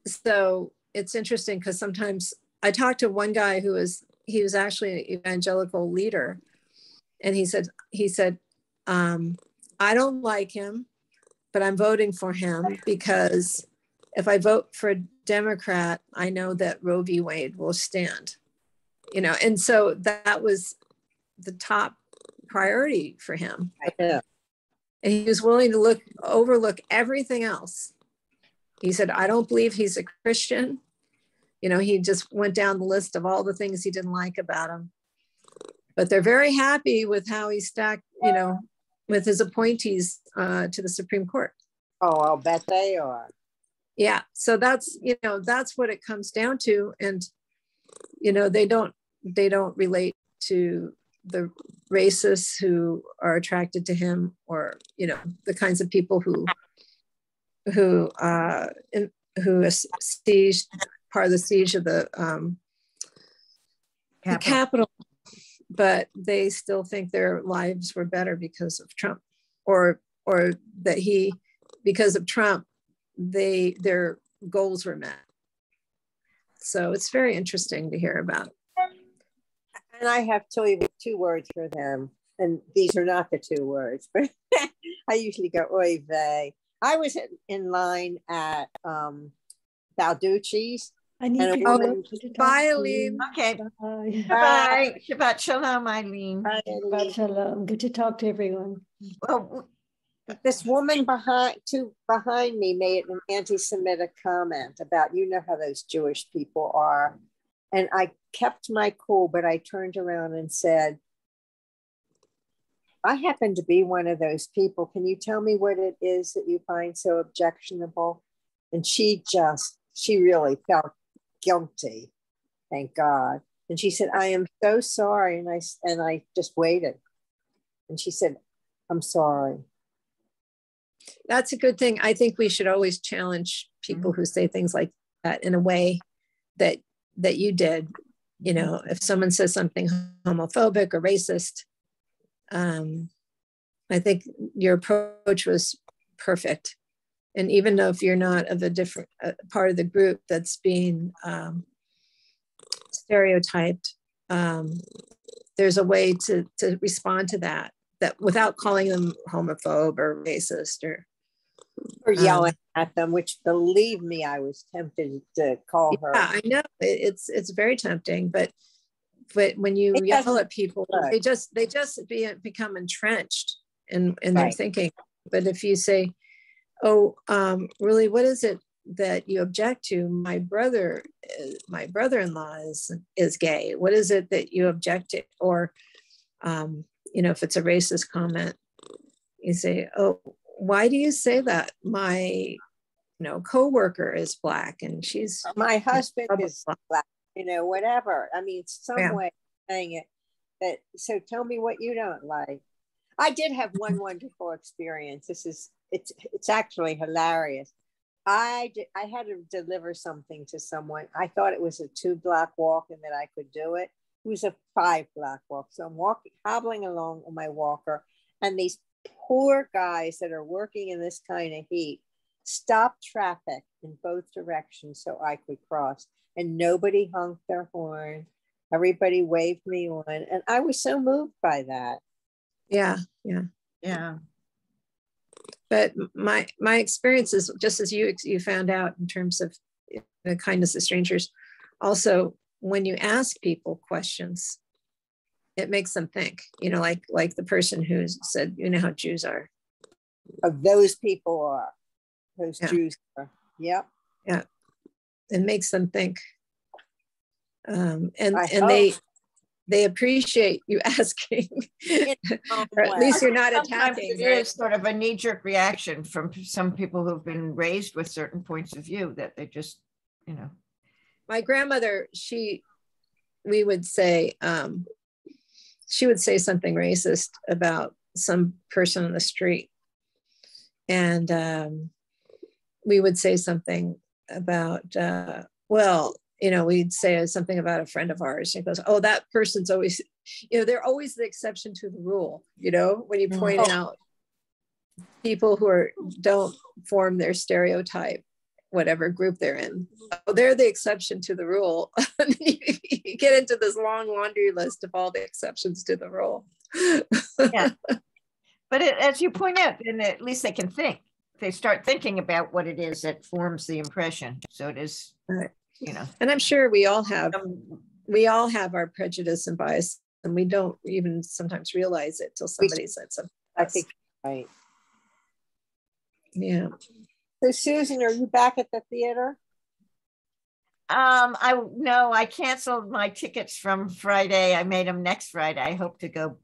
so it's interesting because sometimes I talked to one guy he was actually an evangelical leader. And he said, I don't like him, but I'm voting for him because if I vote for a Democrat, I know that Roe v. Wade will stand. and so that was the top priority for him. I know. And he was willing to overlook everything else. He said, I don't believe he's a Christian. He just went down the list of all the things he didn't like about him. But they're very happy with how he stacked, with his appointees to the Supreme Court. Oh, I'll bet they are. Yeah. So that's what it comes down to. And, they don't relate to the racists who are attracted to him, or, the kinds of people who sieged, part of the siege of the Capitol, but they still think their lives were better because of Trump, or that because of Trump, their goals were met. So it's very interesting to hear about. And I have two words for them, and these are not the two words, but I usually go oy vey. I was in line at Balducci's. And a woman, bye, Eileen. Okay. Bye. Bye. Shabbat shalom, Eileen. Bye, Eileen. Shabbat shalom. Good to talk to everyone. Well, this woman behind me made an anti-Semitic comment about, how those Jewish people are. And I kept my cool, but I turned around and said, I happen to be one of those people. Can you tell me what it is that you find so objectionable? And she really felt guilty, thank God. And she said, I am so sorry. And I just waited. And she said, I'm sorry. That's a good thing. I think we should always challenge people who say things like that in a way that you did. If someone says something homophobic or racist, I think your approach was perfect. And even though if you're not of a different part of the group that's being stereotyped, there's a way to respond to that without calling them homophobe or racist or yelling at them, which, believe me, I was tempted to call her. Yeah, I know it's very tempting, but when you yell at people, they just become entrenched in their thinking. But if you say, oh, really, what is it that you object to? My brother-in-law is gay. What is it that you object to? Or, if it's a racist comment, you say, oh, why do you say that? My, coworker is Black and she's. My husband is Black, whatever. I mean, some way of saying it. So tell me what you don't like. I did have one wonderful experience. It's actually hilarious. I had to deliver something to someone. I thought it was a 2-block walk and that I could do it. It was a 5-block walk. So I'm hobbling along on my walker, and these poor guys that are working in this kind of heat stopped traffic in both directions so I could cross. And nobody honked their horn. Everybody waved me on. And I was so moved by that. Yeah. But my experience is just as you found out in terms of the kindness of strangers. Also, when you ask people questions, it makes them think. Like the person who said, how Jews are. Those people are. Those Jews are. Yep. Yeah. It makes them think. And they appreciate you asking, or at least you're not attacking. It is sort of a knee-jerk reaction from some people who've been raised with certain points of view that they just, My grandmother, we would say, she would say something racist about some person on the street, and we would say something about, we'd say something about a friend of ours. And he goes, oh, that person's always, they're always the exception to the rule, when you point out people who don't form their stereotype, whatever group they're in. Oh, they're the exception to the rule. You get into this long laundry list of all the exceptions to the rule. Yeah. But as you point out, then at least they can think. They start thinking about what it is that forms the impression. So it is, And I'm sure we all have we all have our prejudice and bias, and we don't even sometimes realize it till somebody said something. I think right. Yeah. So Susan, are you back at the theater? I canceled my tickets from Friday. I made them next Friday. I hope to go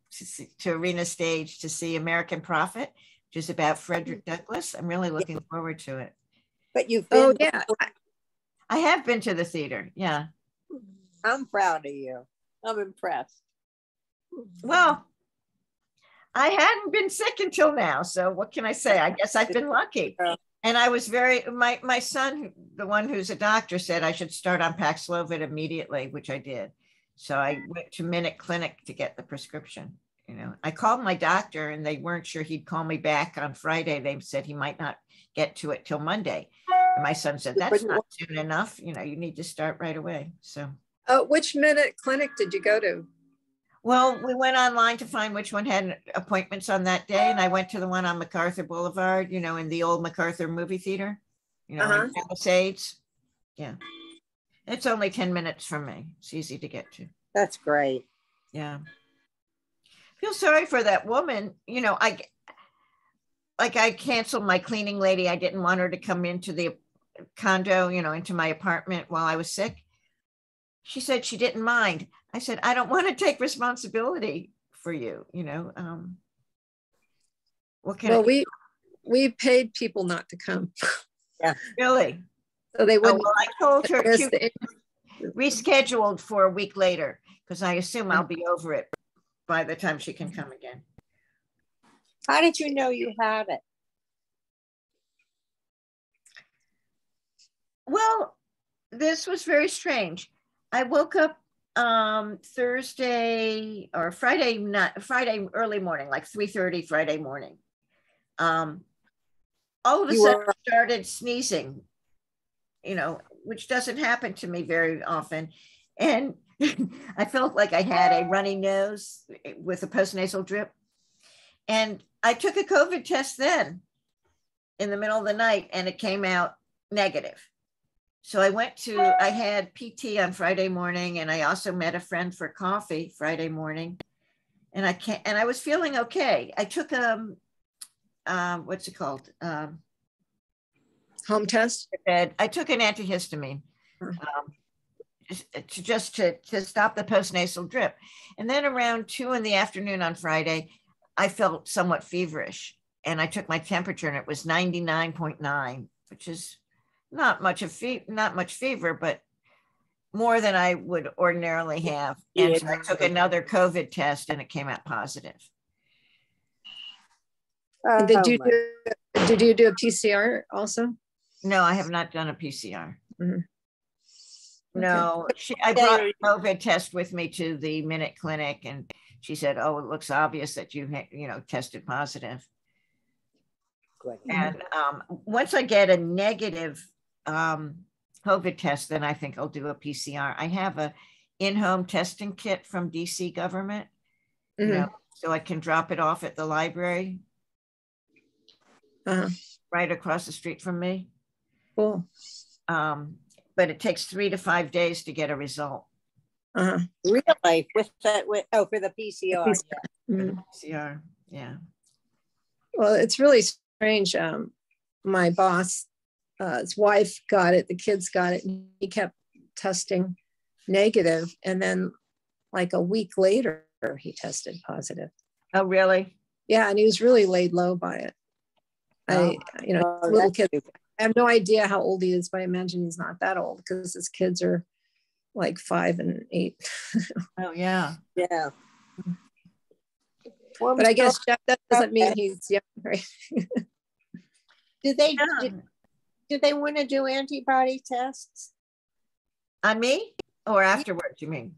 to Arena Stage to see American Prophet, which is about Frederick Douglass. I'm really looking forward to it. But you've been. Oh yeah, I have been to the theater. Yeah, I'm proud of you. I'm impressed. Well, I hadn't been sick until now, so what can I say? I guess I've been lucky. And I was my son, the one who's a doctor, said I should start on Paxlovid immediately, which I did. So I went to Minute Clinic to get the prescription. You know, I called my doctor and they weren't sure he'd call me back on Friday. They said he might not get to it till Monday. And my son said, that's not soon enough. You know, you need to start right away. So. Which Minute Clinic did you go to? Well, we went online to find which one had appointments on that day. And I went to the one on MacArthur Boulevard, you know, in the old MacArthur movie theater, you know, in Palisades. Yeah. It's only 10 minutes from me. It's easy to get to. That's great. Yeah. Feel sorry for that woman. You know, I canceled my cleaning lady. I didn't want her to come into the condo, you know, into my apartment while I was sick. She said she didn't mind. I said, I don't want to take responsibility for you, you know. What can we paid people not to come. Yeah. Really? So they wouldn't. Well, I told her to rescheduled for a week later because I assume I'll be over it by the time she can come again. How did you know you had it? Well, this was very strange. I woke up Thursday or Friday early morning, like 3:30 Friday morning. All of a sudden I started sneezing, you know, which doesn't happen to me very often. And I felt like I had a runny nose with a postnasal drip. And I took a COVID test then in the middle of the night and it came out negative. So I had PT on Friday morning and I also met a friend for coffee Friday morning and I was feeling okay. I took what's it called? Home test? I took an antihistamine just to stop the postnasal drip. And then around 2 p.m. on Friday, I felt somewhat feverish and I took my temperature and it was 99.9, which is not much fever, but more than I would ordinarily have. And so I took another COVID test and it came out positive. Did you do a PCR also? No, I have not done a PCR. Mm-hmm. No, I brought a COVID test with me to the Minute Clinic and she said, oh, it looks obvious that you tested positive. Good. And once I get a negative COVID test, then I think I'll do a PCR. I have a in-home testing kit from DC government, you know, so I can drop it off at the library right across the street from me. Cool. But it takes 3 to 5 days to get a result. Really? For the PCR. PCR, yeah. Well, it's really strange. My boss, his wife got it, the kids got it, and he kept testing negative. And then like a week later, he tested positive. Oh, really? Yeah, and he was really laid low by it. Little kid. I have no idea how old he is, but I imagine he's not that old because his kids are like 5 and 8. Oh, yeah. Yeah. But I guess Jeff, that doesn't mean he's young, right? Do they want to do antibody tests? On me or afterwards, you mean?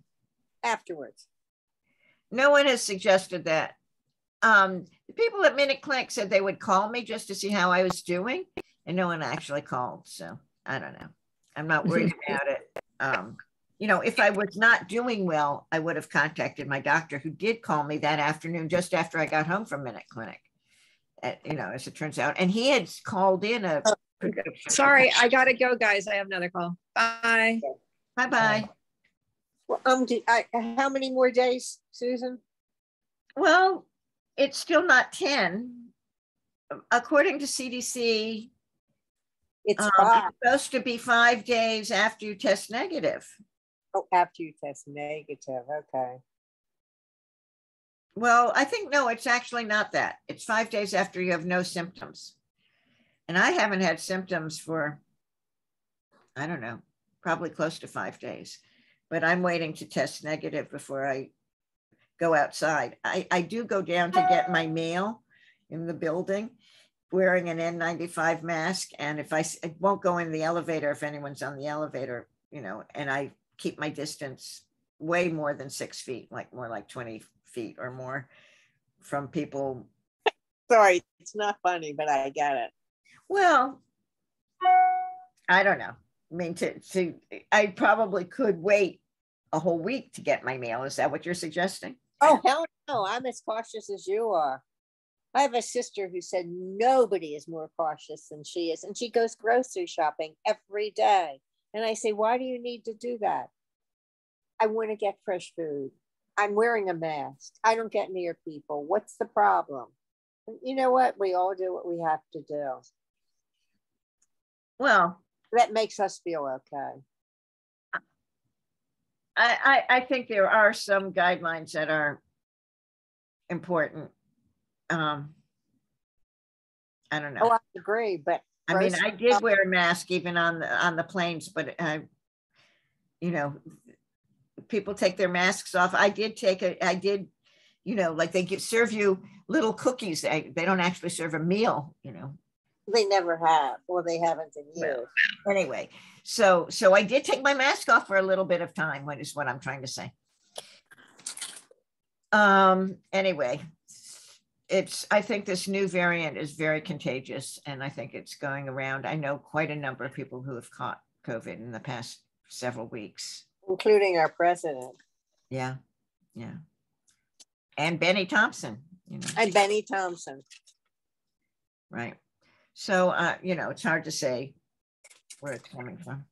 Afterwards. No one has suggested that. The people at Minute Clinic said they would call me just to see how I was doing, and no one actually called. So I don't know. I'm not worried about it. You know, if I was not doing well, I would have contacted my doctor who did call me that afternoon, just after I got home from Minute Clinic, you know, as it turns out. And he had called in a Sorry, I got to go, guys. I have another call. Bye. Bye-bye. Well, how many more days, Susan? Well, it's still not 10. According to CDC, it's supposed to be 5 days after you test negative. Oh, after you test negative, okay. Well, I think, no, it's actually not that. It's 5 days after you have no symptoms. And I haven't had symptoms for, I don't know, probably close to 5 days. But I'm waiting to test negative before I go outside. I do go down to get my mail in the building wearing an N95 mask. And if I won't go in the elevator if anyone's on the elevator, you know, and I keep my distance way more than 6 feet, like more like 20 feet or more from people. Sorry, it's not funny, but I get it. Well, I don't know. I mean, I probably could wait a whole week to get my mail. Is that what you're suggesting? Oh, hell no. I'm as cautious as you are. I have a sister who said nobody is more cautious than she is. And she goes grocery shopping every day. And I say, why do you need to do that? I want to get fresh food. I'm wearing a mask. I don't get near people. What's the problem? And you know what? We all do what we have to do. Well, that makes us feel okay. I think there are some guidelines that are important. I don't know. Oh, I agree, but I mean, I did wear a mask even on the planes, but you know, people take their masks off. I did, you know, like they serve you little cookies. They don't actually serve a meal, you know. They never have, or they haven't in years. Well, anyway, so I did take my mask off for a little bit of time, is what I'm trying to say. Anyway, I think this new variant is very contagious, and I think it's going around. I know quite a number of people who have caught COVID in the past several weeks. Including our president. Yeah, yeah. And Benny Thompson, you know. And Benny Thompson. Right. So, you know, it's hard to say where it's coming from.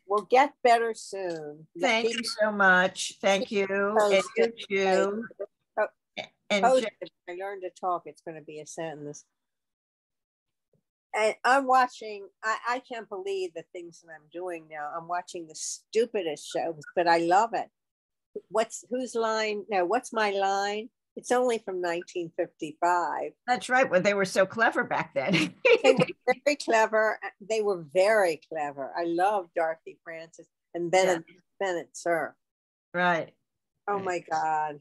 We'll get better soon. Thank you so much. Thank you. And you too. And I learned to talk. It's going to be a sentence. And I'm watching, I can't believe the things that I'm doing now. I'm watching the stupidest shows, but I love it. Whose line? No, what's my line? It's only from 1955. That's right. Well, they were so clever back then. They were very clever. They were very clever. I love Dorothy Francis and Bennett Sir. Right. Oh my God.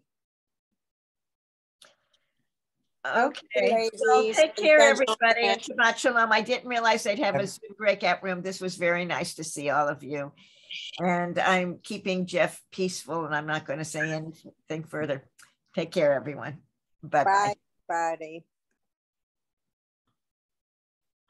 Okay. Well, take care, everybody, and Shabbat Shalom. I didn't realize they'd have a Zoom breakout room. This was very nice to see all of you. And I'm keeping Jeff peaceful, and I'm not going to say anything further. Take care, everyone. Bye-bye. Bye, buddy.